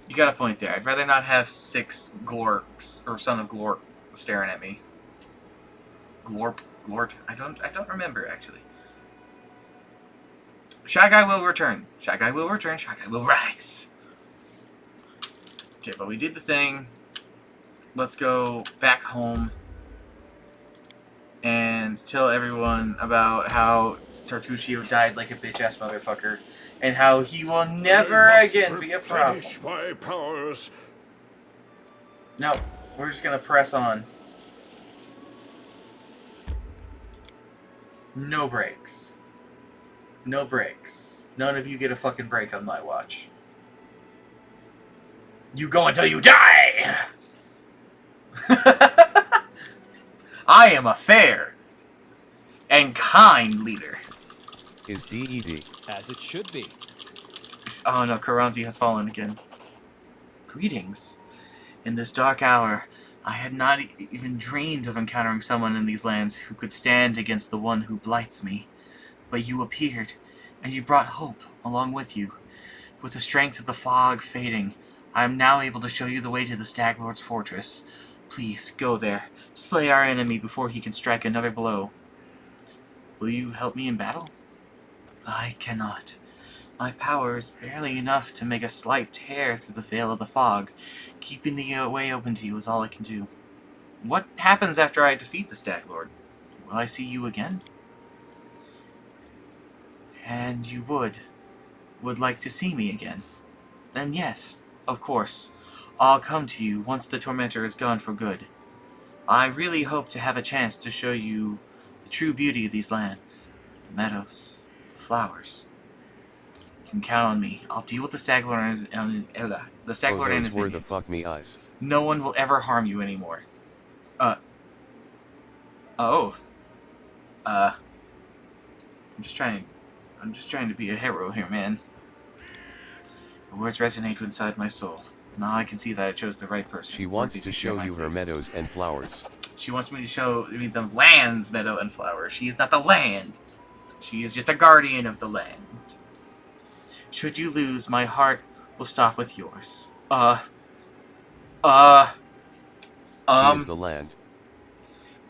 you got a point there. I'd rather not have 6 Glorks, or Son of Glork, staring at me. Glort? I don't remember, actually. Shagai will return. Shagai will return. Shagai will rise. Okay, but we did the thing. Let's go back home and tell everyone about how Tartuccio died like a bitch-ass motherfucker, and how he will never again be a problem. My powers. No, we're just gonna press on. No breaks. No breaks. None of you get a fucking break on my watch. You go until you die! I am a fair and kind leader. Is DED. As it should be. Oh no, Karanzi has fallen again. Greetings. In this dark hour, I had not even dreamed of encountering someone in these lands who could stand against the one who blights me. But you appeared, and you brought hope along with you. With the strength of the fog fading, I am now able to show you the way to the Stag Lord's fortress. Please, go there. Slay our enemy before he can strike another blow. Will you help me in battle? I cannot. My power is barely enough to make a slight tear through the veil of the fog. Keeping the way open to you is all I can do. What happens after I defeat the Stag Lord? Will I see you again? And you would like to see me again? Then yes, of course. I'll come to you once the Tormentor is gone for good. I really hope to have a chance to show you the true beauty of these lands. The meadows, the flowers. You can count on me. I'll deal with the Stag Lord and the Stag Lord and his were minions. the fuck me eyes. No one will ever harm you anymore. I'm just trying to be a hero here, man. The words resonate inside my soul. Now I can see that I chose the right person. She wants to show you her meadows and flowers. She wants me to show me the land's meadow and flowers. She is not the land. She is just a guardian of the land. Should you lose, my heart will stop with yours. She is the land.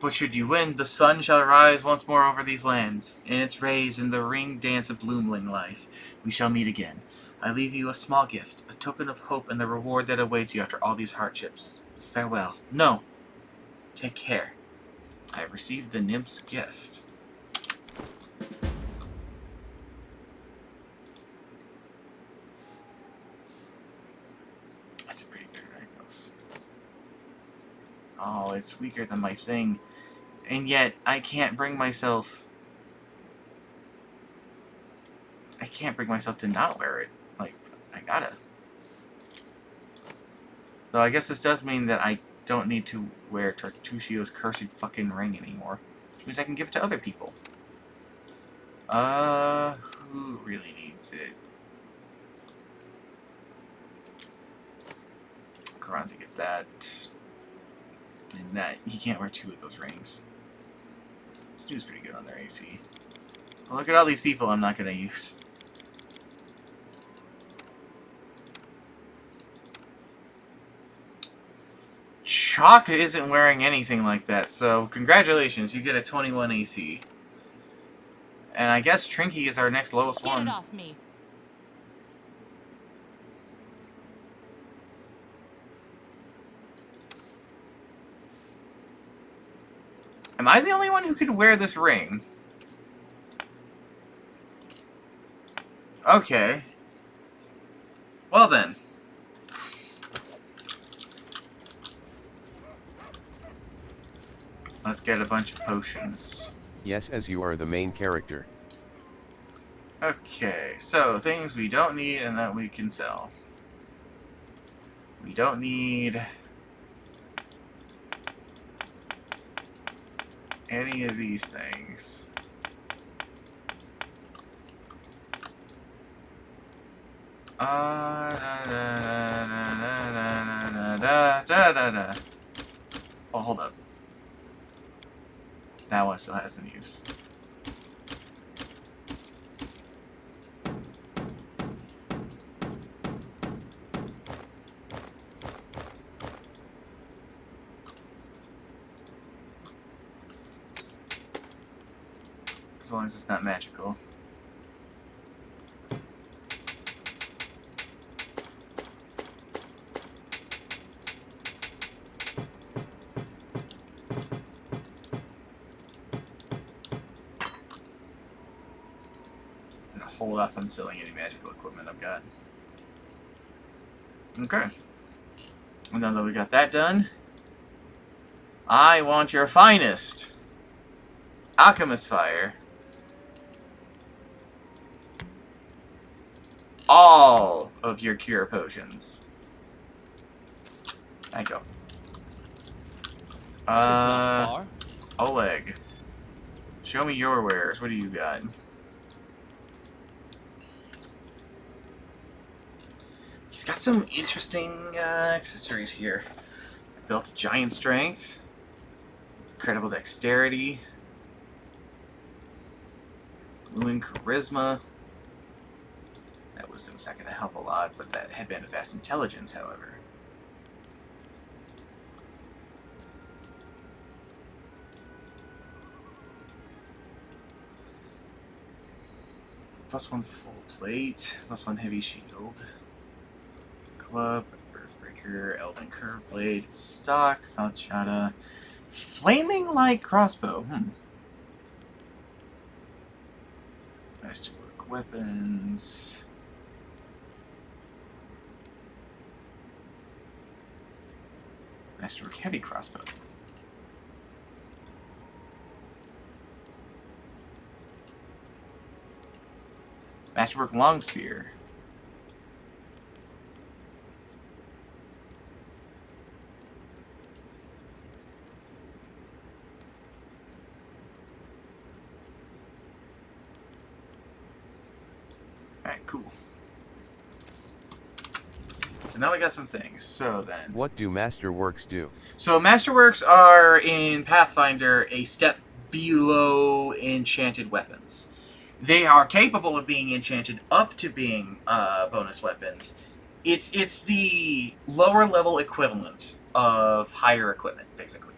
But should you win, the sun shall rise once more over these lands. In its rays, in the ring dance of bloomling life, we shall meet again. I leave you a small gift, a token of hope and the reward that awaits you after all these hardships. Farewell. No. Take care. I have received the nymph's gift. That's a pretty good necklace. Oh, it's weaker than my thing. And yet, I can't bring myself to not wear it. Like, I gotta. Though I guess this does mean that I don't need to wear Tartuccio's cursed fucking ring anymore. Which means I can give it to other people. Who really needs it? Karanzi gets that. And that, he can't wear 2 of those rings. This dude's pretty good on their AC. Well, look at all these people I'm not gonna use. Chalk isn't wearing anything like that, so congratulations, you get a 21 AC. And I guess Trinky is our next lowest one. Get it off me. Am I the only one who could wear this ring? Okay. Well then. Let's get a bunch of potions. Yes, as you are the main character. Okay, so things we don't need and that we can sell. We don't need any of these things. Oh, hold up. That one still has some use. As long as it's not magical. I'm gonna hold off on selling any magical equipment I've got. Okay. And now that we got that done, I want your finest Alchemist Fire. All of your cure potions. Thank you. It's not far. Oleg. Show me your wares. What do you got? He's got some interesting accessories here. Built a giant strength. Incredible dexterity. Ruin charisma. That wisdom's not going to help a lot, but that headband of vast intelligence, however. +1 full plate, +1 heavy shield. Club, Earthbreaker, Elven Curve Blade, Stock, Falchata, Flaming Light Crossbow. Masterwork weapons. Masterwork Heavy Crossbow. Masterwork Long Spear. Alright, cool. So now we got some things. So then... What do Masterworks do? So Masterworks are, in Pathfinder, a step below enchanted weapons. They are capable of being enchanted up to being bonus weapons. It's the lower level equivalent of higher equipment, basically.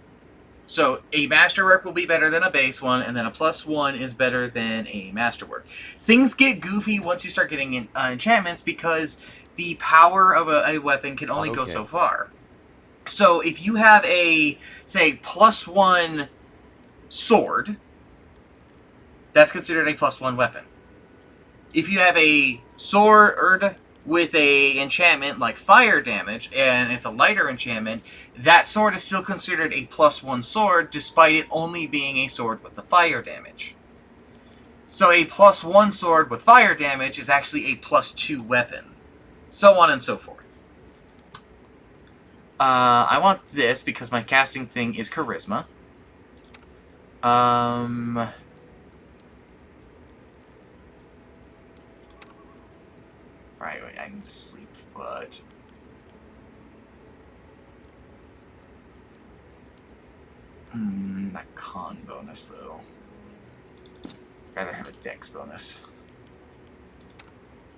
So a Masterwork will be better than a base one, and then a +1 is better than a Masterwork. Things get goofy once you start getting enchantments because the power of a weapon can only go so far. So if you have a, say, +1 sword, that's considered a +1 weapon. If you have a sword with a enchantment like fire damage, and it's a lighter enchantment, that sword is still considered a +1 sword, despite it only being a sword with the fire damage. So a +1 sword with fire damage is actually a +2 weapon. So on and so forth. I want this because my casting thing is charisma. Right, wait, I need to sleep, but... that con bonus, though. Rather have a dex bonus.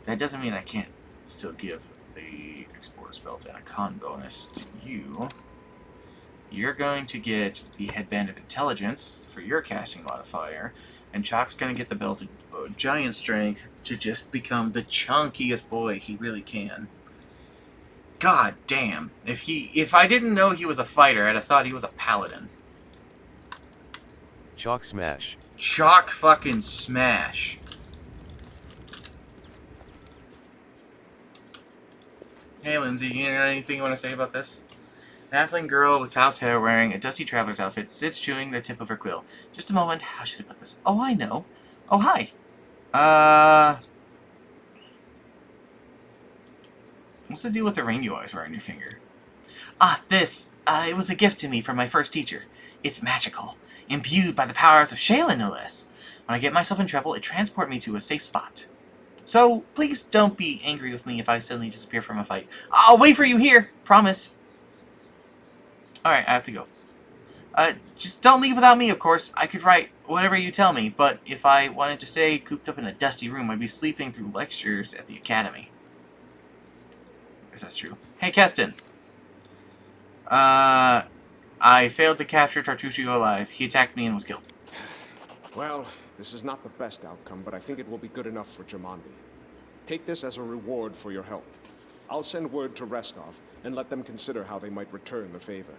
That doesn't mean I can't still give the Exporter's Belt and a con bonus to you. You're going to get the Headband of Intelligence for your casting modifier, and Chalk's going to get the Belt of Giant Strength to just become the chunkiest boy he really can. God damn. If I didn't know he was a fighter, I'd have thought he was a paladin. Chalk smash. Chalk fucking smash. Hey Lindsay, you got anything you want to say about this? An halfling girl with tossed hair wearing a dusty traveler's outfit sits chewing the tip of her quill. Just a moment, how should I put this? Oh, I know. Oh, hi. What's the deal with the ring you always wear on your finger? Ah, this. It was a gift to me from my first teacher. It's magical. Imbued by the powers of Shayla, no less. When I get myself in trouble, it transports me to a safe spot. So, please don't be angry with me if I suddenly disappear from a fight. I'll wait for you here. Promise. Alright, I have to go. Just don't leave without me, of course. I could write whatever you tell me, but if I wanted to stay cooped up in a dusty room, I'd be sleeping through lectures at the academy. I guess that's true. Hey, Keston. I failed to capture Tartusio alive. He attacked me and was killed. Well, This is not the best outcome, but I think it will be good enough for Jamandi. Take this as a reward for your help. I'll send word to Restov and let them consider how they might return the favor.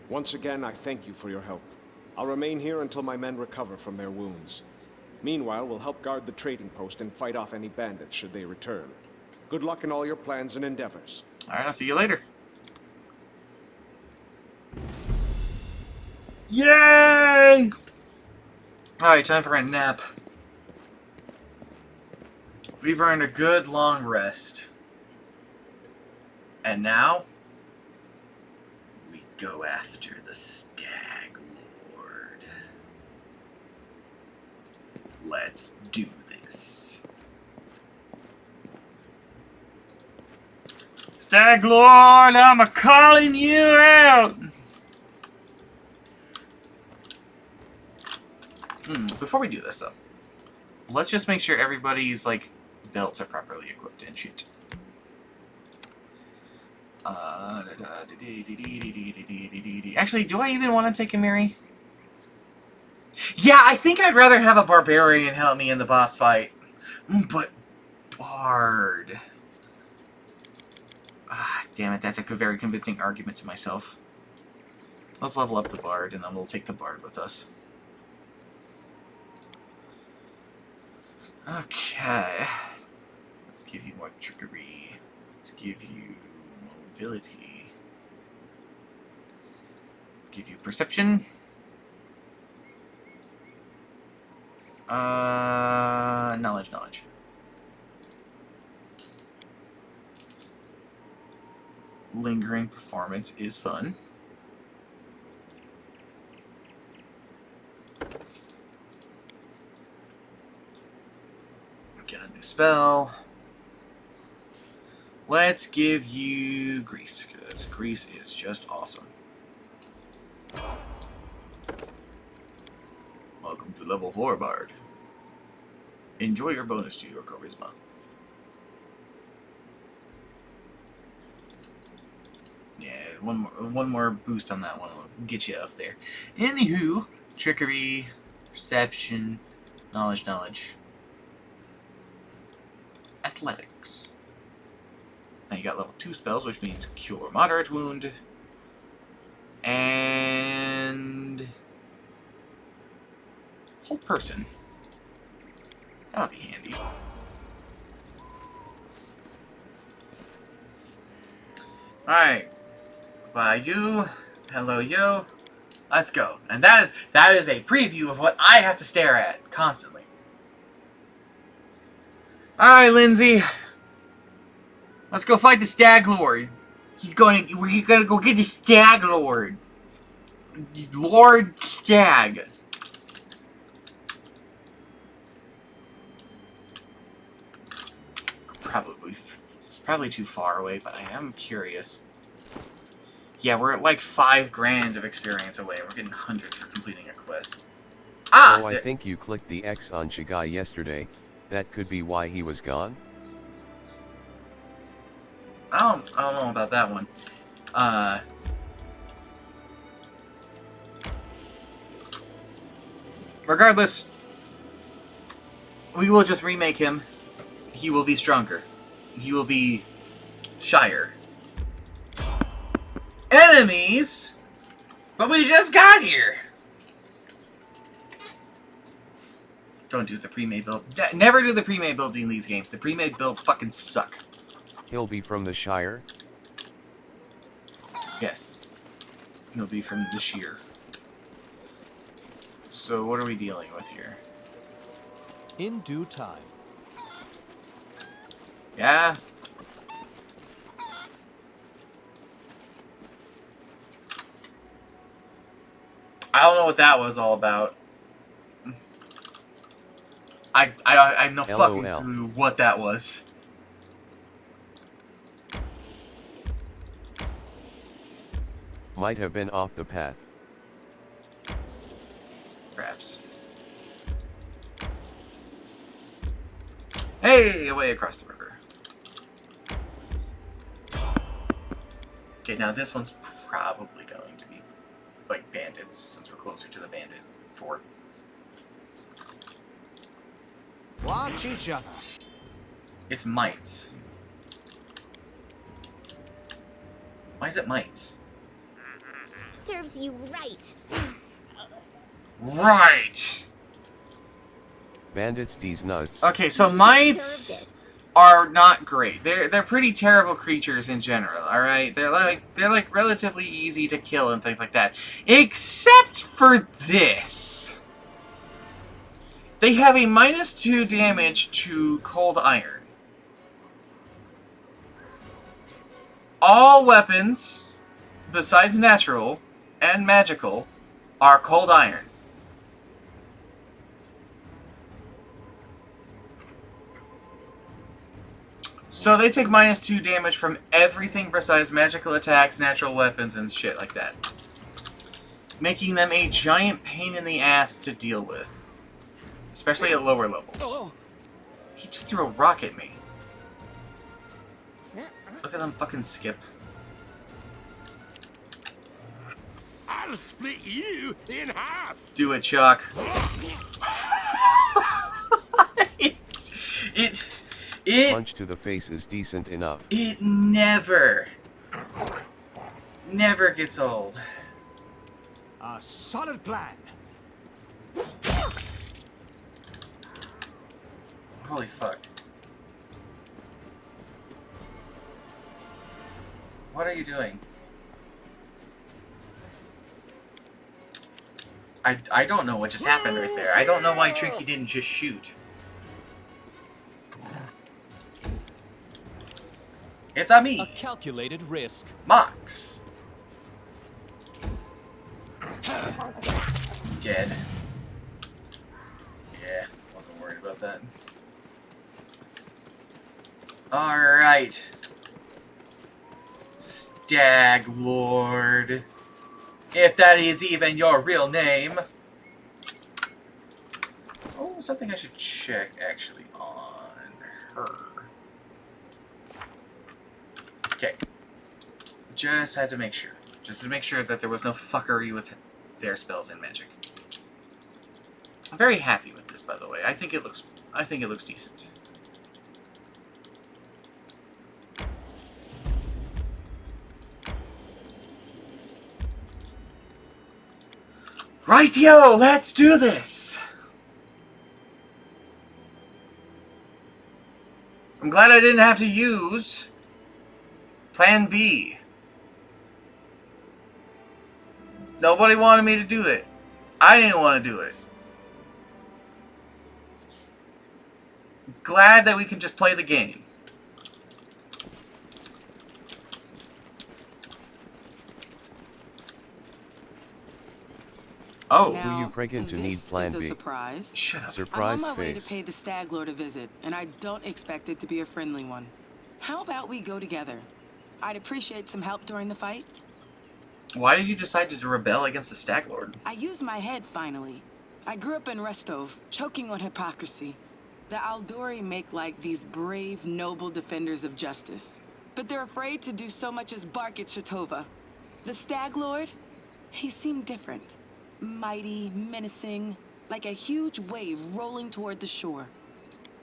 Once again, I thank you for your help. I'll remain here until my men recover from their wounds. Meanwhile, we'll help guard the trading post and fight off any bandits should they return. Good luck in all your plans and endeavors. Alright, I'll see you later. Yay! Alright, time for a nap. We've earned a good long rest. And now, we go after the Stag Lord. Let's do this. Stag Lord, I'm calling you out! Before we do this, though, let's just make sure everybody's, like, belts are properly equipped and shit. Actually, do I even want to take a Miri? Yeah, I think I'd rather have a Barbarian help me in the boss fight. But Bard... damn it, that's a very convincing argument to myself. Let's level up the Bard, and then we'll take the Bard with us. Okay. Let's give you more trickery. Let's give you mobility. Let's give you perception. Knowledge. Lingering performance is fun. Get a new spell. Let's give you Grease, because Grease is just awesome. Welcome to level 4, Bard. Enjoy your bonus to your charisma. Yeah, one more boost on that one will get you up there. Anywho, trickery, perception, knowledge. Athletics. Now you got level 2 spells, which means Cure Moderate Wound. And... Hold Person. That'll be handy. Alright. Bye you. Hello yo. Let's go. And that is a preview of what I have to stare at constantly. Alright, Lindsay. Let's go fight the Stag Lord. We're gonna go get the Stag Lord. Lord Stag. It's probably too far away, but I am curious. Yeah, we're at like 5 grand of experience away. We're getting hundreds for completing a quest. Oh, I think you clicked the X on Shigai yesterday. That could be why he was gone? I don't know about that one. Regardless, we will just remake him. He will be stronger. He will be shyer. Enemies? But we just got here! Don't do the pre-made build. Never do the pre-made build in these games. The pre-made builds fucking suck. He'll be from the Shire? Yes. He'll be from the Sheer. So what are we dealing with here? In due time. Yeah? I don't know what that was all about. I have no fucking clue what that was. Might have been off the path. Perhaps. Hey, away across the river. Okay, now this one's probably going to be like bandits, since we're closer to the bandit fort. Watch each other. It's mites. Why is it mites? Serves you right. Right! Bandits these nuts. Okay, so mites are not great. They're pretty terrible creatures in general, alright? They're like relatively easy to kill and things like that. Except for this. They have a -2 damage to cold iron. All weapons, besides natural and magical, are cold iron. So they take -2 damage from everything besides magical attacks, natural weapons, and shit like that. Making them a giant pain in the ass to deal with. Especially at lower levels. He just threw a rock at me. Look at them fucking skip. I'll split you in half. Do it, Chuck. It punch to the face is decent enough. It never gets old. A solid plan. Holy fuck. What are you doing? I don't know what just happened right there. I don't know why Tricky didn't just shoot. It's a me. A calculated risk. Mox. Dead. Yeah, wasn't worried about that. Alright. Stag Lord. If that is even your real name. Oh, something I should check actually on her. Okay. Just had to make sure. Just to make sure that there was no fuckery with their spells and magic. I'm very happy with this, by the way. I think it looks decent. Rightio, let's do this! I'm glad I didn't have to use Plan B. Nobody wanted me to do it. I didn't want to do it. Glad that we can just play the game. Oh. Who you pregnant to need Plan This is B? a surprise. Shut up. Surprise I'm on my way to face. pay the Stag Lord a visit, and I don't expect it to be a friendly one. How about we go together? I'd appreciate some help during the fight. Why did you decide to rebel against the Stag Lord? I used my head, finally. I grew up in Restov, choking on hypocrisy. The Aldori make like these brave, noble defenders of justice. But they're afraid to do so much as bark at Shatova. The Stag Lord, he seemed different. Mighty, menacing, like a huge wave rolling toward the shore.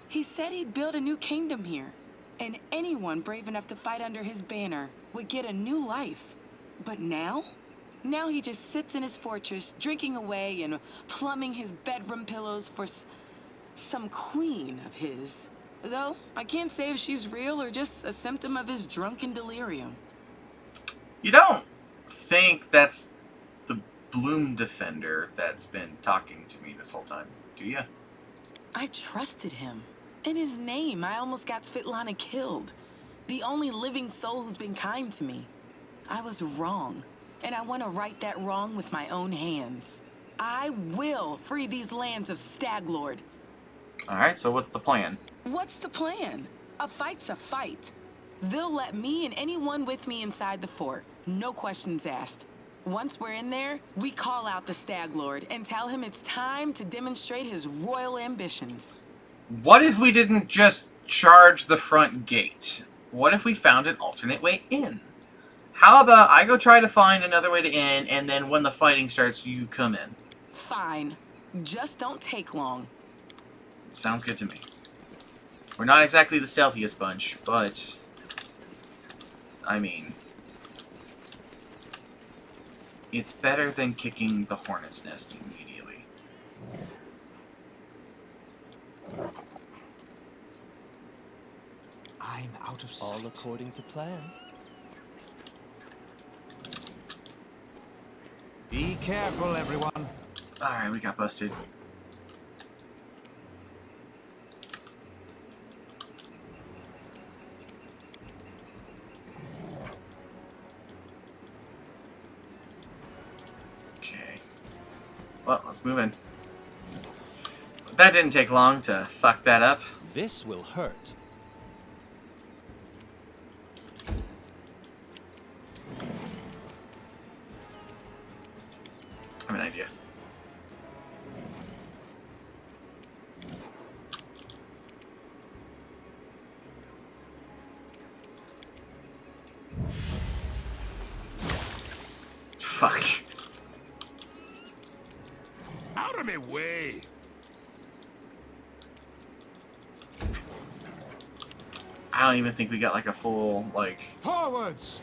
He said he'd build a new kingdom here, and anyone brave enough to fight under his banner would get a new life. But now? Now he just sits in his fortress, drinking away and plumbing his bedroom pillows for some queen of his. Though, I can't say if she's real or just a symptom of his drunken delirium. You don't think that's the Bloom Defender that's been talking to me this whole time, do you? I trusted him. In his name, I almost got Svetlana killed. The only living soul who's been kind to me. I was wrong, and I want to right that wrong with my own hands. I will free these lands of Stag Lord. Alright, so what's the plan? What's the plan? A fight's a fight. They'll let me and anyone with me inside the fort. No questions asked. Once we're in there, we call out the Stag Lord and tell him it's time to demonstrate his royal ambitions. What if we didn't just charge the front gate? What if we found an alternate way in? How about I go try to find another way to in, and then when the fighting starts, you come in? Fine. Just don't take long. Sounds good to me. We're not exactly the stealthiest bunch, but I mean, it's better than kicking the hornet's nest immediately. I'm out of sight. All according to plan. Be careful, everyone. Alright, we got busted. Okay. Well, let's move in. That didn't take long to fuck that up. This will hurt. I have an idea. Fuck. Out of my way! I don't even think we got like a full, like, Forwards!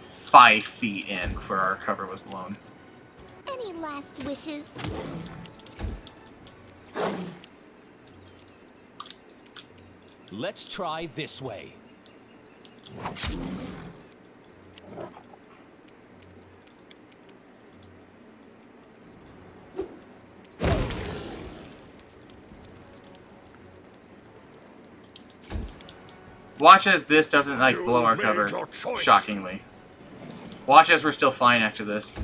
5 feet in before our cover was blown. Any last wishes? Let's try this way. Watch as this doesn't, like, blow our cover, shockingly. Watch as we're still fine after this.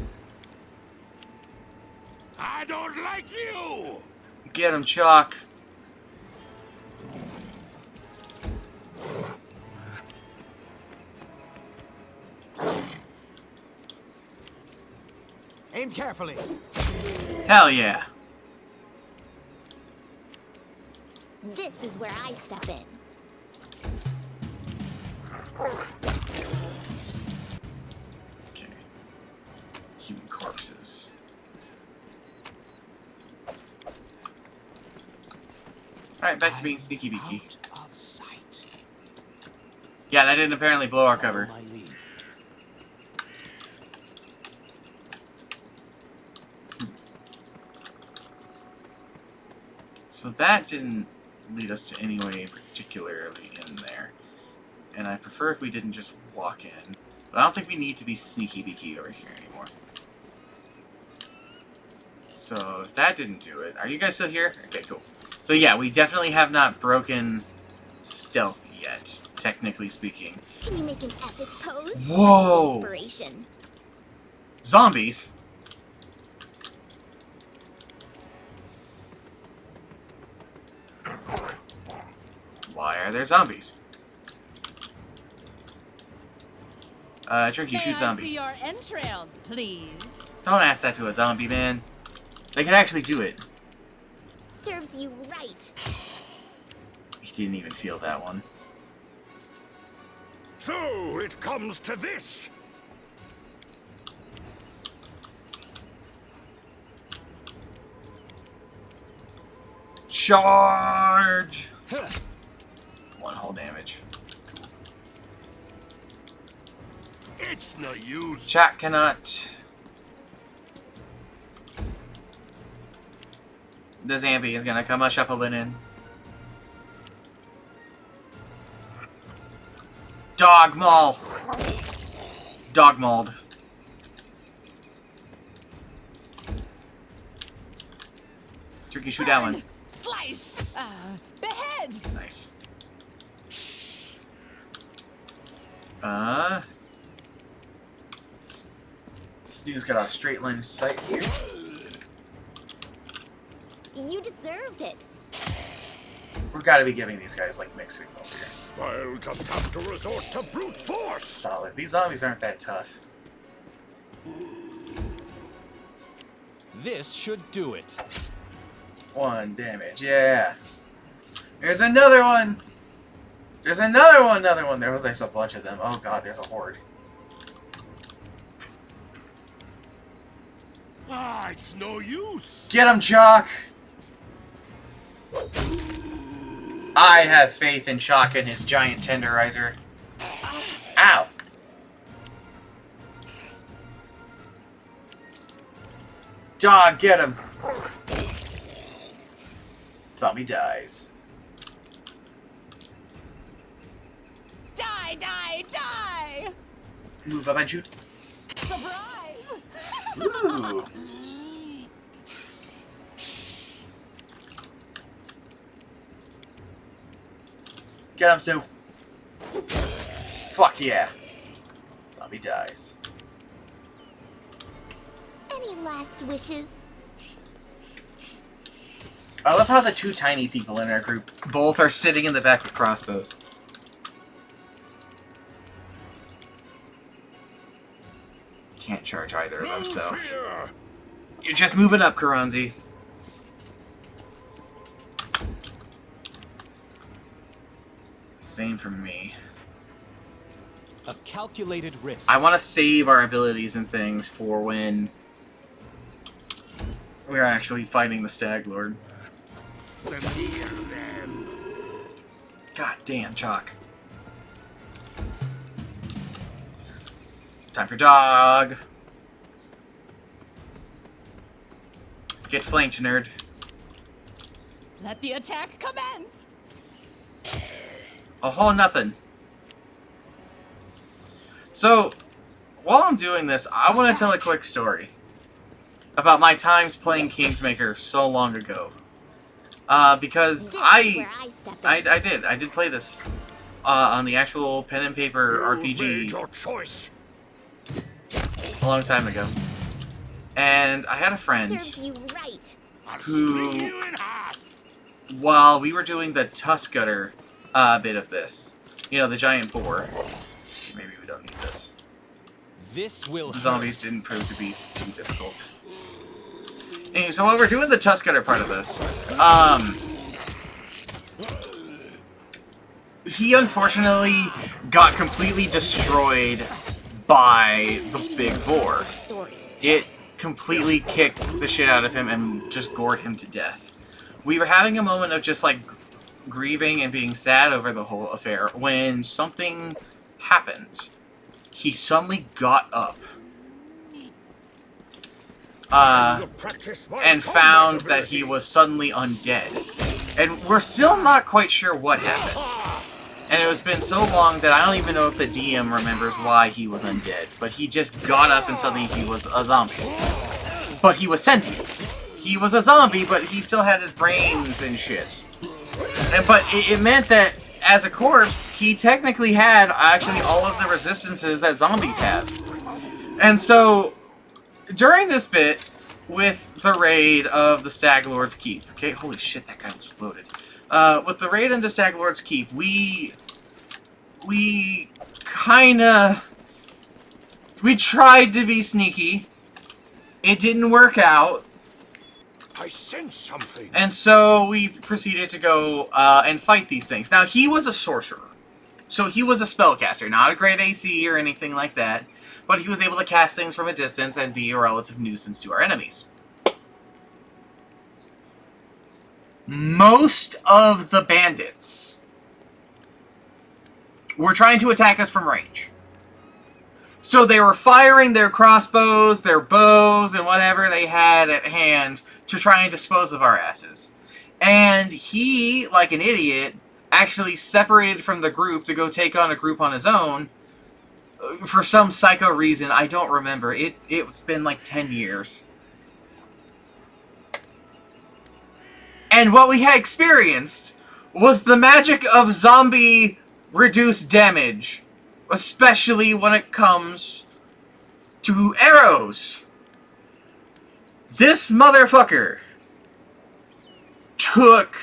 I don't like you! Get him, Chalk. Aim carefully. Hell yeah. This is where I step in. Okay. Human corpses. Alright, back to being sneaky beaky. Yeah, that didn't apparently blow our cover. So that didn't lead us to any way particularly in there. And I prefer if we didn't just walk in. But I don't think we need to be sneaky beaky over here anymore. So if that didn't do it, are you guys still here? Okay, cool. So yeah, we definitely have not broken stealth yet, technically speaking. Can you make an epic pose? Whoa! Inspiration. Zombies? Why are there zombies? Tricky, shoot See zombie. your entrails, please. Don't ask that to a zombie, man. They can actually do it. Serves you right. He didn't even feel that one. So it comes to this. Charge! 1 whole damage. Cool. It's no use. Chat cannot. The zombie is gonna come shuffling in. Dog maul! Dog mauled. Tricky, shoot that one. Slice! Behead! Nice. Snooze got a straight line of sight here. You deserved it. We've got to be giving these guys, like, mixed signals here. I'll just have to resort to brute force. Solid. These zombies aren't that tough. This should do it. 1 damage, yeah. There's another one! There's another one! There's a bunch of them. Oh god, there's a horde. Ah, it's no use. Get him, Chalk! I have faith in Shock and his giant tenderizer. Ow! Dog, get him! Zombie dies. Die, die, die! Move up and shoot. Surprise! Ooh. Get him, Sue. Fuck yeah. Zombie dies. Any last wishes? I love how the two tiny people in our group both are sitting in the back with crossbows. Can't charge either of them, so... You're just moving up, Karanzi. Same for me. A calculated risk. I want to save our abilities and things for when we're actually fighting the Stag Lord. God damn, Chalk. Time for dog. Get flanked, nerd. Let the attack commence! A whole nothing. So, while I'm doing this, I want to tell a quick story about my times playing Kingsmaker so long ago. Because I did play this on the actual pen and paper RPG a long time ago. And I had a friend who, while we were doing the Tusk Gutter bit of this, you know, the giant boar. Maybe we don't need this. This will Zombies didn't prove to be too difficult. Anyway, so while we're doing the Tusk Gutter part of this, he unfortunately got completely destroyed by the big boar. It completely kicked the shit out of him and just gored him to death. We were having a moment of just like grieving and being sad over the whole affair when something happened. He suddenly got up and found that he was suddenly undead. And we're still not quite sure what happened. And it has been so long that I don't even know if the DM remembers why he was undead. But he just got up and suddenly he was a zombie. But he was sentient. He was a zombie, but he still had his brains and shit. But it meant that as a corpse, he technically had actually all of the resistances that zombies have. And so, during this bit, with the raid of the Stag Lord's Keep, okay, holy shit, that guy was loaded. With the raid into Stag Lord's Keep, we tried to be sneaky. It didn't work out. I sense something. And so we proceeded to go and fight these things. Now, he was a sorcerer. So he was a spellcaster. Not a great AC or anything like that. But he was able to cast things from a distance and be a relative nuisance to our enemies. Most of the bandits were trying to attack us from range. So they were firing their crossbows, their bows, and whatever they had at hand to try and dispose of our asses. And he, like an idiot, actually separated from the group to go take on a group on his own for some psycho reason. I don't remember. It's been like 10 years. And what we had experienced was the magic of zombie reduced damage. Especially when it comes to arrows. This motherfucker took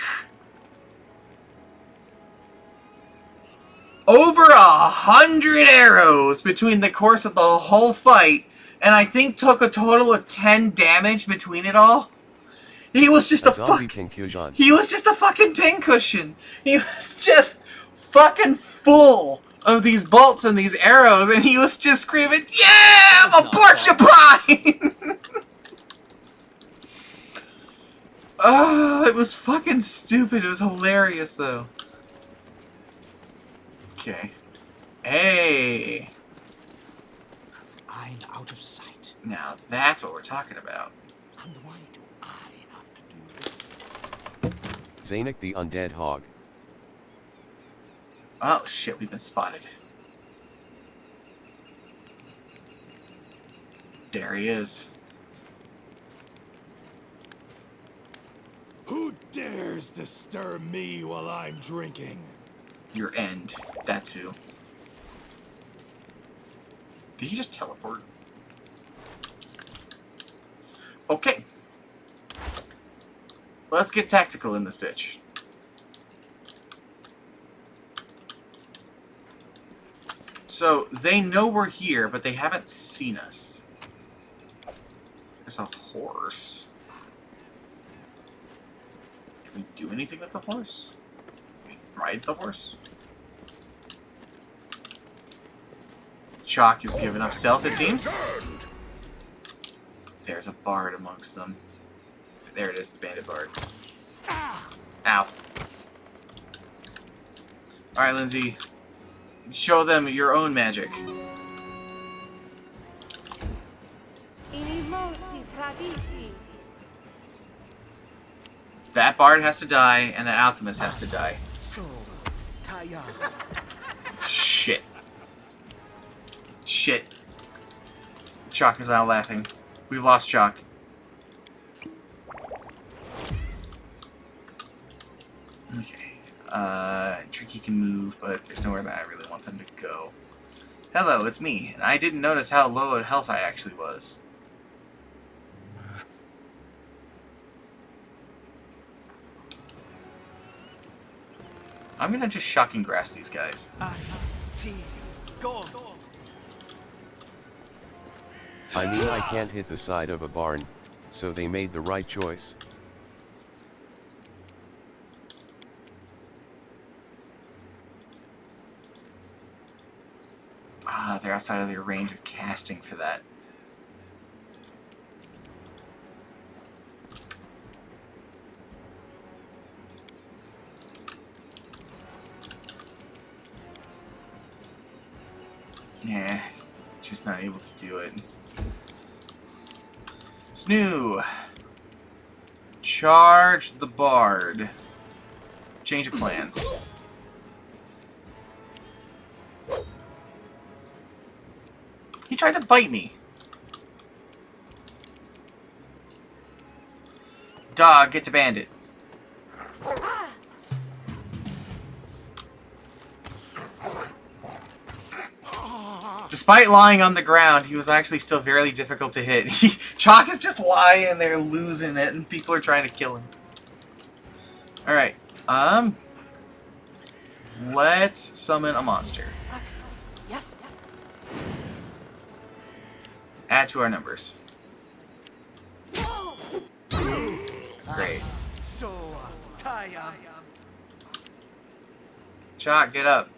over 100 arrows between the course of the whole fight, and I think took a total of 10 damage between it all. He was just he was just a fucking pincushion. He was just fucking full of these bolts and these arrows, and he was just screaming, "Yeah, I'm a porcupine!" Oh, it was fucking stupid. It was hilarious, though. Okay. Hey. I'm out of sight. Now that's what we're talking about. And why do I have to do this? Zanuck the undead hog. Oh shit, we've been spotted. There he is. Who dares disturb me while I'm drinking? Your end. That's who. Did he just teleport? Okay. Let's get tactical in this bitch. So, they know we're here, but they haven't seen us. There's a horse. Can we do anything with the horse? Can we ride the horse? Chalk is giving up stealth, it seems. There's a bard amongst them. There it is, the bandit bard. Ow. Alright, Lindsay. Show them your own magic. That bard has to die, and that alchemist has to die. Shit. Shit. Chalk is now laughing. We've lost Chalk. Okay. Tricky can move, but there's nowhere that I really want them to go. Hello, it's me, and I didn't notice how low at health I actually was. I'm gonna just shocking grass these guys. I mean, I can't hit the side of a barn, so they made the right choice. Ah, they're outside of their range of casting for that. Yeah, just not able to do it. Snoo! Charge the bard. Change of plans. He tried to bite me. Dog, get to bandit. Despite lying on the ground, he was actually still very difficult to hit. Chalk is just lying there losing it, and people are trying to kill him. Alright, let's summon a monster. Yes. Add to our numbers. Great. Chalk, get up.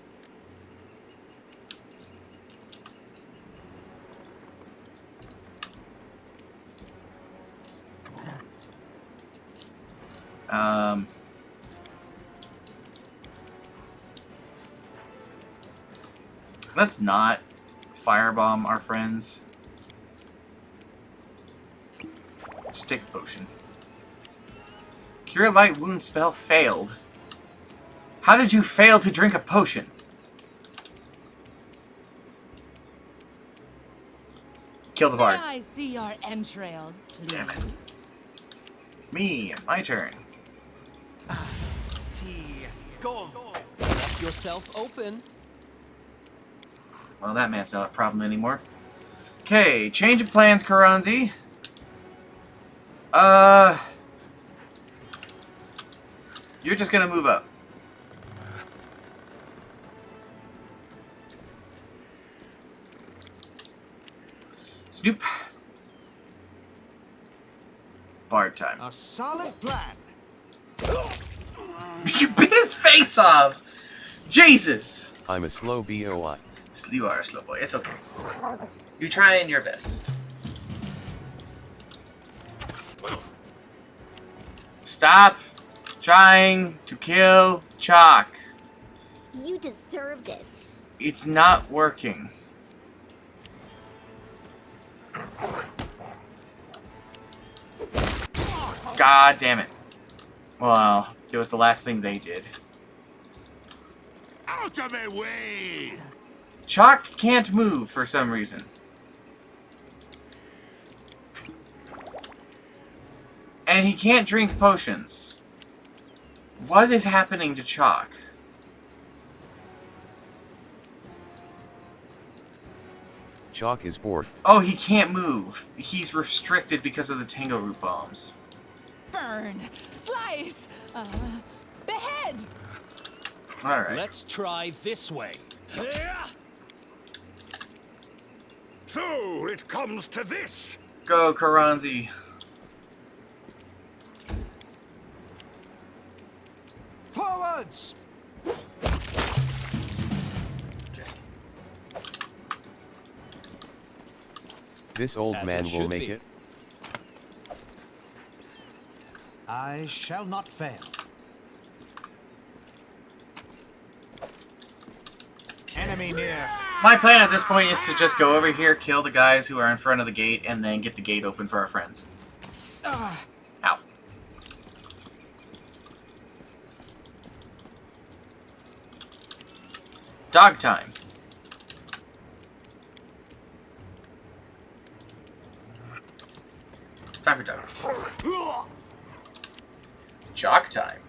Let's not firebomb our friends. Stick potion. Cure light wound spell failed. How did you fail to drink a potion? Kill the bard. May I see your entrails, please? Damn it. Me, my turn. Go. Let yourself open. Well, that man's not a problem anymore. Okay, change of plans, Karanzi. You're just gonna move up. Snoop. Bard time. A solid plan. You bit his face off! Jesus! I'm a slow boy. You are a slow boy. It's okay. You're trying your best. Stop trying to kill Chalk. You deserved it. It's not working. God damn it. Well, it was the last thing they did. Out of my way! Chalk can't move for some reason. And he can't drink potions. What is happening to Chalk? Chalk is bored. Oh, he can't move. He's restricted because of the tango root bombs. Burn! Slice! Behead! Alright. Let's try this way. So, it comes to this. Go, Karanzi. Forwards! This old As man it will should make be. it. I shall not fail. Enemy near. My plan at this point is to just go over here, kill the guys who are in front of the gate, and then get the gate open for our friends. Ow. Dog time. Time for dog. Chalk time.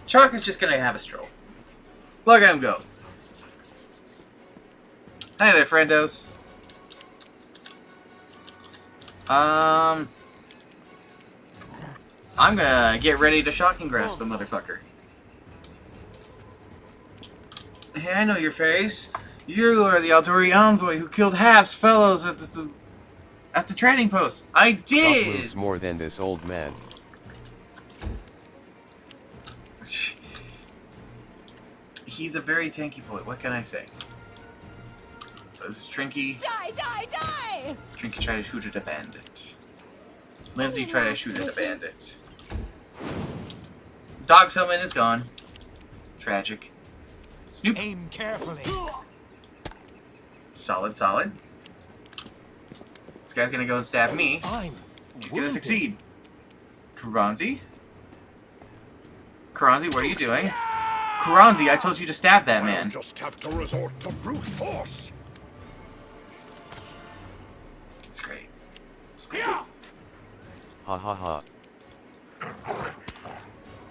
Chalk is just gonna have a stroll. Look at him go. Hi there, friendos. I'm gonna get ready to shocking grasp a motherfucker. Hey, I know your face. You are the Aldori envoy who killed Half's fellows at the trading post. I Chalk did! moves more than this old man. He's a very tanky boy, what can I say? So this is Trinky. Die, die, die! Trinky try to shoot at a bandit. Lindsay try to shoot at a bandit. Dog summon is gone. Tragic. Snoop. Aim carefully. Solid, solid. This guy's gonna go and stab me. He's gonna succeed. Karanzi? Karanzi, what are you doing? Karanzi, I told you to stab that man. I'll just have to resort to brute force. It's great. It's great. Ha ha ha.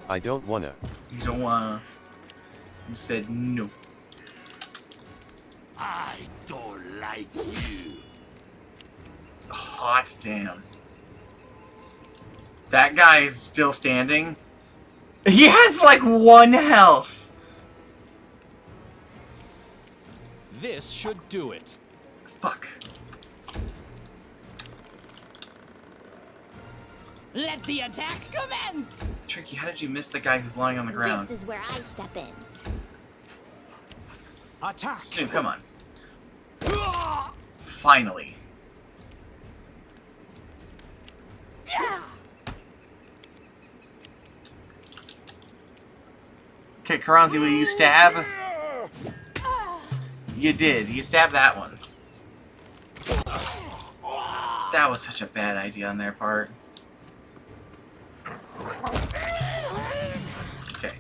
I don't wanna. You don't wanna. You said no. I don't like you. Hot damn. That guy is still standing. He has like 1 health. This should do it. Fuck. Let the attack commence! Tricky, how did you miss the guy who's lying on the ground? This is where I step in. Attack! Snoop, come on. Finally. Okay, Karanzi, will you stab? You did. You stabbed that one. That was such a bad idea on their part. Okay.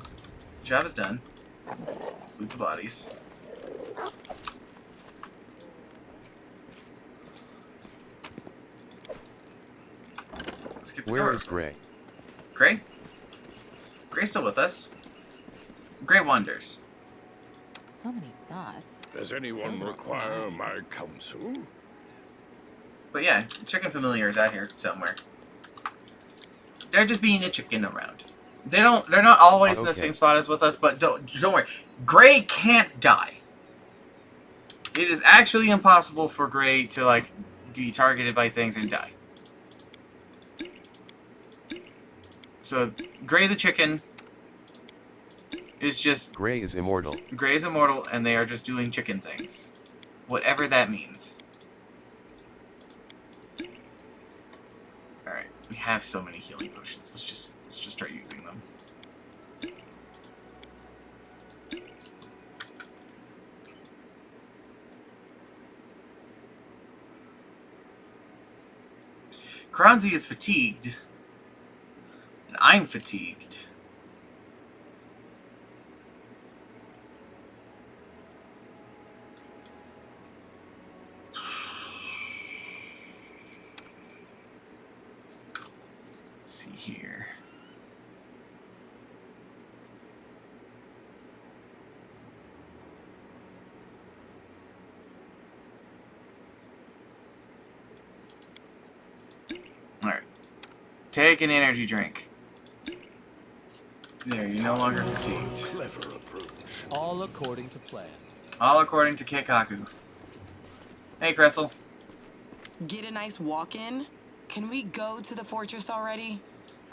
Job is done. Let's loot the bodies. Let's get the Where door is open. Gray? Gray? Gray's still with us. Gray wanders. So many thoughts. Does anyone require my counsel? But yeah, chicken familiar is out here somewhere. They're just being a chicken around. They're not always in the same spot as with us, but don't worry. Gray can't die. It is actually impossible for Gray to like be targeted by things and die. So Gray the chicken is just Gray is immortal. Gray is immortal, and they are just doing chicken things, whatever that means. All right, We have so many healing potions. Let's just start using them. Kranzi is fatigued. And I'm fatigued. Let's see here. Alright. Take an energy drink. There, you're no longer fatigued. All according to plan. All according to Keikaku. Hey, Cressel. Get a nice walk in? Can we go to the fortress already?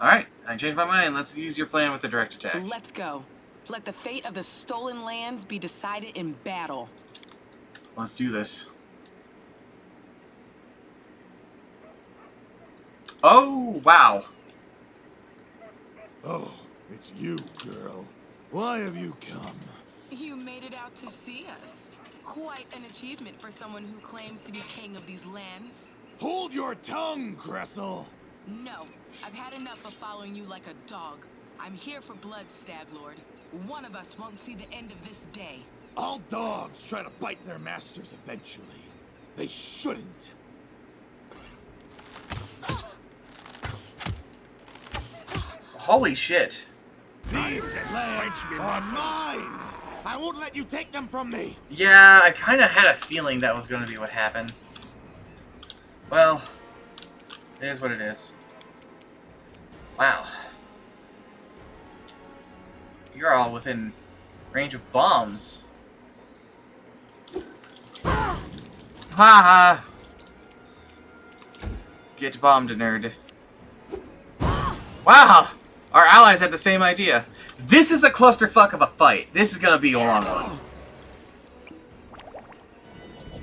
Alright, I changed my mind. Let's use your plan with the direct attack. Let's go. Let the fate of the stolen lands be decided in battle. Let's do this. Oh, wow. Oh, it's you, girl. Why have you come? You made it out to see us. Quite an achievement for someone who claims to be king of these lands. Hold your tongue, Cressel! No, I've had enough of following you like a dog. I'm here for blood, Stag Lord. One of us won't see the end of this day. All dogs try to bite their masters eventually. They shouldn't. Holy shit. These lands are mine! I won't let you take them from me! Yeah, I kind of had a feeling that was going to be what happened. Well, it is what it is. Wow. You're all within range of bombs. Haha! Get bombed, nerd. Wow! Our allies had the same idea. This is a clusterfuck of a fight. This is gonna be a long one.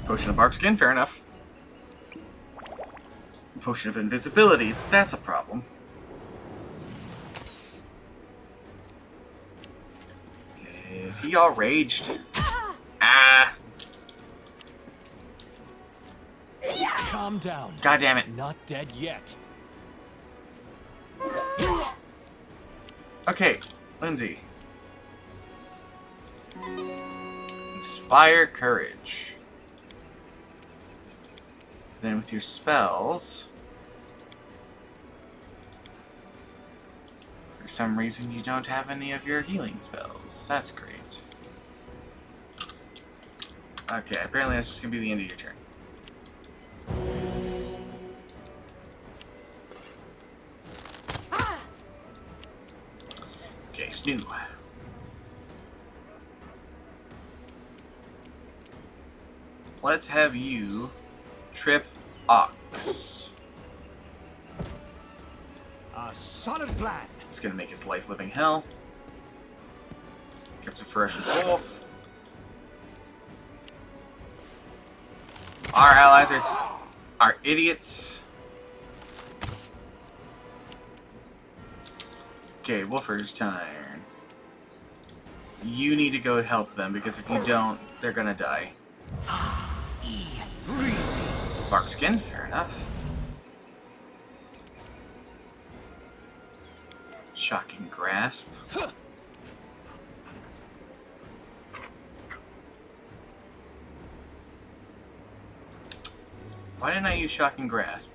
Potion of Barkskin, fair enough. Potion of Invisibility, that's a problem. Is he all raged? Ah! Calm down. God damn it. Not dead yet. Okay, Lindsay. Inspire Courage. Then with your spells... For some reason you don't have any of your healing spells. That's great. Okay, apparently that's just gonna be the end of your turn. Okay, Snoo. Let's have you trip Ox. A solid plan. It's gonna make his life living hell. Keeps a ferocious wolf. Our allies are idiots. Okay, Wolfer's turn. You need to go help them, because if you don't, they're gonna die. Barkskin, fair enough. Shocking Grasp. Why didn't I use Shocking Grasp?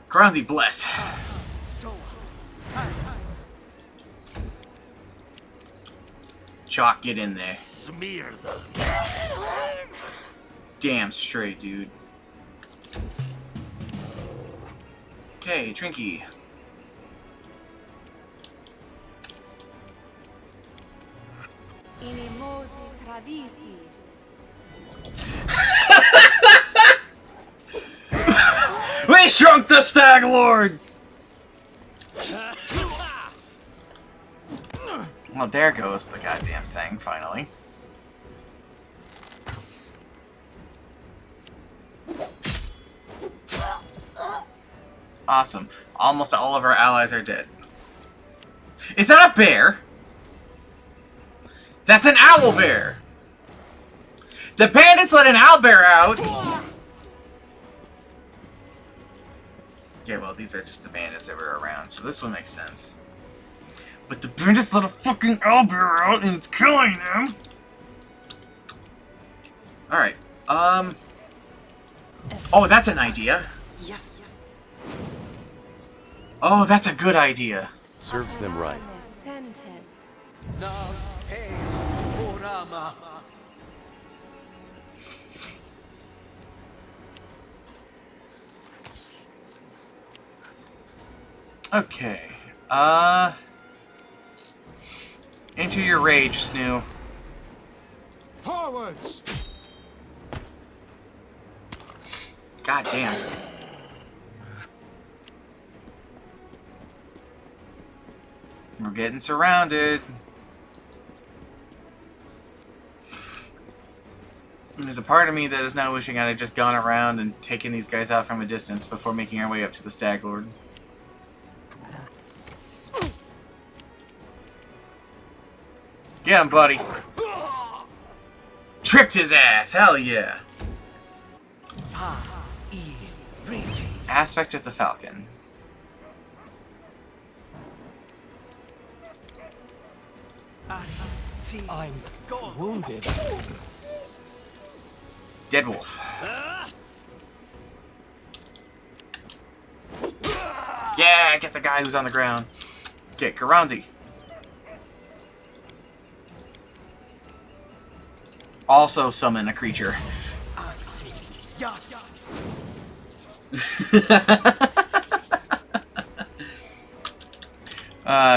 Kranzi, bless. Chalk, get in there. Smear them. Damn straight, dude. Okay, Trinky. We shrunk the Stag Lord! Well, there goes the goddamn thing, finally. Awesome. Almost all of our allies are dead. Is that a bear? That's an owl bear! The bandits let an owl bear out! Yeah, well, these are just the bandits that were around, so this one makes sense. But the bandits let a fucking owl bear out and it's killing them! Alright, oh, that's an idea! Yes. Oh, that's a good idea. Serves them right. Okay, into your rage, Snoo. Forwards! God damn. We're getting surrounded. There's a part of me that is now wishing I had just gone around and taken these guys out from a distance before making our way up to the Stag Lord. Get him, buddy. Tripped his ass. Hell yeah. Aspect of the Falcon. I'm wounded. Dead wolf. Yeah, get the guy who's on the ground. Get Karanzi. Also summon a creature.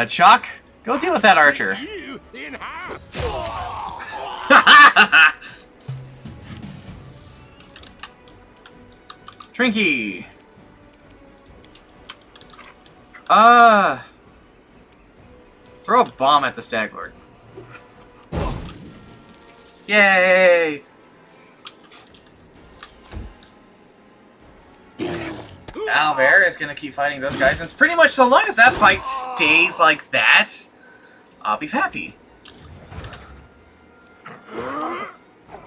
Chalk, go deal with that archer. Trinky. Throw a bomb at the Stag Lord. Yay! Owlbear is gonna keep fighting those guys, and it's pretty much so long as that fight stays like that, I'll be happy.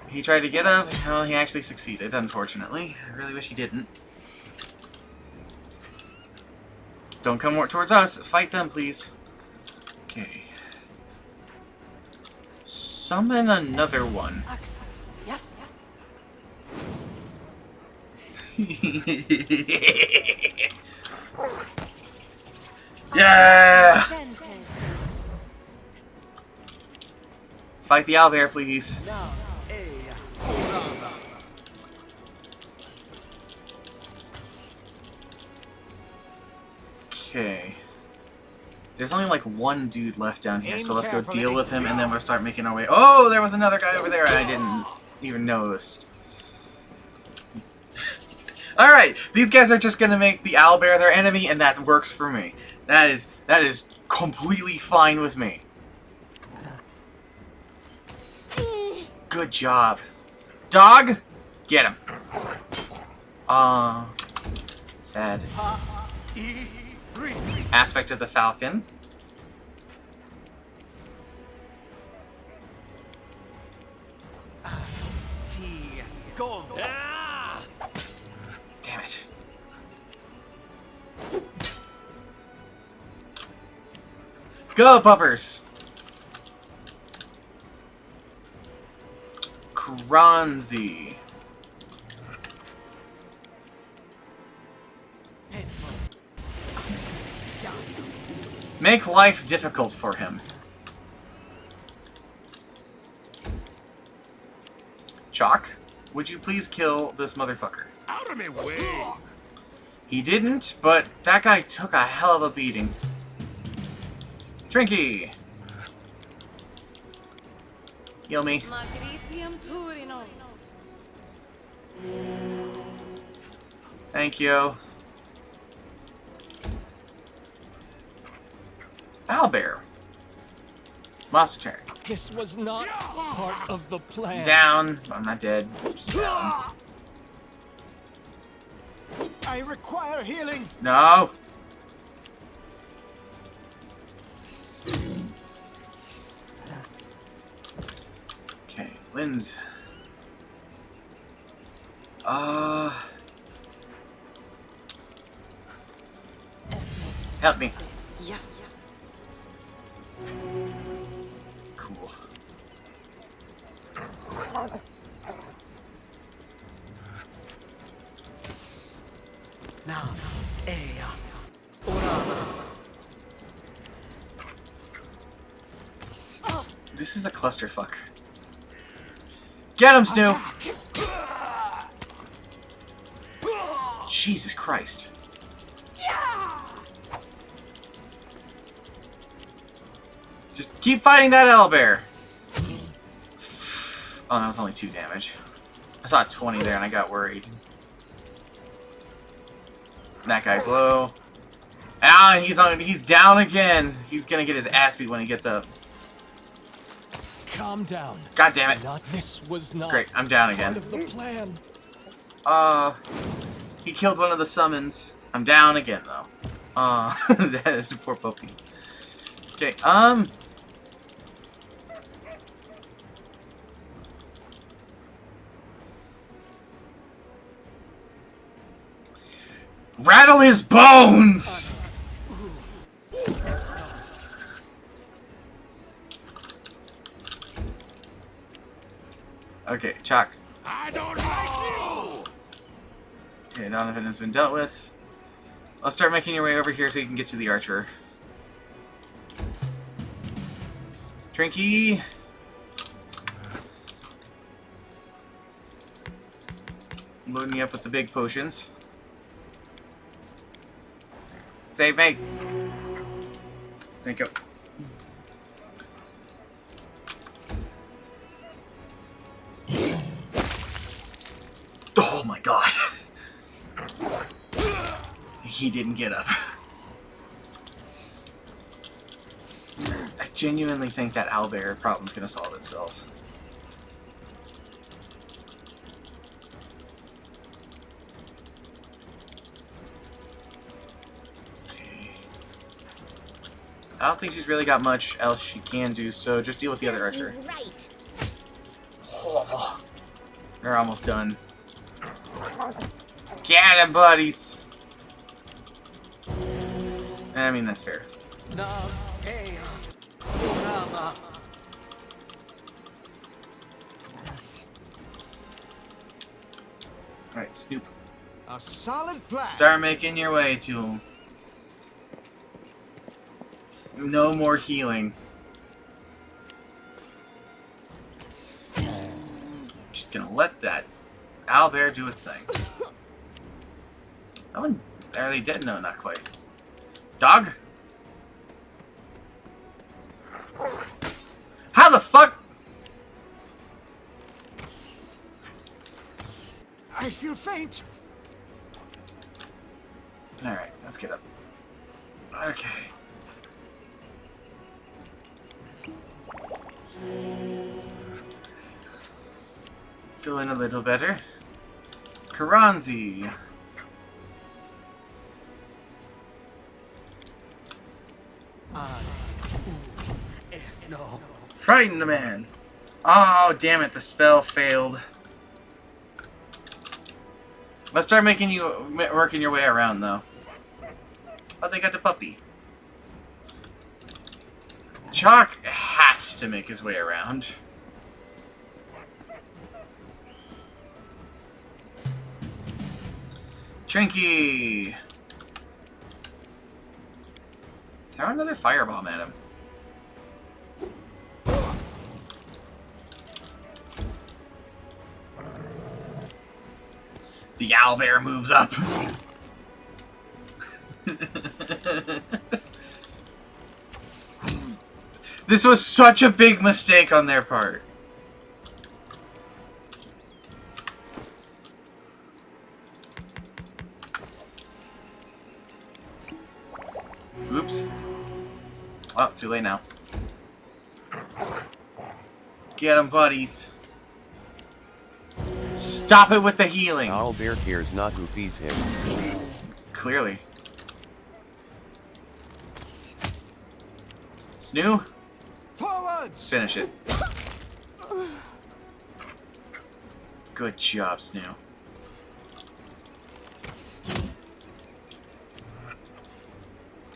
He tried to get up, well, he actually succeeded, unfortunately. I really wish he didn't. Don't come more towards us, fight them, please. Okay. Summon another one. Yes. Yeah! Fight the owlbear, please. Okay. There's only like one dude left down here, so let's go deal with him and then we'll start making our way. Oh, there was another guy over there I didn't even notice. Alright, these guys are just gonna make the owlbear their enemy, and that works for me. That is completely fine with me. Good job. Dog, get him. Sad. Aspect of the Falcon. Damn it. Go, puppers! Kranzi. Make life difficult for him. Chalk, would you please kill this motherfucker? Out of my way! He didn't, but that guy took a hell of a beating. Trinky! Heal me. Thank you. Owlbear. Lost a turn. This was not part of the plan. Down. I'm not dead. Just down. I require healing. No. Okay, Lynn's. Help me. Yes. Cool. Now, This is a clusterfuck. Get him, Snoop! Jesus Christ. Just keep fighting that owlbear. Oh, that was only 2 damage. I saw 20 there and I got worried. That guy's low. Ah, he's down again. He's gonna get his ass beat when he gets up. Calm down. God damn it. This was not Great, I'm down again. part of the plan. He killed one of the summons. I'm down again though. That is a poor puppy. Okay, rattle his bones! Okay, Chalk. I don't like you! Okay, Donovan has been dealt with. Let's start making your way over here so you can get to the archer. Trinky! Loading you up with the big potions. Save me! Thank you. Oh my god! He didn't get up. I genuinely think that owlbear problem's gonna solve itself. Okay. I don't think she's really got much else she can do, so just deal with the other archer. Right. Oh, they're almost done. Get him, buddies! I mean, that's fair. Alright, Snoop. A solid plan. Start making your way to him. No more healing. Just gonna let that owlbear do its thing. That one barely did. No, not quite. Dog? How the fuck? I feel faint. Alright, let's get up. Okay. Feeling a little better. Karanzi. No. Frighten the man. Oh, damn it, the spell failed. Let's start making you working your way around, though. Oh, they got the puppy. Chalk has to make his way around. Trinky! Throw another firebomb at him. The owlbear moves up. This was such a big mistake on their part. Oops. Oh, too late now. Get 'em, buddies. Stop it with the healing. Owlbear cares not who feeds him. Clearly. Snoo? Forwards! Finish it. Good job, Snoo.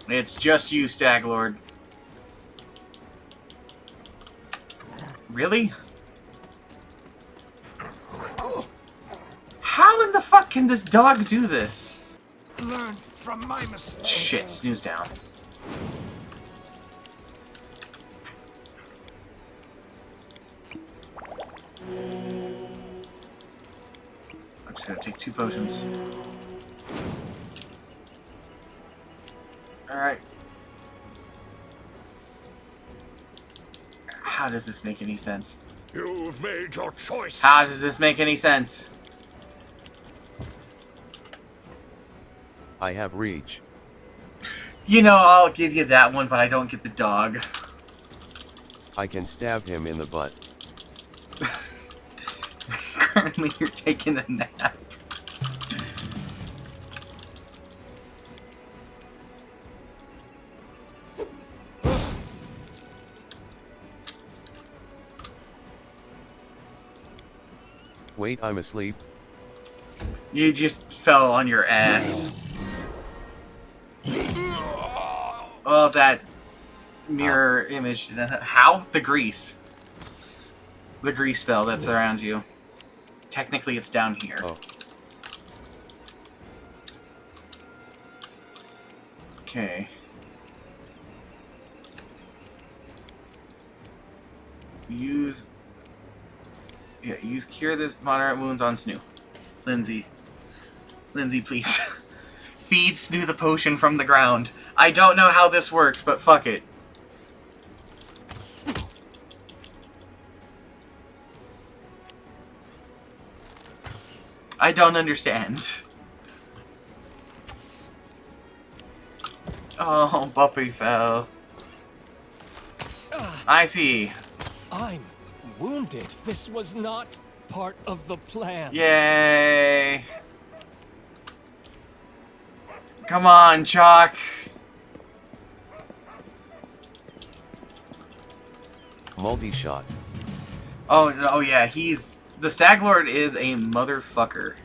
It's just you, Stag Lord. Really? How in the fuck can this dog do this? Learn from my mistakes. Shit, Snoo's down. I'm just gonna take 2 potions. Alright. How does this make any sense? You've made your choice. How does this make any sense? I have reach. You know, I'll give you that one, but I don't get the dog. I can stab him in the butt. Currently, you're taking a nap. Wait, I'm asleep. You just fell on your ass. Oh, that mirror image. How? The grease. The grease spell that's around you. Technically, it's down here. Oh. Okay. Use cure the moderate wounds on Snoo. Lindsay, please. Feed Snoo the potion from the ground. I don't know how this works, but fuck it. I don't understand. Oh, Buppy fell. I see. I'm wounded. This was not part of the plan. Yay! Come on, Chalk. Multi-shot. Oh yeah, the Stag Lord is a motherfucker.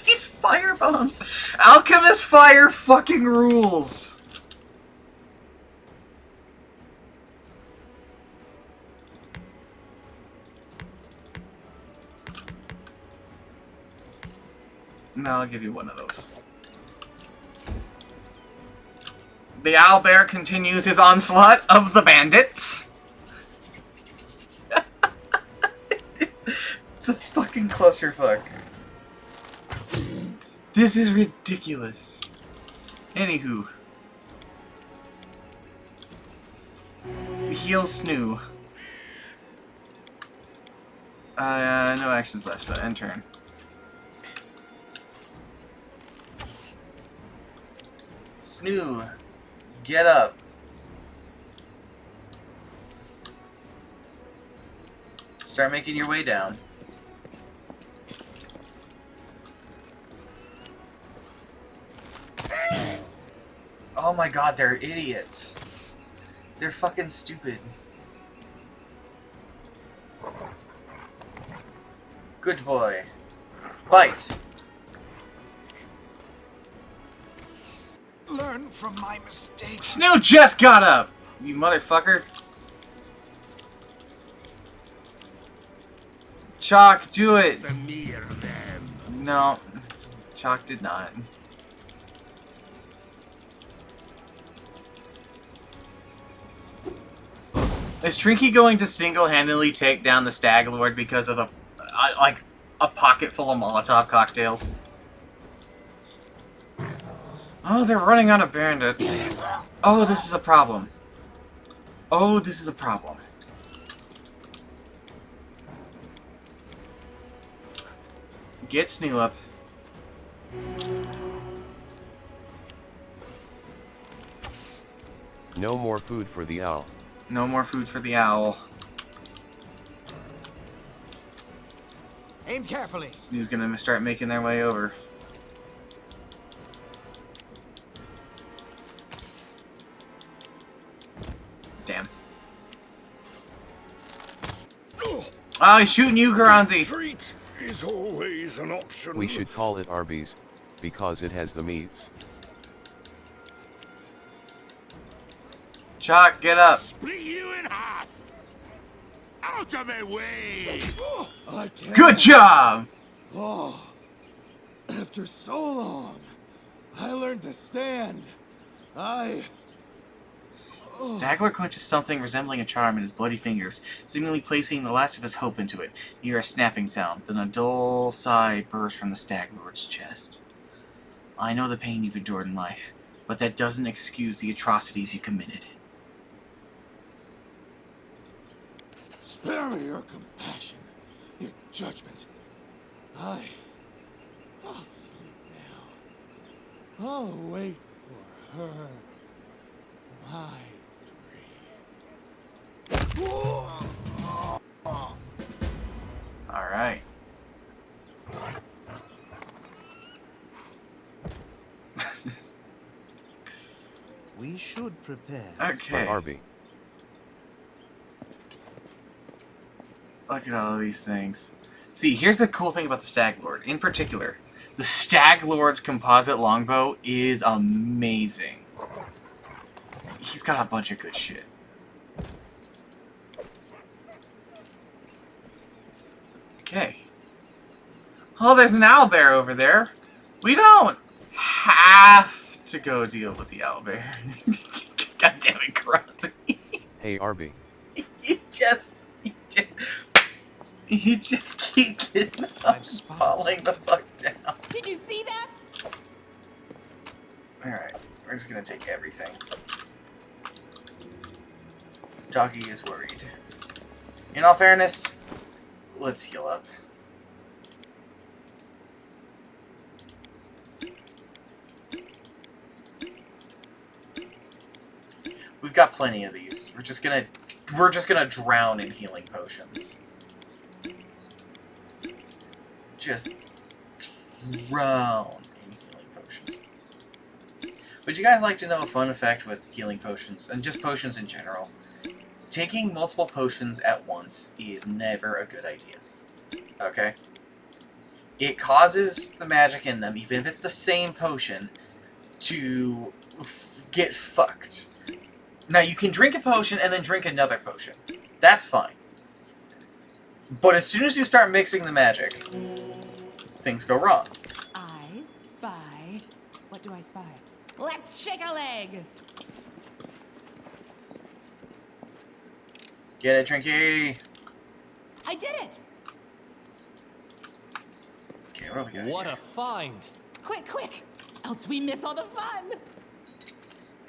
These fire bombs. Alchemist fire fucking rules. No, I'll give you one of those. The owlbear continues his onslaught of the bandits. It's a fucking clusterfuck. This is ridiculous. Anywho. Heal Snoo. No actions left, so end turn. Snoo, get up. Start making your way down. Oh my god, they're idiots. They're fucking stupid. Good boy. Bite. Learn from my mistakes. Snoo just got up, you motherfucker. Chalk, do it. No, Chalk did not. Is Trinky going to single-handedly take down the Stag Lord because of a pocket full of Molotov cocktails? Oh, they're running out of bandits. Oh, this is a problem. Oh, this is a problem. Get Snoo up. No more food for the owl. No more food for the owl. Aim carefully. Snoo's gonna start making their way over. Damn. Oh, he's shooting you, Karanzi. Retreat is always an option. We should call it Arby's, because it has the meats. Chalk, get up. Split you in half. Out of my way. Oh, I can't. Good job. Oh, after so long, I learned to stand. Stagler clutches something resembling a charm in his bloody fingers, seemingly placing the last of his hope into it. You hear a snapping sound, then a dull sigh bursts from the Stag Lord's chest. I know the pain you've endured in life, but that doesn't excuse the atrocities you committed. Spare me your compassion, your judgment. I'll sleep now. I'll wait for her. My Alright. We should prepare. Okay. Arby. Look at all of these things. See, here's the cool thing about the Stag Lord. In particular, the Stag Lord's composite longbow is amazing. He's got a bunch of good shit. Okay. Oh, there's an owlbear over there. We don't have to go deal with the owlbear. God damn it, Karate. Hey, Arby. You just keep getting up and falling the fuck down. Did you see that? Alright, we're just gonna take everything. Doggy is worried. In all fairness, let's heal up. We've got plenty of these. We're just gonna drown in healing potions. Just drown in healing potions. Would you guys like to know a fun effect with healing potions, and just potions in general? Taking multiple potions at once is never a good idea. Okay? It causes the magic in them, even if it's the same potion, to get fucked. Now, you can drink a potion and then drink another potion. That's fine. But as soon as you start mixing the magic, things go wrong. I spy. What do I spy? Let's shake a leg! Get it, Trinky! I did it! Okay, what do we got What here? a find! Quick, quick! Else we miss all the fun!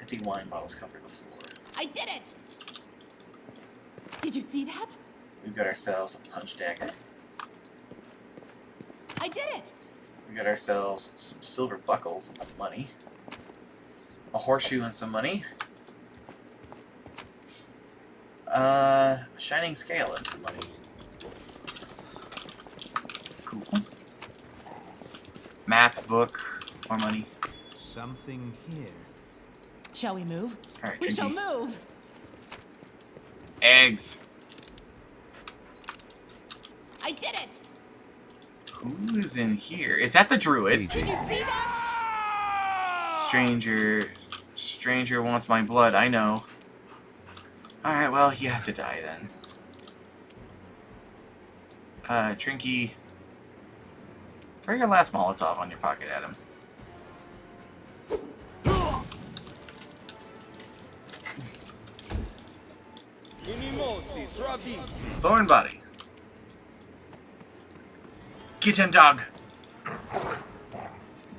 Empty wine bottles cover the floor. I did it! Did you see that? We've got ourselves a punch dagger. I did it! We got ourselves some silver buckles and some money. A horseshoe and some money. Shining scale and some money. Cool. Map, book, more money. Something here. Shall we move? Alright, We shall Trinky. move! Eggs. I did it! Who's in here? Is that the druid? Did you see that? Stranger wants my blood, I know. Alright, well, you have to die then. Trinky. Throw your last Molotov on your pocket, Adam. Thorn body. Get him, dog.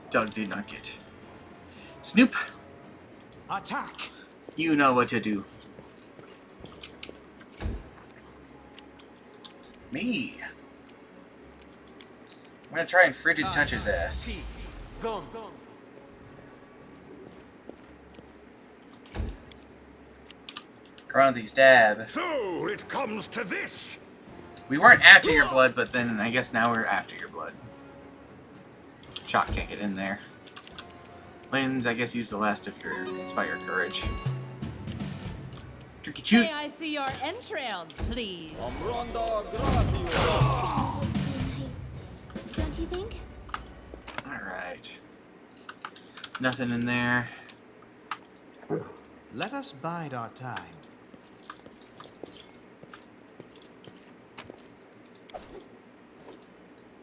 Dog did not get. Snoop. Attack! You know what to do. Me. I'm gonna try and frigid touch his ass. Kronzi, stab. So it comes to this. We weren't after your blood, but then I guess now we're after your blood. Chalk can't get in there. Lins, I guess use the last of your Inspire Courage. Tricky shoot. May I see your entrails, please? Don't you think? Alright. Nothing in there. Let us bide our time.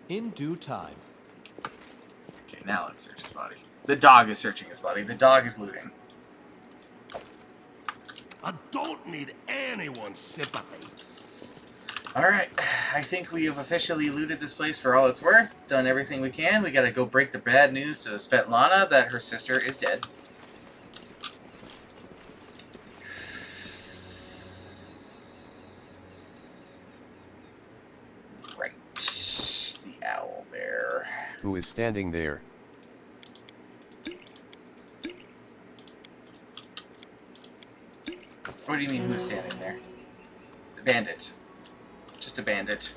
In due time. Okay, now let's search his body. The dog is searching his body. The dog is looting. I don't need anyone's sympathy. Alright, I think we have officially looted this place for all it's worth. Done everything we can. We gotta go break the bad news to Svetlana that her sister is dead. Right. The owl bear. Who is standing there? What do you mean who's standing there? The bandit. Just a bandit.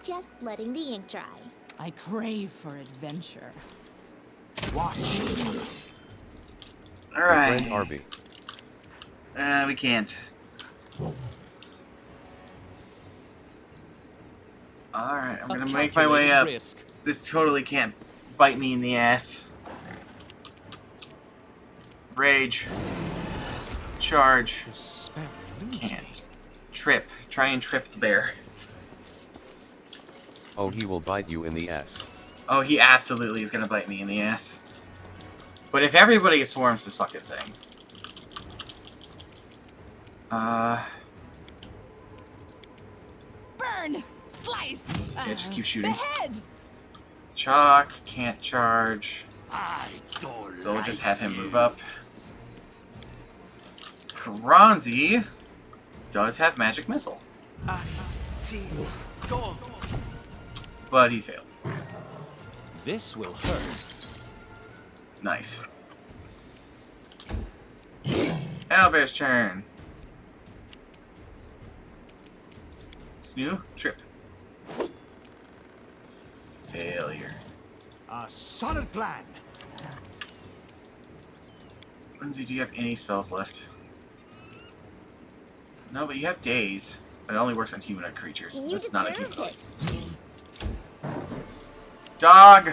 Just letting the ink dry. I crave for adventure. Watch. Alright. Harvey. We can't. Alright, I'm gonna make my way up. This totally can't bite me in the ass. Rage. Charge. Can't. Trip. Try and trip the bear. Oh, he will bite you in the ass. Oh, he absolutely is gonna bite me in the ass. But if everybody swarms this fucking thing... Burn! Slice! Yeah, just keep shooting. The head! Chalk. Can't charge. I don't So we'll just have him move up. Kronzi does have magic missile. But he failed. This will hurt. Nice. Owlbear's turn. Snoo, trip. Failure. A solid plan. Lindsay, do you have any spells left? No, but you have daze. But it only works on humanoid creatures. You That's not a deserved humanoid. it. Dog!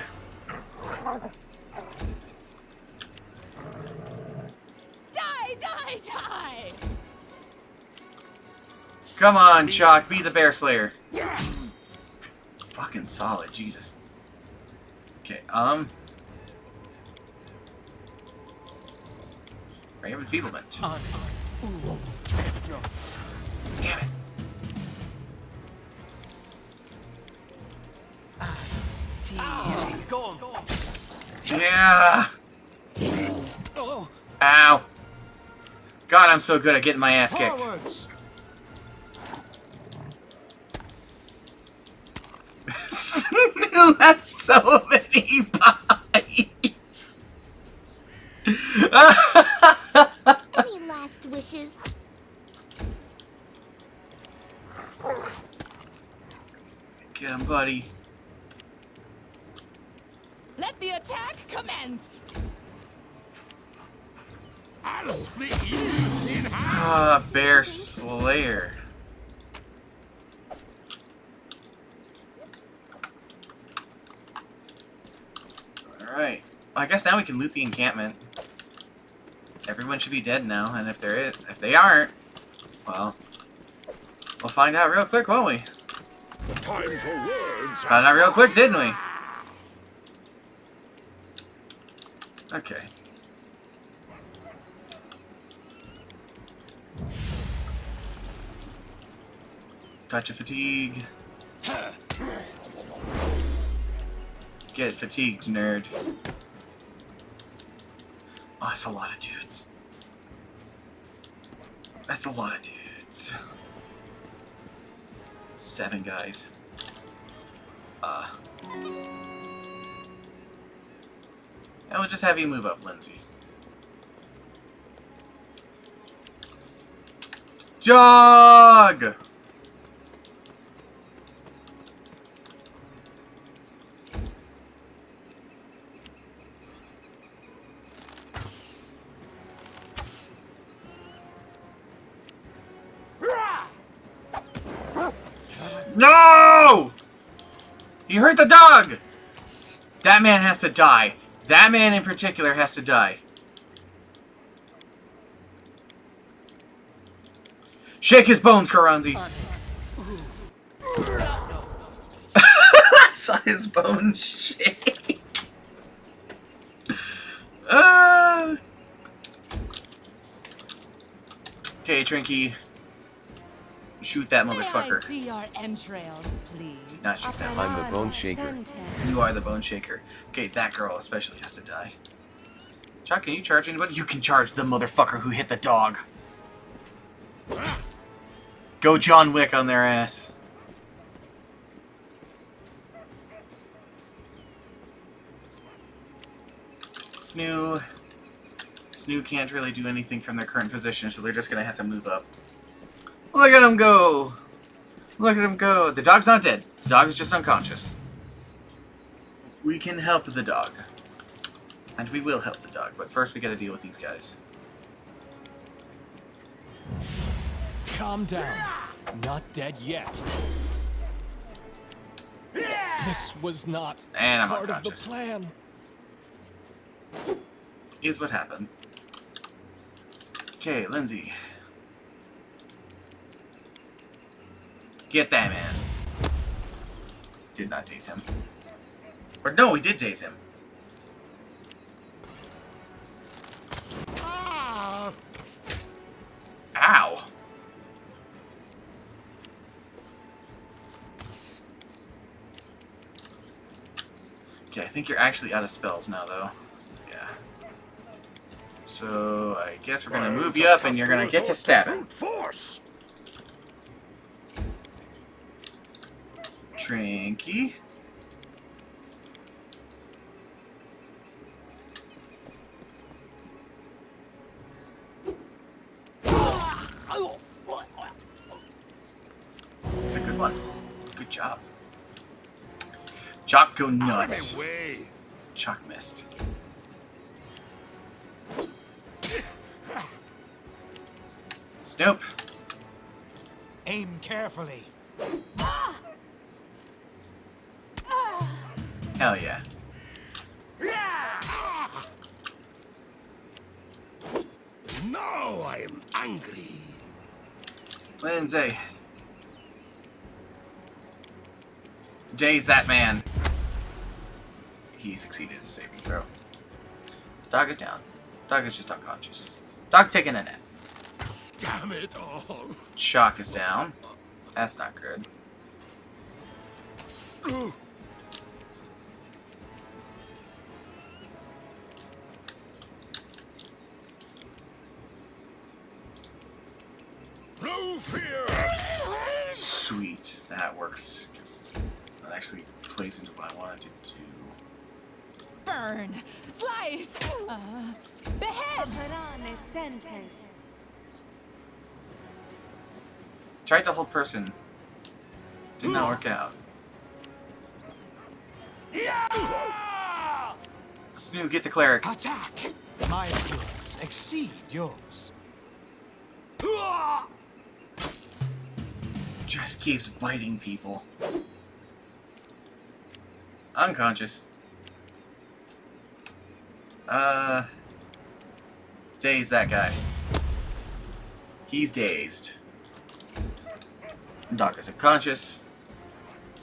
Die, die, die! Come on, Chalk, be the bear slayer. Fucking solid, Jesus. Okay, Ray of Enfeeblement. Damn it. Yeah! Ow! God, I'm so good at getting my ass kicked. Snoo has so many bites! Any last wishes? Get him, buddy. Let the attack commence! I'll split you in half. Bear Slayer. Alright. Well, I guess now we can loot the encampment. Everyone should be dead now, and if they aren't, well, we'll find out real quick, won't we? Time for words. Found out real quick, didn't we? Okay. Touch of fatigue. Get fatigued, nerd. Oh, that's a lot of dudes. That's a lot of dudes. 7 guys. I will just have you move up, Lindsay. Dog! No! You hurt the dog! That man has to die. That man in particular has to die. Shake his bones, Karanzi. I saw his bones shake. Okay, Trinky. Shoot that motherfucker. May I see your entrails, please? Not shoot that. I'm the bone shaker. You are the bone shaker. Okay, that girl especially has to die. Chuck, can you charge anybody? You can charge the motherfucker who hit the dog. Go John Wick on their ass. Snoo can't really do anything from their current position, so they're just gonna have to move up. Look at him go! Look at him go! The dog's not dead. The dog is just unconscious. We can help the dog. And we will help the dog, but first we gotta deal with these guys. Calm down. Not dead yet. This was not And I'm part of the unconscious. plan. Is what happened. Okay, Lindsay. Get that man. Did not tase him. Or no, we did tase him. Ow. Okay, I think you're actually out of spells now, though. Yeah. So, I guess we're gonna move you up and you're gonna get to stabbing. Force. Trinky. It's a good one. Good job. Jock go nuts. Jock missed. Snoop. Aim carefully. Hell yeah. Now I am angry. Lindsay. Daze that man. He succeeded a saving throw. Dog is down. Dog is just unconscious. Dog taking a nap. Damn it all. Shock is down. That's not good. No fear. Sweet. That works. Because that actually plays into what I wanted to do. Burn! Slice! Behead! Tried to hold person. Did not work out. Snoo, get the cleric. Attack! My skills exceed yours. Just keeps biting people. Unconscious. Daze that guy. He's dazed. Dog is unconscious.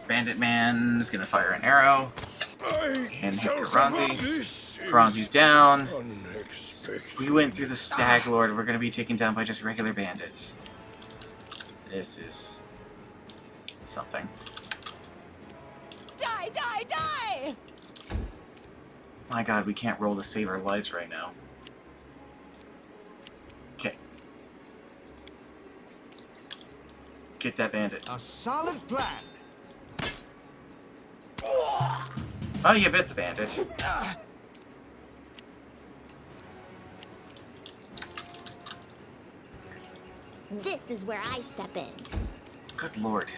Bandit Man is gonna fire an arrow. And hit Karanzi. Karanzi's down. We went through the Stag Lord. We're gonna be taken down by just regular bandits. This is something. Die, die, die! My god, we can't roll to save our lives right now. Okay. Get that bandit. A solid plan. Oh, you bit the bandit. This is where I step in. Good lord.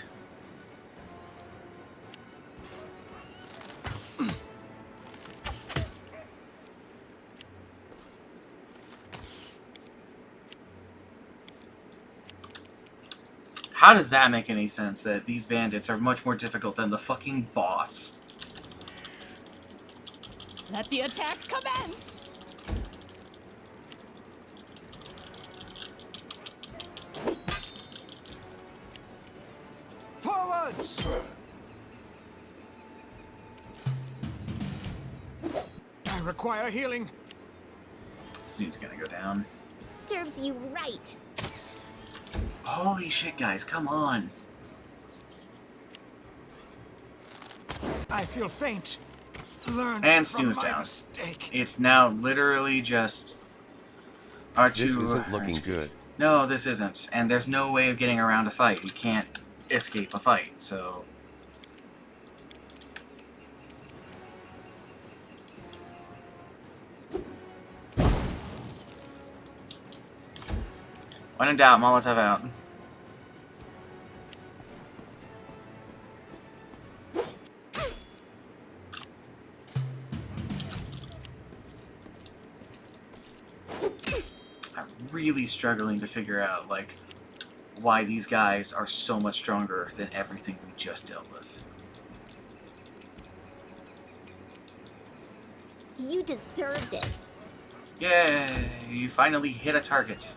How does that make any sense that these bandits are much more difficult than the fucking boss? Let the attack commence! Forwards! I require healing. This dude's gonna go down. Serves you right. Holy shit, guys, come on. I feel faint. Learn And from snooze my down. mistake. It's now literally just our two... This isn't looking good. No, this isn't. And there's no way of getting around a fight. You can't escape a fight, so... When in doubt, Molotov out. I'm really struggling to figure out, like, why these guys are so much stronger than everything we just dealt with. You deserved it. Yay! You finally hit a target.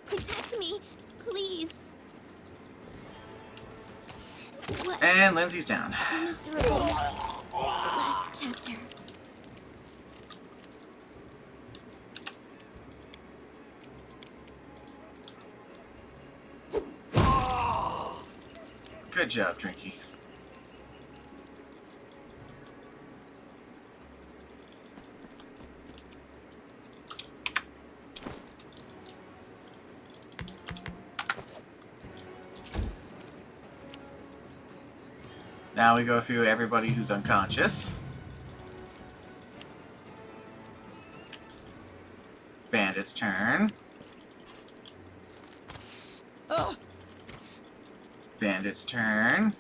Protect me, please. What And Lindsay's down. miserable last chapter. Good job, Drinky. Now we go through everybody who's unconscious. Bandit's turn. Bandit's turn.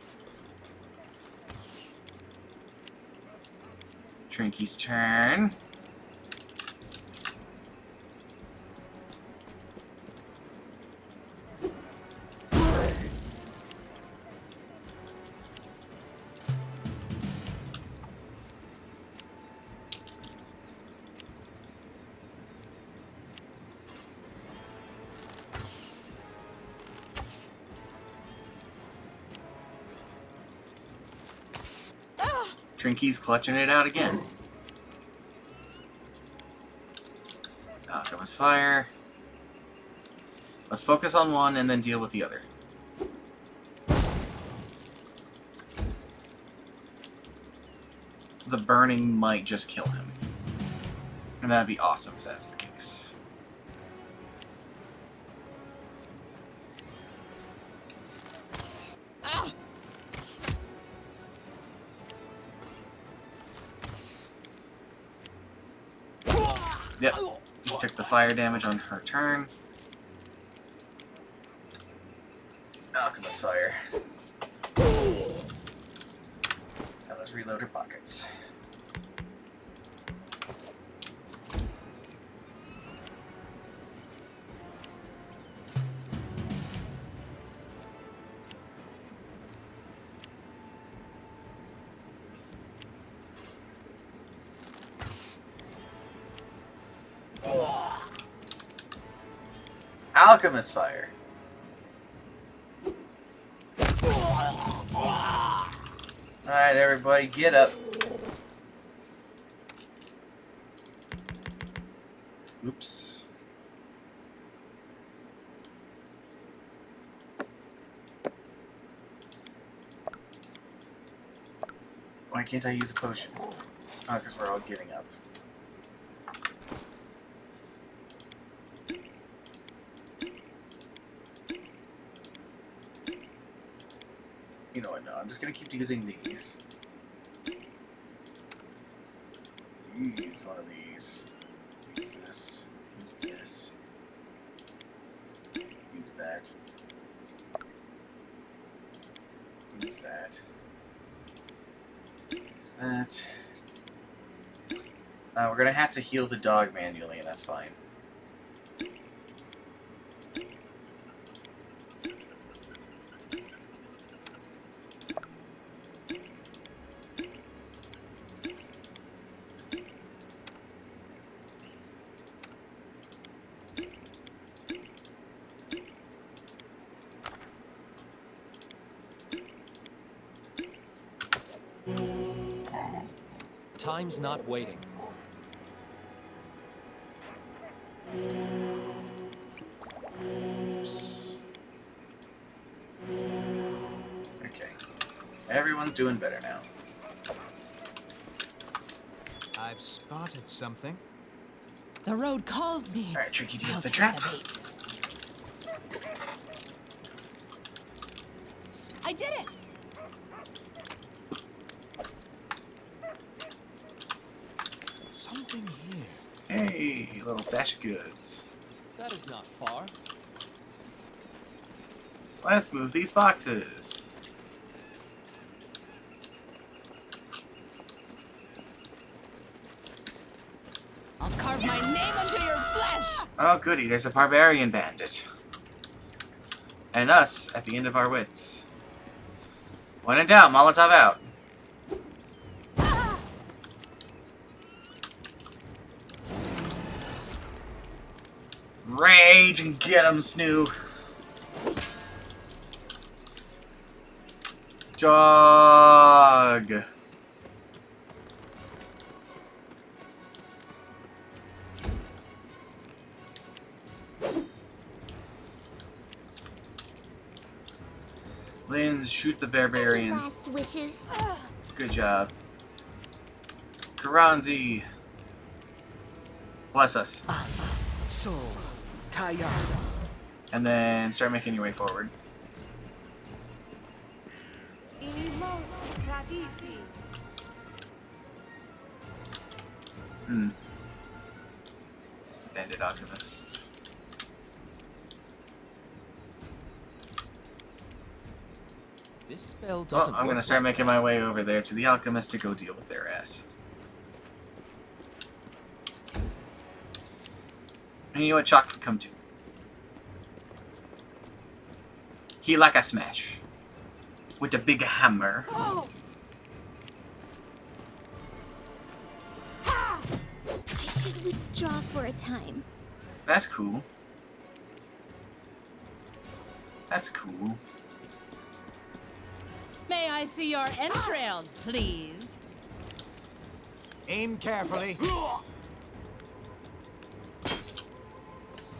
Trinky's turn. Trinky's clutching it out again. Alchemist fire. Let's focus on one and then deal with the other. The burning might just kill him. And that'd be awesome if that's the case. Yep, he took the fire damage on her turn. Alchemist fire. Now let's reload her pockets. Alchemist fire. Alright, everybody, get up. Oops. Why can't I use a potion? Oh, because we're all getting up. You know what, no, I'm just gonna keep using these. Use one of these. Use this. Use this. Use that. Use that. Use that. We're gonna have to heal the dog manually, and that's fine. Time's not waiting. Okay. Everyone's doing better now. I've spotted something. The road calls me. Alright, Tricky, do you have I'll the try trap? bait. I did it! Something here. Hey, little stash of goods. That is not far. Let's move these boxes. I'll carve my name into your flesh! Oh goody, there's a barbarian bandit. And us at the end of our wits. When in doubt, Molotov out. Rage and get him, Snoo. Dog. Lynn, shoot the barbarian. Last wishes. Good job. Karanzi. Bless us. So, tired. And then start making your way forward. It's the bandit alchemist. This spell Well, doesn't I'm gonna work start like making my way over there to the alchemist to go deal with their ass. And you know what Chalk can come to? He like a smash. With a big hammer. I should withdraw for a time. That's cool. That's cool. May I see your entrails, please? Aim carefully.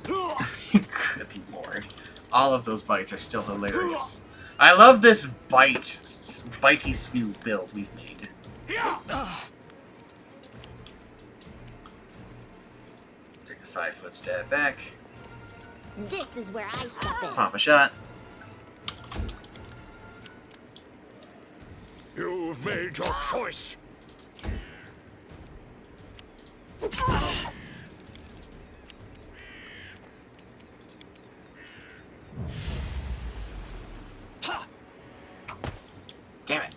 Good lord. All of those bites are still hilarious. I love this bitey Snoop build we've made. Take a 5-foot stab back. This is where I step in. Pop a shot. You've made your choice. Damn it.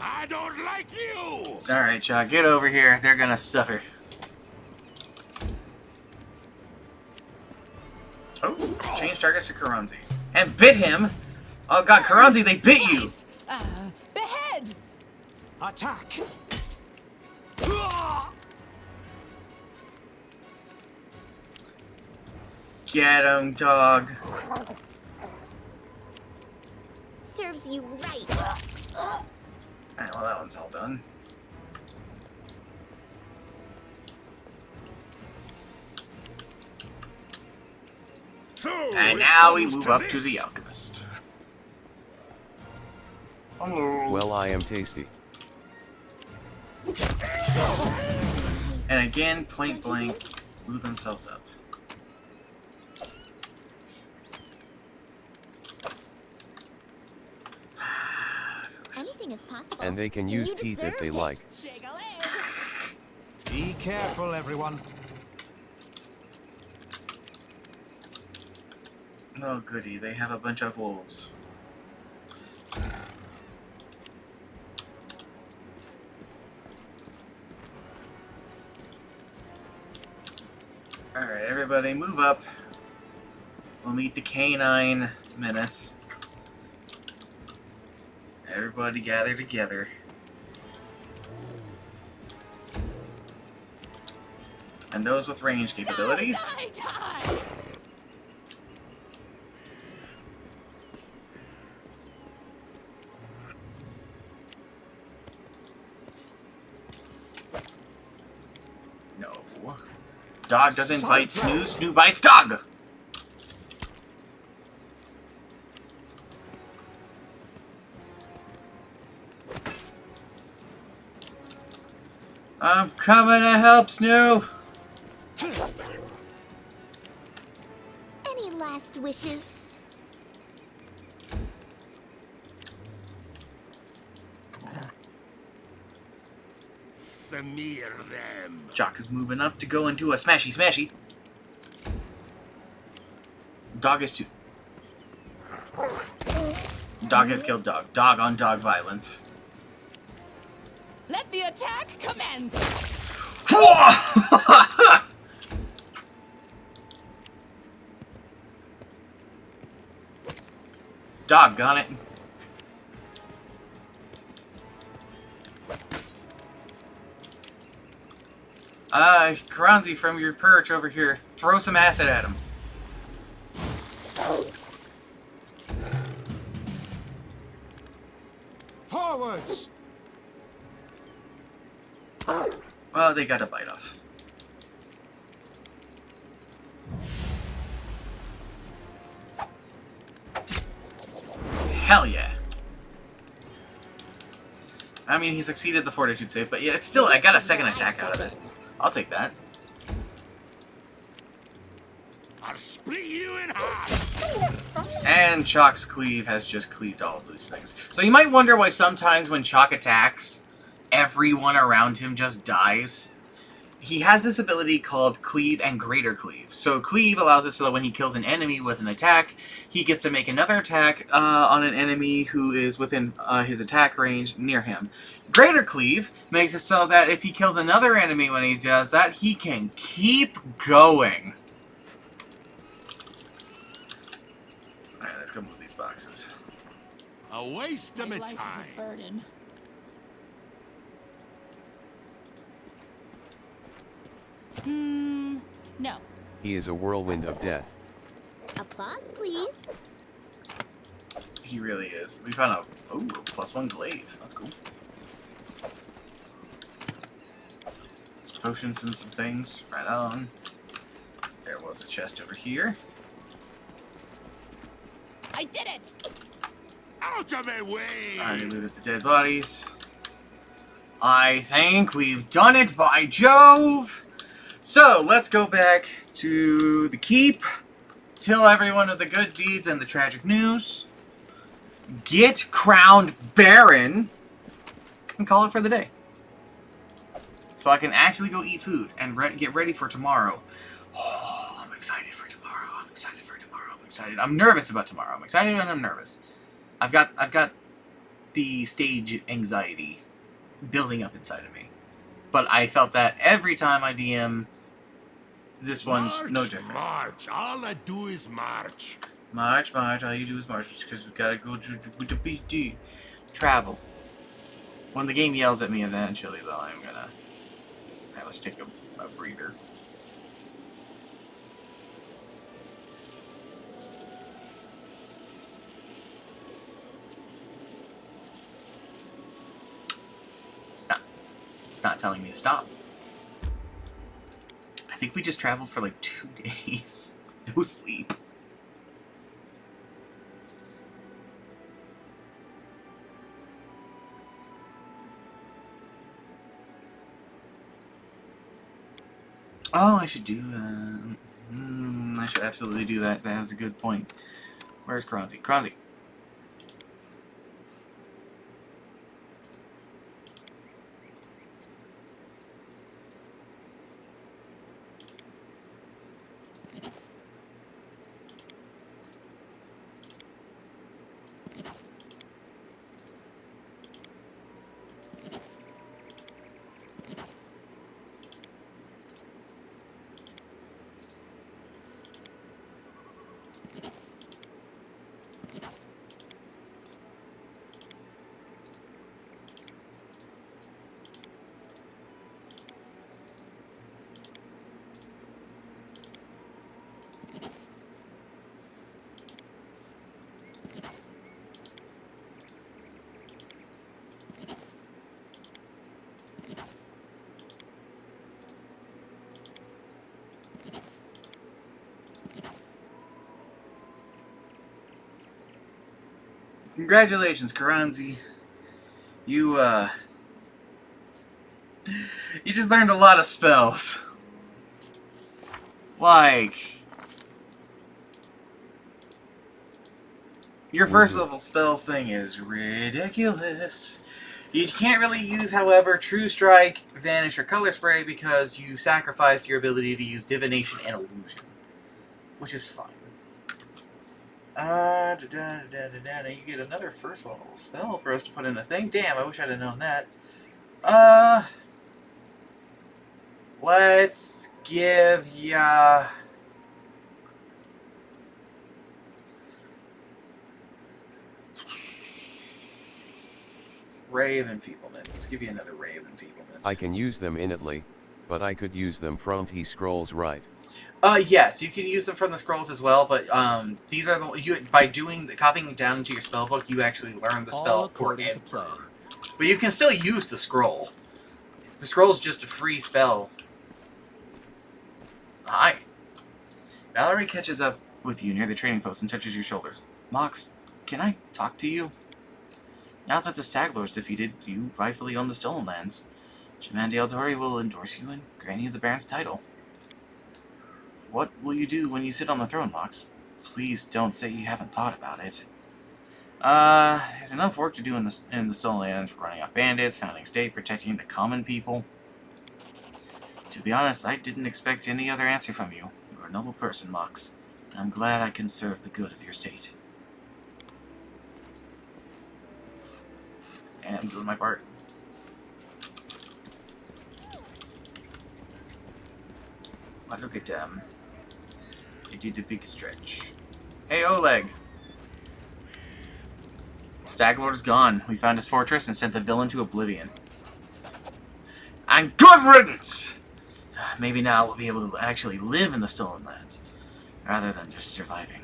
I don't like you! Alright, Chuck, get over here. They're gonna suffer. Oh, change targets to Karanzi. And bit him! Oh god, Karanzi, they bit you! Behead! Attack! Get him, dog. Serves you right. Alright, well that one's all done. So And now we move up to the alchemist. Hello. Well, I am tasty. And again, point blank, blew themselves up. Anything is possible. And they can use teeth if they like. Shake a leg. careful, everyone. Oh, goody. They have a bunch of wolves. Alright, everybody move up. We'll meet the canine menace. Everybody gather together. And those with range capabilities. Die, die! No. Dog doesn't bite Snoo, Snoo bites dog! I'm coming to help, Snoo! Any last wishes? Smear them. Jock is moving up to go into a smashy smashy. Dog is too. Dog has killed dog. Dog on dog violence. Let the attack commence! Doggone it. Karanzi, from your perch over here, throw some acid at him. Forwards! Well, they got a bite off. Hell yeah. I mean, he succeeded the fortitude save, but yeah, it's still, I got a second attack out of it. I'll take that. I'll split you in half. And Chalk's cleave has just cleaved all of these things. So you might wonder why sometimes when Chalk attacks, everyone around him just dies. He has this ability called Cleave and Greater Cleave. So Cleave allows it so that when he kills an enemy with an attack, he gets to make another attack on an enemy who is within his attack range near him. Greater Cleave makes it so that if he kills another enemy when he does that, he can keep going. Alright, let's go move these boxes. A waste of my life time. is a burden. No. He is a whirlwind of death. Applause, please. He really is. We found a +1 glaive. That's cool. Some potions and some things. Right on. There was a chest over here. I did it! Out of my way! I already looted the dead bodies. I think we've done it, by Jove! So, let's go back to the keep, tell everyone of the good deeds and the tragic news, get crowned Baron, and call it for the day. So I can actually go eat food and get ready for tomorrow. Oh, I'm excited for tomorrow. I'm excited for tomorrow. I'm excited. I'm nervous about tomorrow. I'm excited and I'm nervous. I've got the stage anxiety building up inside of me. But I felt that every time I DM, this one's no different. March. All I do is march. March, march. All you do is march because we gotta go to the BD. Travel. When the game yells at me eventually, though, I'm gonna have us take a breather. It's not telling me to stop. I think we just traveled for like 2 days. No sleep. Oh, I should do that. I should absolutely do that. That was a good point. Where's Kronzi? Kronzi. Congratulations, Karanzi. You just learned a lot of spells. Like, your first level spells thing is ridiculous. You can't really use, however, True Strike, Vanish, or Color Spray because you sacrificed your ability to use Divination and Illusion, which is fine. Now you get another first level spell for us to put in a thing. Damn, I wish I'd have known that. Let's give ya... Ray of Enfeeblement. Let's give you another Ray of Enfeeblement. I can use them innately, but I could use them from he scrolls, right? Yes, you can use them from the scrolls as well, but these are by copying down into your spell book, you actually learn the spell forever. But you can still use the scroll. The scroll's just a free spell. Hi. Valerie catches up with you near the training post and touches your shoulders. Mox, can I talk to you? Now that the Stag Lord's defeated, you rightfully own the Stolen Lands. Jamandi Eldori will endorse you and grant you the Baron's title. What will you do when you sit on the throne, Mox? Please don't say you haven't thought about it. There's enough work to do in the Stolen Lands, running off bandits, founding state, protecting the common people. To be honest, I didn't expect any other answer from you. You are a noble person, Mox. And I'm glad I can serve the good of your state. And I'm doing my part. But look at them. They did a big stretch. Hey, Oleg! Staglord is gone. We found his fortress and sent the villain to oblivion. And good riddance! Maybe now we'll be able to actually live in the Stolen Lands, rather than just surviving.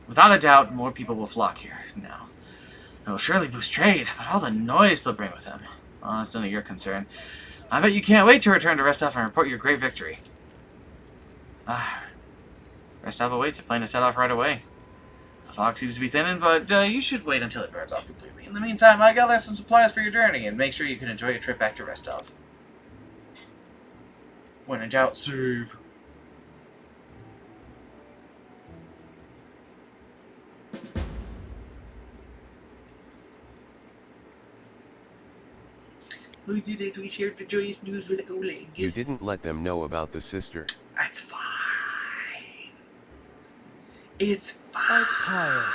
Without a doubt, more people will flock here now. It will surely boost trade, but all the noise they'll bring with them. Well, that's none of your concern. I bet you can't wait to return to Restov and report your great victory. Restov awaits a plan to set off right away. The fog seems to be thinning, but you should wait until it burns off completely. In the meantime, I gather some supplies for your journey, and make sure you can enjoy your trip back to Restov. When in doubt, save. Who did it? We shared the joyous news with Oleg. You didn't let them know about the sister. That's fine. It's fine. I'm tired.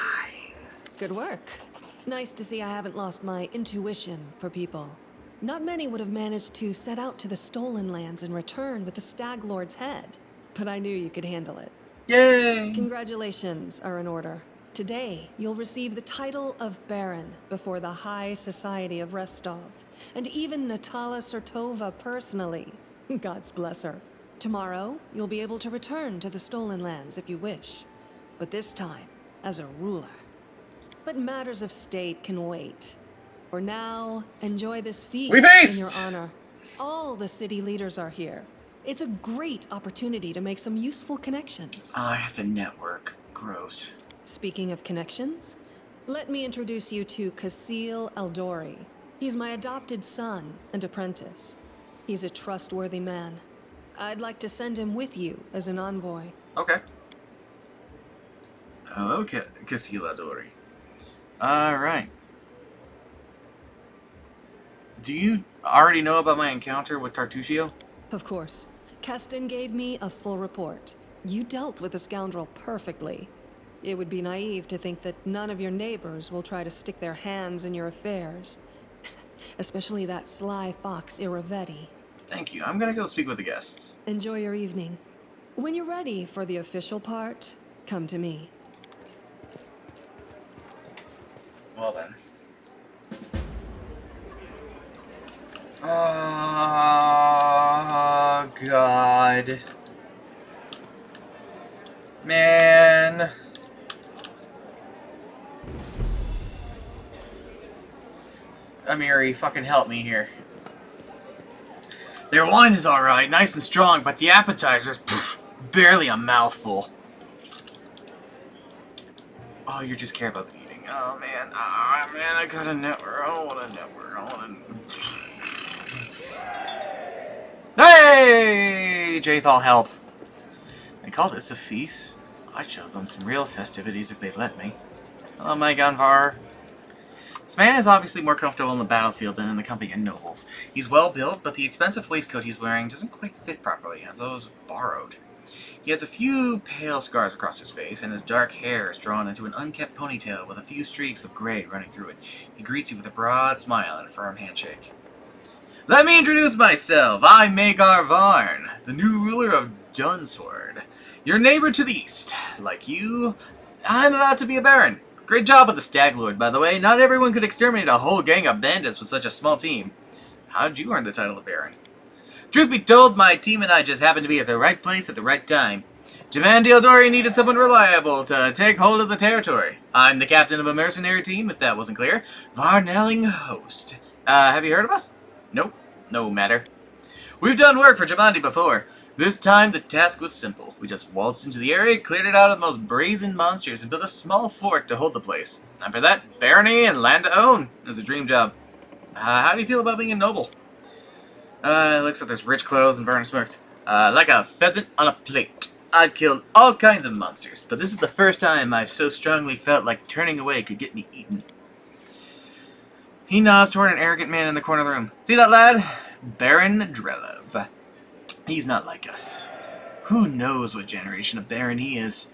Good work. Nice to see I haven't lost my intuition for people. Not many would have managed to set out to the Stolen Lands and return with the Stag Lord's head. But I knew you could handle it. Yay! Congratulations are in order. Today, you'll receive the title of Baron before the High Society of Restov, and even Natala Sertova personally. God's bless her. Tomorrow, you'll be able to return to the Stolen Lands if you wish, but this time, as a ruler. But matters of state can wait. For now, enjoy this feast in your honor. All the city leaders are here. It's a great opportunity to make some useful connections. I have to network. Gross. Speaking of connections, let me introduce you to Kasil Eldori. He's my adopted son and apprentice. He's a trustworthy man. I'd like to send him with you as an envoy. Okay. Hello, Kasil Eldori. Alright. Do you already know about my encounter with Tartuccio? Of course. Keston gave me a full report. You dealt with the scoundrel perfectly. It would be naive to think that none of your neighbors will try to stick their hands in your affairs. Especially that sly fox Iravetti. Thank you. I'm gonna go speak with the guests. Enjoy your evening. When you're ready for the official part, come to me. Well then. Oh, God. Man. Amiri, fucking help me here. Their wine is alright, nice and strong, but the appetizer's barely a mouthful. Oh, you just care about the eating. Oh man, I got a network. I want a network. Hey, Jathal, help! They call this a feast. I'd show them some real festivities if they'd let me. Hello, my Gunvar. This man is obviously more comfortable in the battlefield than in the company of nobles. He's well built, but the expensive waistcoat he's wearing doesn't quite fit properly, as though it was borrowed. He has a few pale scars across his face, and his dark hair is drawn into an unkempt ponytail with a few streaks of gray running through it. He greets you with a broad smile and a firm handshake. Let me introduce myself. I'm Magar Varn, the new ruler of Dunsword. Your neighbor to the east. Like you, I'm about to be a baron. Great job with the Stag Lord, by the way. Not everyone could exterminate a whole gang of bandits with such a small team. How'd you earn the title of baron? Truth be told, my team and I just happened to be at the right place at the right time. Jamandi Eldori needed someone reliable to take hold of the territory. I'm the captain of a mercenary team, if that wasn't clear. Varnelling Host. Have you heard of us? Nope. No matter. We've done work for Jamandi before. This time, the task was simple. We just waltzed into the area, cleared it out of the most brazen monsters, and built a small fort to hold the place. After that, barony and land to own. It was a dream job. How do you feel about being a noble? It looks like there's rich clothes and burning smokes. Like a pheasant on a plate. I've killed all kinds of monsters, but this is the first time I've so strongly felt like turning away could get me eaten. He nods toward an arrogant man in the corner of the room. See that lad? Baron Drelov. He's not like us. Who knows what generation of Baron he is?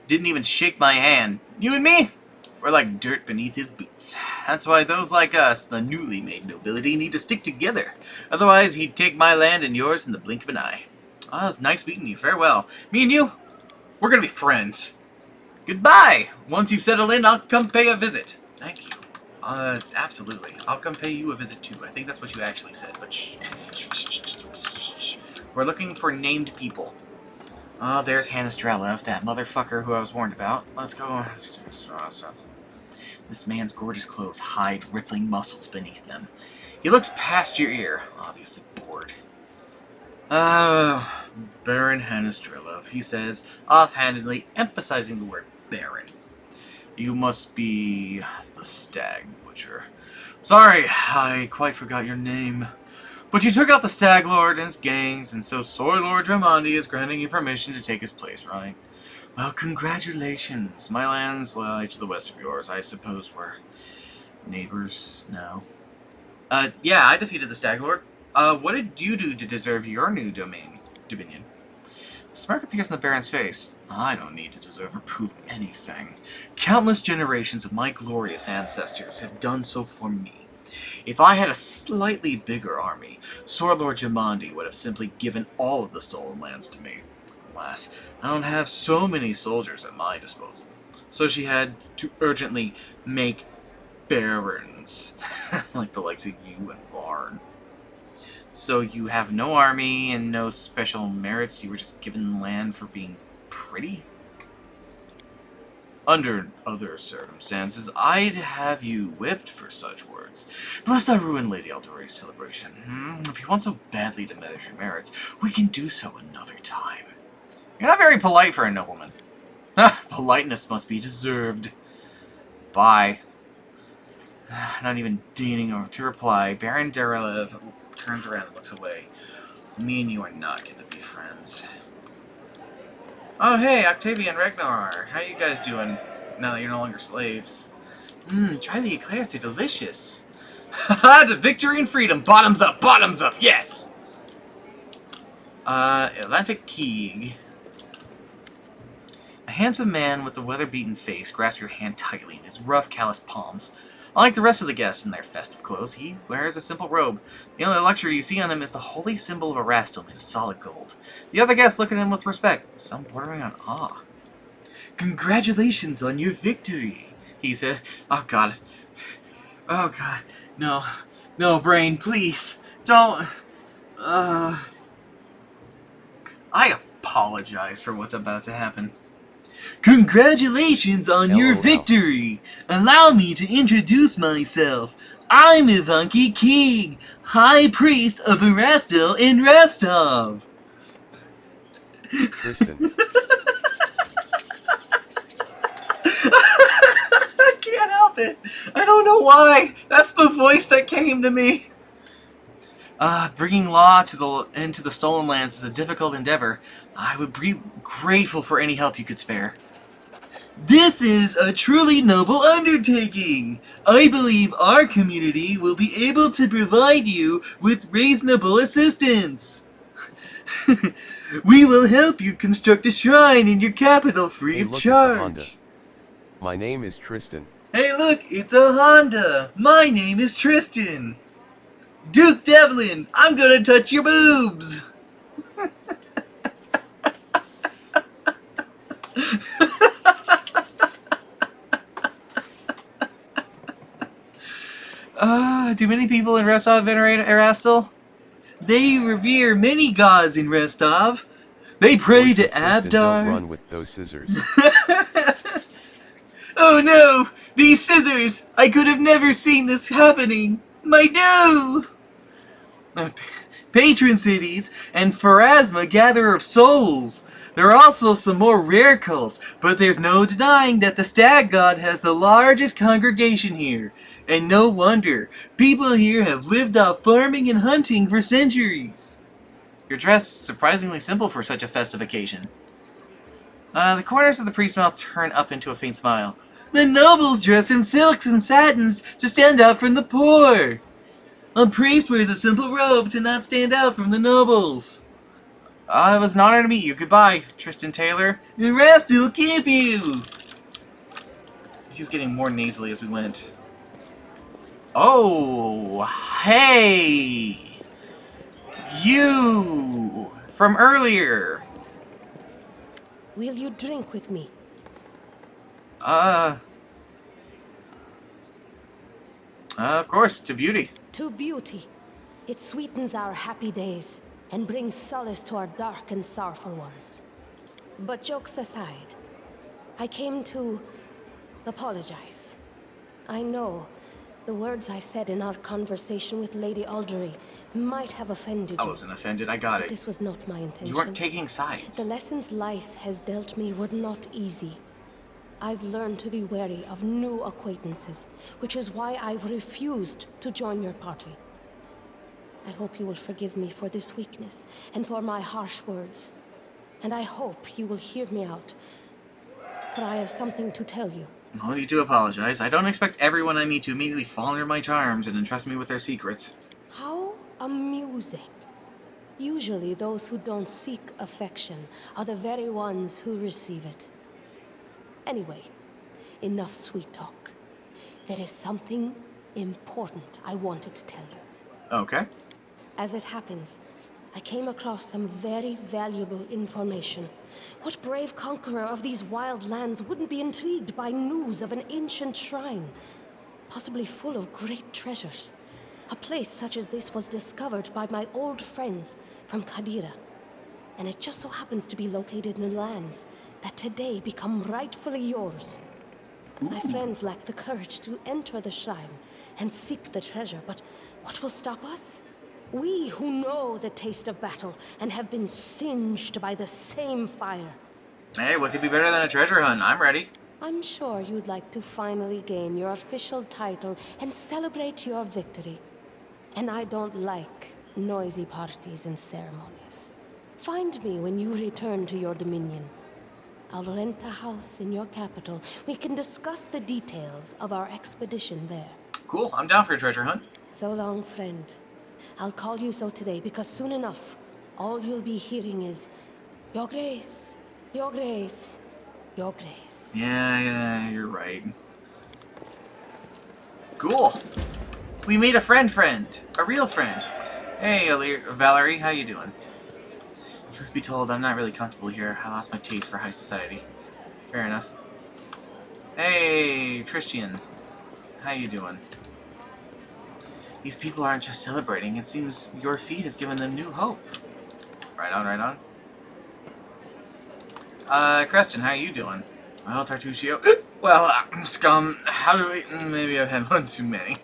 Didn't even shake my hand. You and me? We're like dirt beneath his boots. That's why those like us, the newly made nobility, need to stick together. Otherwise, he'd take my land and yours in the blink of an eye. Oh, it's nice meeting you. Farewell. Me and you, we're gonna be friends. Goodbye! Once you settle in, I'll come pay a visit. Thank you. Absolutely. I'll come pay you a visit too. I think that's what you actually said, but shh. We're looking for named people. Oh, there's Hannes Drelov, that motherfucker who I was warned about. Let's go. This man's gorgeous clothes hide rippling muscles beneath them. He looks past your ear, obviously bored. Baron Hannes Drelov, he says, offhandedly emphasizing the word Baron. You must be the Stag Butcher. Sorry, I quite forgot your name. But you took out the Stag Lord and his gangs, and so Sword Lord Jamandi is granting you permission to take his place, right? Well, congratulations. My lands lie to the west of yours. I suppose we're neighbors now. Yeah, I defeated the Stag Lord. What did you do to deserve your new dominion? The smirk appears on the Baron's face. I don't need to deserve or prove anything. Countless generations of my glorious ancestors have done so for me. If I had a slightly bigger army, Sword Lord Jamandi would have simply given all of the stolen lands to me. Alas, I don't have so many soldiers at my disposal. So she had to urgently make barons, like the likes of you and Varn. So you have no army and no special merits, you were just given land for being pretty? Under other circumstances, I'd have you whipped for such words. But let's not ruin Lady Eldori's celebration. If you want so badly to measure merits, we can do so another time. You're not very polite for a nobleman. Politeness must be deserved. Bye. Not even deigning to reply, Baron Drelov turns around and looks away. Me and you are not going to be friends. Oh, hey, Octavia and Ragnar. How you guys doing now that you're no longer slaves? Try the eclairs. They're delicious. Haha, to victory and freedom. Bottoms up, yes! Atlantic Keeg. A handsome man with a weather-beaten face grasps your hand tightly in his rough, calloused palms. Unlike the rest of the guests in their festive clothes, he wears a simple robe. The only luxury you see on him is the holy symbol of a rastal made of solid gold. The other guests look at him with respect, some bordering on awe. Congratulations on your victory, he said. Oh god. Oh god. No. No, Brain, please. Don't. I apologize for what's about to happen. Congratulations on your victory! Allow me to introduce myself. I'm Ivanki King, High Priest of Erastil in Rostov. Kristen. I can't help know why. That's the voice that came to me. Bringing law into the stolen lands is a difficult endeavor. I would be grateful for any help you could spare. This is a truly noble undertaking. I believe our community will be able to provide you with reasonable assistance. We will help you construct a shrine in your capital free Hey of look, it's a Honda. charge. My name is Tristan. Hey look, it's a Honda. My name is Tristan. Duke Devlin, I'm gonna touch your boobs. Do many people in Rostov venerate Erastil? They revere many gods in Rostov. They pray Voice to of Tristan, don't Abdar. run with those scissors. Oh no! These scissors! I could have never seen this happening! My dough! Patron cities and Pharasma, gatherer of souls. There are also some more rare cults, but there's no denying that the stag god has the largest congregation here. And no wonder. People here have lived off farming and hunting for centuries. You're dressed surprisingly simple for such a festive occasion. The corners of the priest's mouth turn up into a faint smile. The nobles dress in silks and satins to stand out from the poor. A priest wears a simple robe to not stand out from the nobles. It was an honor to meet you. Goodbye, Tristan Taylor. The rest will keep you. He was getting more nasally as we went. Oh, hey! You! From earlier. Will you drink with me? Of course, to beauty. To beauty. It sweetens our happy days and brings solace to our dark and sorrowful ones. But jokes aside, I came to apologize. I know the words I said in our conversation with Lady Aldery might have offended you. I wasn't offended, I got it. This was not my intention. You weren't taking sides. The lessons life has dealt me were not easy. I've learned to be wary of new acquaintances, which is why I've refused to join your party. I hope you will forgive me for this weakness and for my harsh words. And I hope you will hear me out, for I have something to tell you. No need to apologize. I don't expect everyone I meet to immediately fall under my charms and entrust me with their secrets. How amusing. Usually those who don't seek affection are the very ones who receive it. Anyway, enough sweet talk. There is something important I wanted to tell you. Okay. As it happens, I came across some very valuable information. What brave conqueror of these wild lands wouldn't be intrigued by news of an ancient shrine, possibly full of great treasures? A place such as this was discovered by my old friends from Kadira, and it just so happens to be located in the lands that today become rightfully yours. My friends lack the courage to enter the shrine and seek the treasure, but what will stop us? We who know the taste of battle and have been singed by the same fire. Hey, what could be better than a treasure hunt? I'm ready. I'm sure you'd like to finally gain your official title and celebrate your victory. And I don't like noisy parties and ceremonies. Find me when you return to your dominion. I'll rent a house in your capital. We can discuss the details of our expedition there. Cool, I'm down for a treasure hunt. So long, friend. I'll call you so today because soon enough, all you'll be hearing is, Your Grace, Your Grace, Your Grace. Yeah, you're right. Cool. We made a friend. A real friend. Hey, Valerie, how you doing? Truth be told, I'm not really comfortable here. I lost my taste for high society. Fair enough. Hey, Tristan. How you doing? These people aren't just celebrating. It seems your feat has given them new hope. Right on, right on. Creston, how you doing? Well, Tartuccio. Well, scum. How do we... Maybe I've had one too many.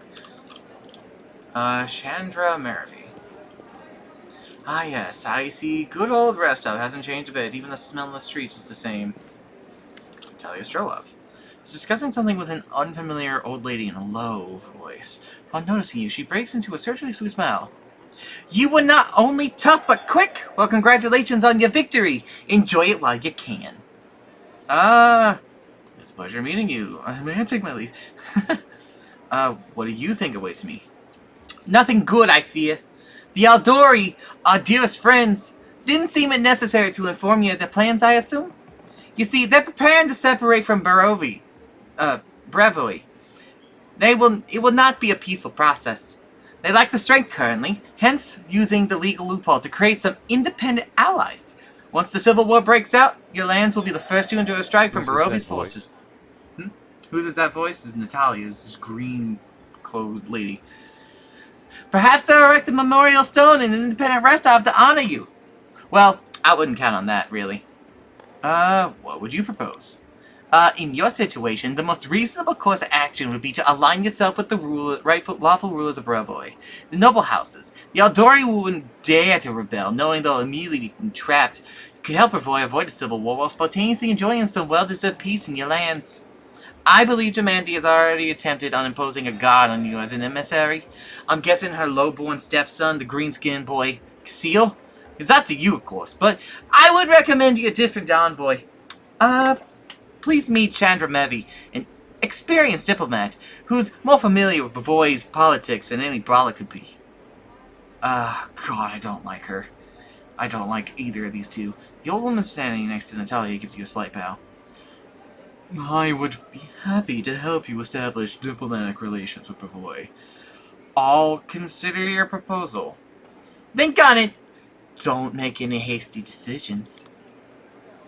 Chandra Maravi. Ah, yes, I see. Good old Restov hasn't changed a bit. Even the smell in the streets is the same. Talia Strolov. is discussing something with an unfamiliar old lady in a low voice. Upon noticing you, she breaks into a surgically sweet smile. You were not only tough, but quick! Well, congratulations on your victory! Enjoy it while you can. It's a pleasure meeting you. May I take my leave? What do you think awaits me? Nothing good, I fear. The Aldori, our dearest friends, didn't seem it necessary to inform you of their plans, I assume? You see, they're preparing to separate from Brevoy. It will not be a peaceful process. They lack the strength currently, hence using the legal loophole to create some independent allies. Once the Civil War breaks out, your lands will be the first to endure a strike from Barovi's forces. Whose is that voice? This is Natalia's, this green-clothed lady. Perhaps they'll erect a memorial stone in independent Restov to honor you. Well, I wouldn't count on that, really. What would you propose? In your situation, the most reasonable course of action would be to align yourself with the lawful rulers of Brevoy. The noble houses. The Aldori wouldn't dare to rebel, knowing they'll immediately be entrapped. You could help Brevoy avoid a civil war while spontaneously enjoying some well-deserved peace in your lands. I believe Jamandi has already attempted on imposing a god on you as an emissary. I'm guessing her low-born stepson, the green-skinned boy, Seal? It's up to you, of course, but I would recommend you a different envoy. Please meet Chandra Mevi, an experienced diplomat who's more familiar with Brevoy's politics than any brawler could be. God, I don't like her. I don't like either of these two. The old woman standing next to Natalia gives you a slight bow. I would be happy to help you establish diplomatic relations with Brevoy. I'll consider your proposal. Think on it. Don't make any hasty decisions.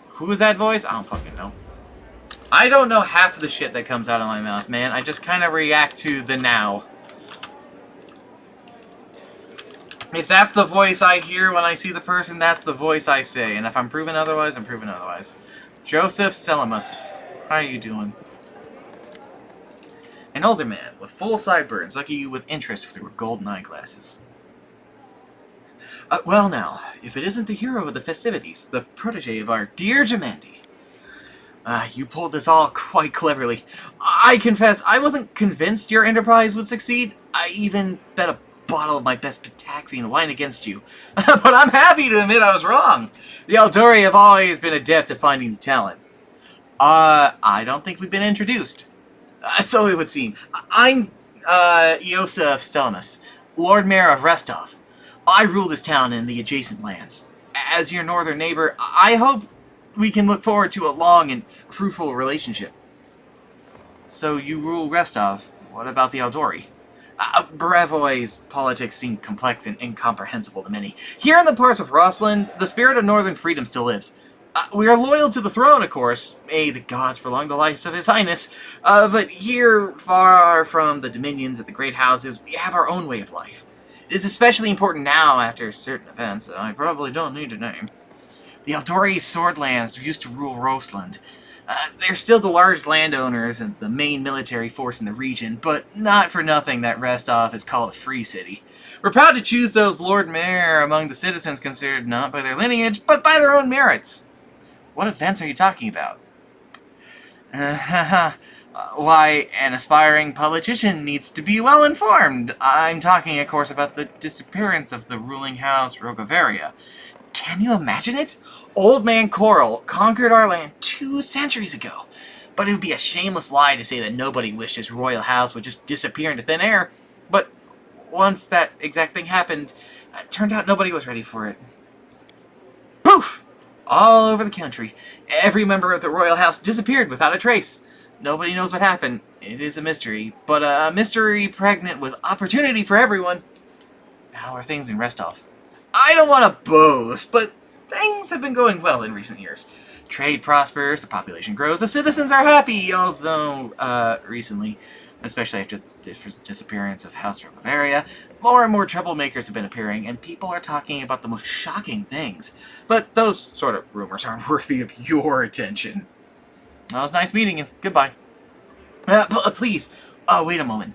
Who is that voice? I don't fucking know. I don't know half of the shit that comes out of my mouth, man. I just kind of react to the now. If that's the voice I hear when I see the person, that's the voice I say. And if I'm proven otherwise, I'm proven otherwise. Joseph Selimus. How are you doing? An older man with full sideburns looking at you with interest through golden eyeglasses. Well now, if it isn't the hero of the festivities, the protege of our dear Jamandi. You pulled this all quite cleverly. I confess, I wasn't convinced your enterprise would succeed. I even bet a bottle of my best Pitaxian wine against you. But I'm happy to admit I was wrong. The Aldori have always been adept at finding talent. I don't think we've been introduced. So it would seem. I'm, Iosef Stelamus, Lord Mayor of Restov. I rule this town and the adjacent lands. As your northern neighbor, I hope we can look forward to a long and fruitful relationship. So you rule Restov. What about the Aldori? Brevoy's politics seem complex and incomprehensible to many. Here in the parts of Rosland, the spirit of northern freedom still lives. We are loyal to the throne, of course. May the gods prolong the life of His Highness. But here, far from the dominions of the great houses, we have our own way of life. It is especially important now after certain events that I probably don't need to name. The Aldori swordlands used to rule Rosland. They're still the largest landowners and the main military force in the region, but not for nothing that Restov is called a free city. We're proud to choose those Lord Mayor among the citizens considered not by their lineage, but by their own merits. What events are you talking about? Why, an aspiring politician needs to be well informed. I'm talking, of course, about the disappearance of the ruling house Rogovaria. Can you imagine it? Old Man Coral conquered our land 2 centuries ago. But it would be a shameless lie to say that nobody wished his royal house would just disappear into thin air. But once that exact thing happened, it turned out nobody was ready for it. Poof! All over the country, every member of the royal house disappeared without a trace. Nobody knows what happened. It is a mystery, but a mystery pregnant with opportunity for everyone. How are things in Restov? I don't want to boast, but things have been going well in recent years. Trade prospers, the population grows, the citizens are happy, although, recently, especially after the disappearance of House Rogovaria, more and more troublemakers have been appearing, and people are talking about the most shocking things. But those sort of rumors aren't worthy of your attention. Well, it was nice meeting you. Goodbye. Please, wait a moment.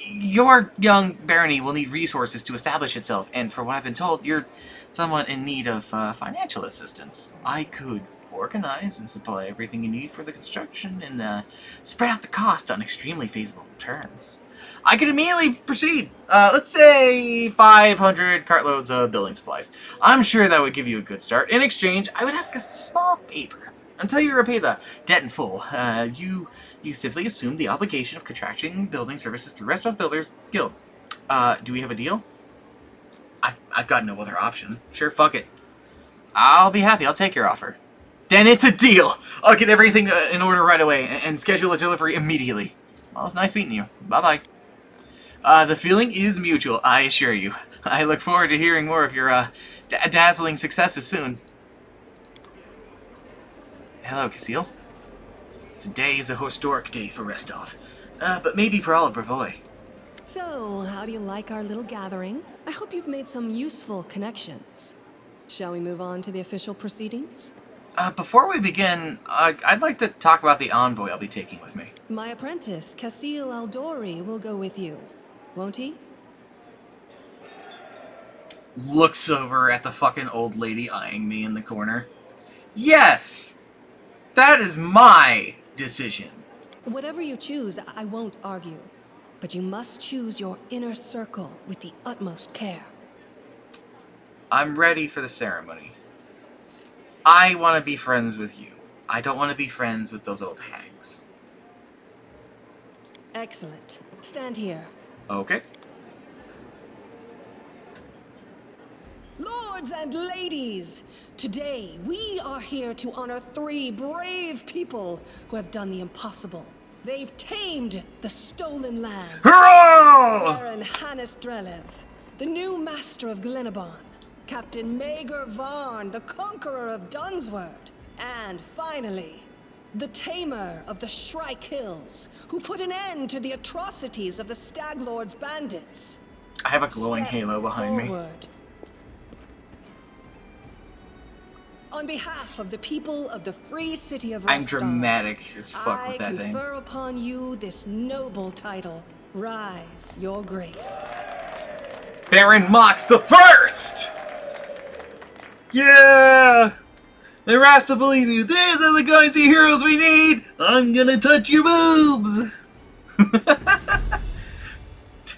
Your young barony will need resources to establish itself, and for what I've been told, you're somewhat in need of financial assistance. I could organize and supply everything you need for the construction and spread out the cost on extremely feasible terms. I could immediately proceed. Let's say 500 cartloads of building supplies. I'm sure that would give you a good start. In exchange, I would ask a small favor. Until you repay the debt in full, you simply assume the obligation of contracting building services through Restov Builders Guild. Do we have a deal? I've got no other option. Sure, fuck it. I'll be happy. I'll take your offer. Then it's a deal. I'll get everything in order right away and schedule a delivery immediately. Well, it's nice meeting you. Bye-bye. The feeling is mutual, I assure you. I look forward to hearing more of your dazzling successes soon. Hello, Casil. Today is a historic day for Restov, but maybe for all of Brevoy. So, how do you like our little gathering? I hope you've made some useful connections. Shall we move on to the official proceedings? Before we begin, I'd like to talk about the envoy I'll be taking with me. My apprentice, Casil Aldori, will go with you, won't he? Looks over at the fucking old lady eyeing me in the corner. Yes! That is my decision. Whatever you choose, I won't argue. But you must choose your inner circle with the utmost care. I'm ready for the ceremony. I want to be friends with you. I don't want to be friends with those old hags. Excellent. Stand here. Okay. Lords and ladies, today we are here to honor 3 brave people who have done the impossible. They've tamed the stolen land. Hurrah! Baron Hannes Drelev, the new master of Glenabon, Captain Maegor Varn, the conqueror of Dunsword, and finally, the tamer of the Shrike Hills, who put an end to the atrocities of the Stag Lord's bandits. I have a glowing halo behind me. On behalf of the people of the free city of Rostov, I'm dramatic as fuck with that I thing. confer upon you this noble title. Rise, your grace. Baron Mox the First! Yeah! The rest to believe you. These are the kinds of heroes we need! I'm gonna touch your boobs!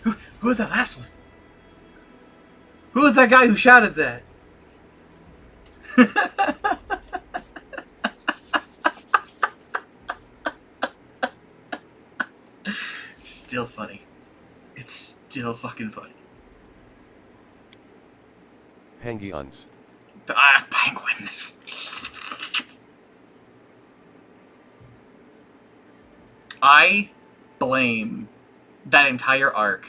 Who was that last one? Who was that guy who shouted that? It's still funny. It's still fucking funny. Penguins. Penguins. I blame that entire arc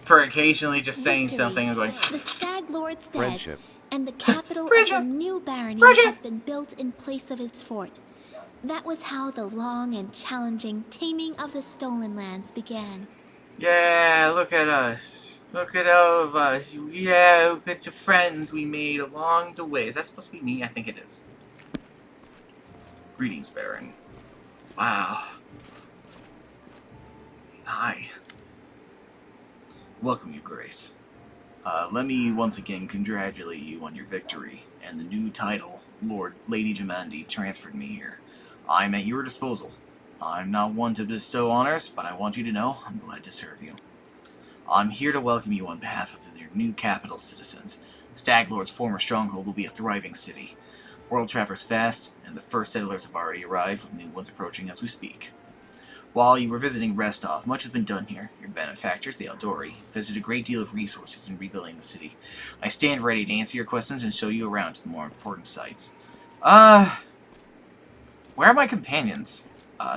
for occasionally just saying something and going. The Stag Lord's dead, Friendship. and the capital of the new barony has been built in place of his fort. That was how the long and challenging taming of the stolen lands began. Yeah, look at us. Look at all of us. Yeah, look at the friends we made along the way. Is that supposed to be me? I think it is. Greetings, Baron. Wow. Hi. Welcome, Your Grace. Let me once again congratulate you on your victory and the new title Lady Jamandi transferred me here. I'm at your disposal. I'm not one to bestow honors, but I want you to know I'm glad to serve you. I'm here to welcome you on behalf of your new capital citizens. Stag Lord's former stronghold will be a thriving city. World travels fast, and the first settlers have already arrived, with new ones approaching as we speak. While you were visiting Restov, much has been done here. Your benefactors, the Aldori, visited a great deal of resources in rebuilding the city. I stand ready to answer your questions and show you around to the more important sites. Where are my companions?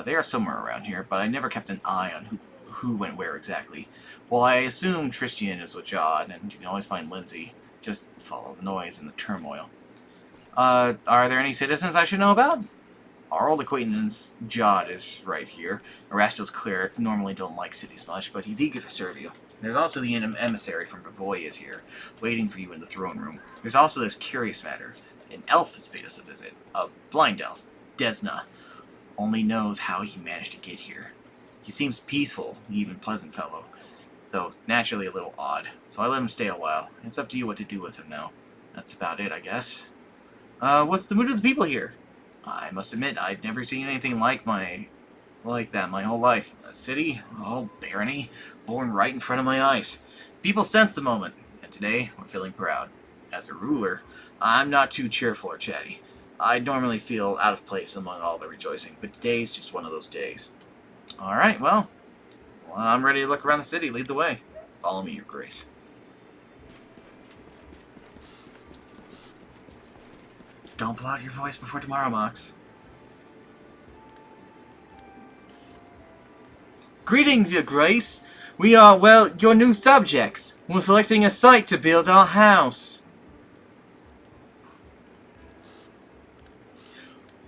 They are somewhere around here, but I never kept an eye on who went where exactly. Well, I assume Tristian is with Jod, and you can always find Lindsay. Just follow the noise and the turmoil. Are there any citizens I should know about? Our old acquaintance, Jod, is right here. Erastil's clerics normally don't like cities much, but he's eager to serve you. There's also the emissary from Brevoy is here, waiting for you in the throne room. There's also this curious matter. An elf has paid us a visit. A blind elf, Desna. Only knows how he managed to get here. He seems peaceful, even pleasant fellow, though naturally a little odd, so I let him stay a while. It's up to you what to do with him now. That's about it, I guess. What's the mood of the people here? I must admit, I'd never seen anything like that my whole life. A city, a whole barony, born right in front of my eyes. People sense the moment, and today we're feeling proud. As a ruler, I'm not too cheerful or chatty. I normally feel out of place among all the rejoicing, but today's just one of those days. Alright, well, I'm ready to look around the city. Lead the way. Follow me, Your Grace. Don't blow out your voice before tomorrow, Mox. Greetings, Your Grace. We are, well, your new subjects. We're selecting a site to build our house.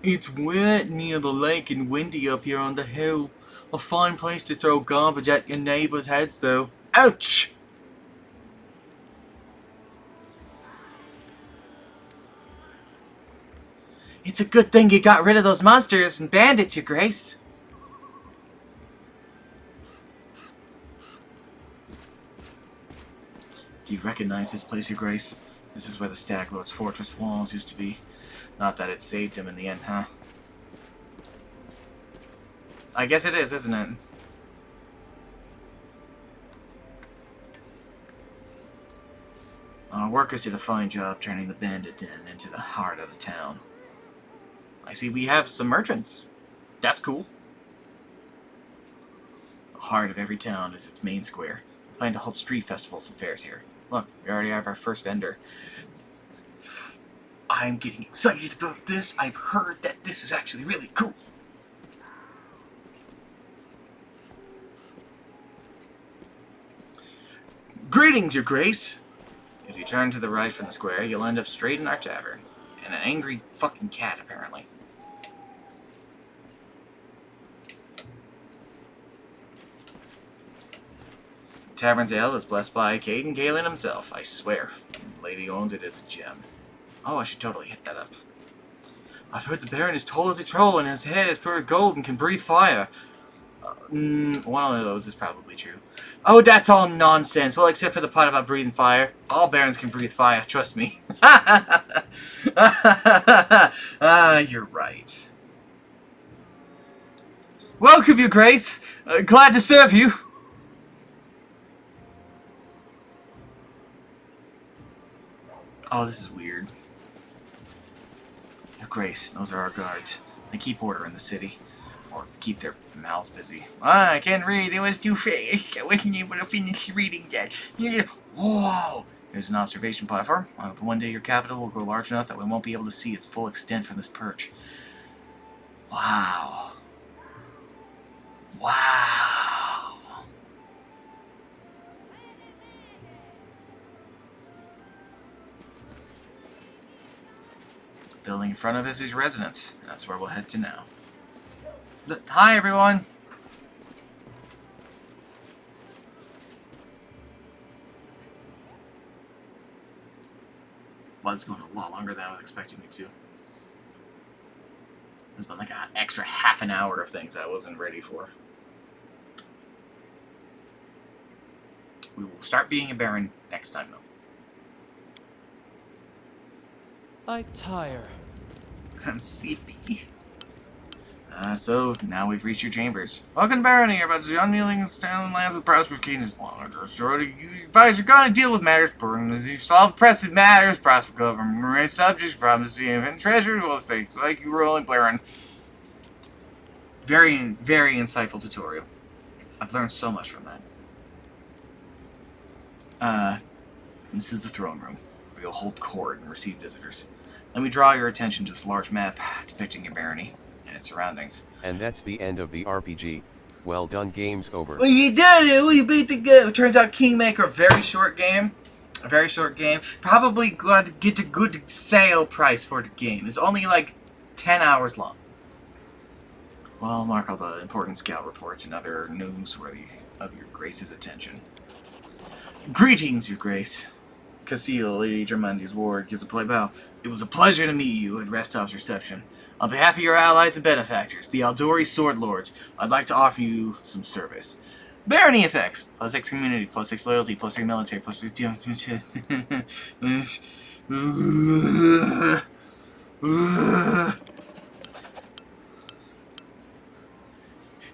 It's wet near the lake and windy up here on the hill. A fine place to throw garbage at your neighbors' heads, though. Ouch! It's a good thing you got rid of those monsters and bandits, Your Grace. Do you recognize this place, Your Grace? This is where the Stag Lord's fortress walls used to be. Not that it saved him in the end, huh? I guess it is, isn't it? Our workers did a fine job turning the bandit den into the heart of the town. I see we have some merchants. That's cool. The heart of every town is its main square. We plan to hold street festivals and fairs here. Look, we already have our first vendor. I'm getting excited about this. I've heard that this is actually really cool. Greetings, Your Grace. If you turn to the right from the square, you'll end up straight in our tavern. And an angry fucking cat, apparently. The tavern's ale is blessed by Caden Galen himself, I swear. The lady who owns it is a gem. Oh, I should totally hit that up. I've heard the Baron is tall as a troll and his hair is pure gold and can breathe fire. One of those is probably true. Oh, that's all nonsense. Well, except for the part about breathing fire. All barons can breathe fire, trust me. You're right. Welcome, Your Grace. Glad to serve you. Oh, this is weird. Your Grace, those are our guards. They keep order in the city. Or keep their mouths busy. I can't read. It was too fast. I wasn't able to finish reading yet. Whoa! There's an observation platform. One day your capital will grow large enough that we won't be able to see its full extent from this perch. Wow. Wow. The building in front of us is his residence. That's where we'll head to now. Hi, everyone. Well, it's going a lot longer than I was expecting it to. There's been like an extra half an hour of things I wasn't ready for. We will start being a baron next time, though. I tire. I'm sleepy. So, now we've reached your chambers. Welcome to Barony, about the unyielding stolen lands of the prosperous kingdoms long. You advise you're going to deal with matters burden as you solve pressing matters, prosper government, raise subjects, promise to and treasure all things like you rolling Baron. Very, very insightful tutorial. I've learned so much from that. This is the throne room, where you'll hold court and receive visitors. Let me draw your attention to this large map depicting your barony and its surroundings. And that's the end of the RPG. Well done, game's over. Well, you did it! We beat the game! Turns out Kingmaker, very short game. A very short game. Probably got to get a good sale price for the game. It's only like 10 hours long. Well, mark all the important scout reports and other news worthy of your Grace's attention. Greetings, Your Grace. Casil, Lady Germundi's ward, gives a polite bow. It was a pleasure to meet you at Restov's reception. On behalf of your allies and benefactors, the Aldori Sword Lords, I'd like to offer you some service. Barony effects. +6 community, +6 loyalty, +3 military, +6...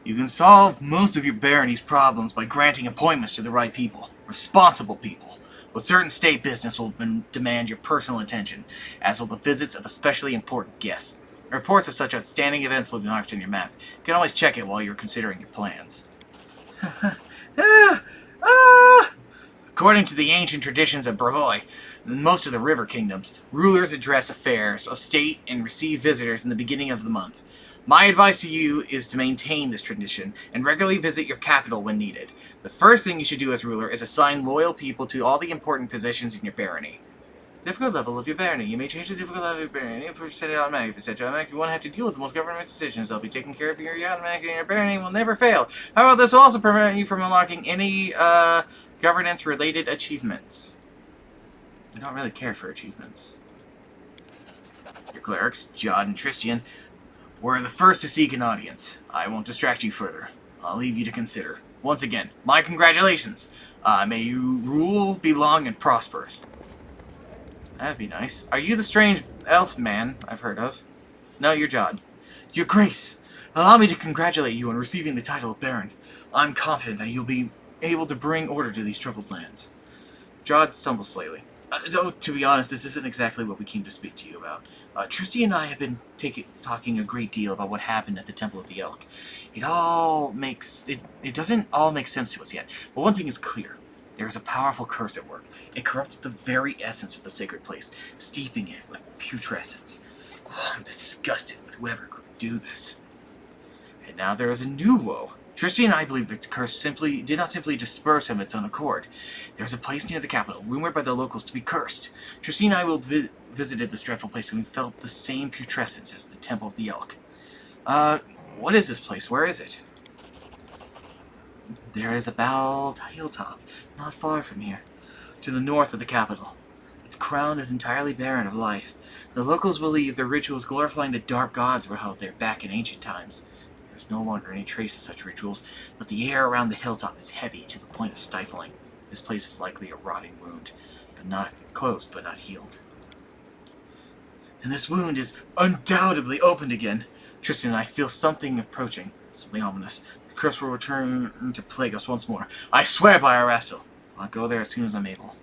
You can solve most of your barony's problems by granting appointments to the right people, responsible people. But certain state business will demand your personal attention, as will the visits of especially important guests. Reports of such outstanding events will be marked on your map. You can always check it while you're considering your plans. According to the ancient traditions of Bravoy, in most of the river kingdoms, rulers address affairs of state and receive visitors in the beginning of the month. My advice to you is to maintain this tradition and regularly visit your capital when needed. The first thing you should do as ruler is assign loyal people to all the important positions in your barony. Difficult level of your barony. You may change the difficult level of your barony if you set it automatic. If you set it automatic, you won't have to deal with the most government decisions. They'll be taken care of your automatically, and your barony will never fail. However, this will also prevent you from unlocking any governance-related achievements. I don't really care for achievements. Your clerics, Jod and Tristian, were the first to seek an audience. I won't distract you further. I'll leave you to consider. Once again, my congratulations. May you rule, be long, and prosperous. That'd be nice. Are you the strange elf man I've heard of? No, you're Jod. Your Grace, allow me to congratulate you on receiving the title of Baron. I'm confident that you'll be able to bring order to these troubled lands. Jod stumbles slightly. Though, to be honest, this isn't exactly what we came to speak to you about. Tristy and I have been talking a great deal about what happened at the Temple of the Elk. It doesn't all make sense to us yet, but one thing is clear. There is a powerful curse at work. It corrupted the very essence of the sacred place, steeping it with putrescence. Oh, I'm disgusted with whoever could do this. And now there is a new woe. Tristy and I believe that the curse did not simply disperse of its own accord. There is a place near the capital, rumored by the locals to be cursed. Tristy and I visited this dreadful place and we felt the same putrescence as the Temple of the Elk. What is this place? Where is it? There is a bald hilltop, not far from here, to the north of the capital. Its crown is entirely barren of life. The locals believe the rituals glorifying the dark gods were held there back in ancient times. There is no longer any trace of such rituals, but the air around the hilltop is heavy to the point of stifling. This place is likely a rotting wound, but not closed, but not healed. And this wound is undoubtedly opened again. Tristan and I feel something approaching, something ominous. The curse will return to plague us once more. I swear by Arastil. I'll go there as soon as I'm able.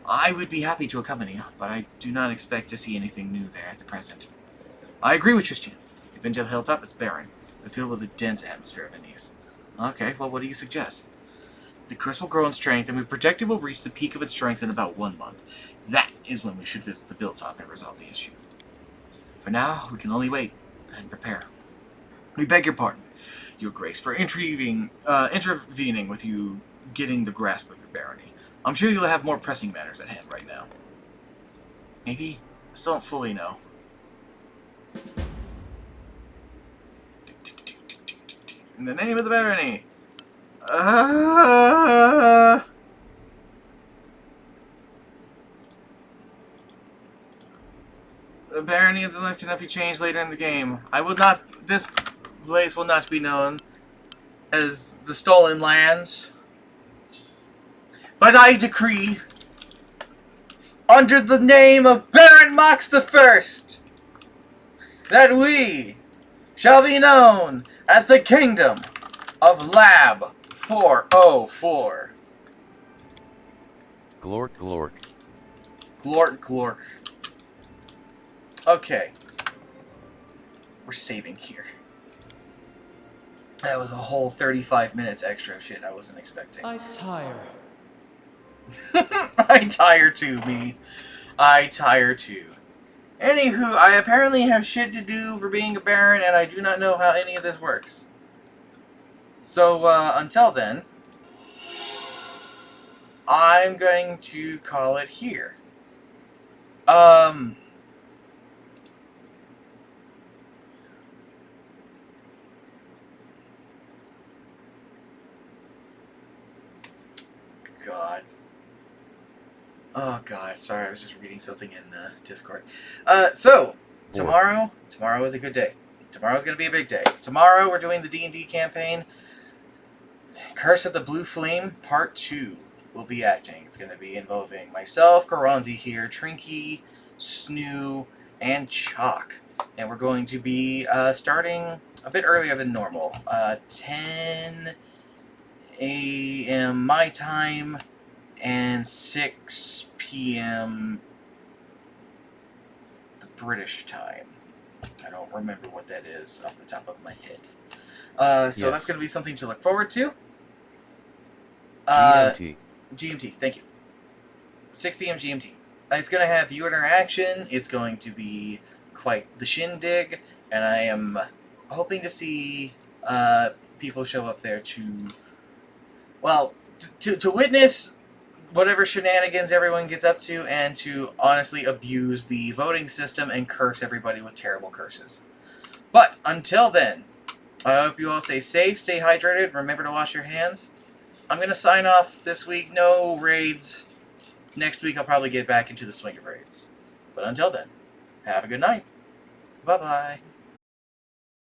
I would be happy to accompany you, but I do not expect to see anything new there at the present. I agree with Tristan. You've been to the hilltop, it's barren, but filled with a dense atmosphere of unease. Okay, well, what do you suggest? The curse will grow in strength, and we predict it will reach the peak of its strength in about 1 month. That is when we should visit the Billtop and resolve the issue. For now, we can only wait and prepare. We beg your pardon, Your Grace, for intervening with you getting the grasp of your barony. I'm sure you'll have more pressing matters at hand right now. Maybe? I still don't fully know. In the name of the barony! The barony of the left cannot be changed later in the game. This place will not be known as the Stolen Lands. But I decree, under the name of Baron Mox the First, that we shall be known as the Kingdom of Lab 404. Glork, glork. Glork, glork. Okay. We're saving here. That was a whole 35 minutes extra of shit I wasn't expecting. I tire. I tire too, me. I tire too. Anywho, I apparently have shit to do for being a baron, and I do not know how any of this works. So, until then, I'm going to call it here. God. Oh, God. Sorry, I was just reading something in Discord. So, tomorrow is a good day. Tomorrow's going to be a big day. Tomorrow, we're doing the D&D campaign. Curse of the Blue Flame, Part 2 will be acting. It's going to be involving myself, Karanzi here, Trinky, Snoo, and Chalk. And we're going to be starting a bit earlier than normal. 10 a.m. my time and 6 p.m. the British time. I don't remember what that is off the top of my head. So that's going to be something to look forward to. GMT. GMT, thank you. 6 p.m. GMT. It's going to have viewer interaction. It's going to be quite the shindig, and I am hoping to see people show up there to, well, to witness whatever shenanigans everyone gets up to, and to honestly abuse the voting system and curse everybody with terrible curses. But until then, I hope you all stay safe, stay hydrated, remember to wash your hands. I'm going to sign off this week. No raids. Next week I'll probably get back into the swing of raids. But until then, have a good night. Bye-bye.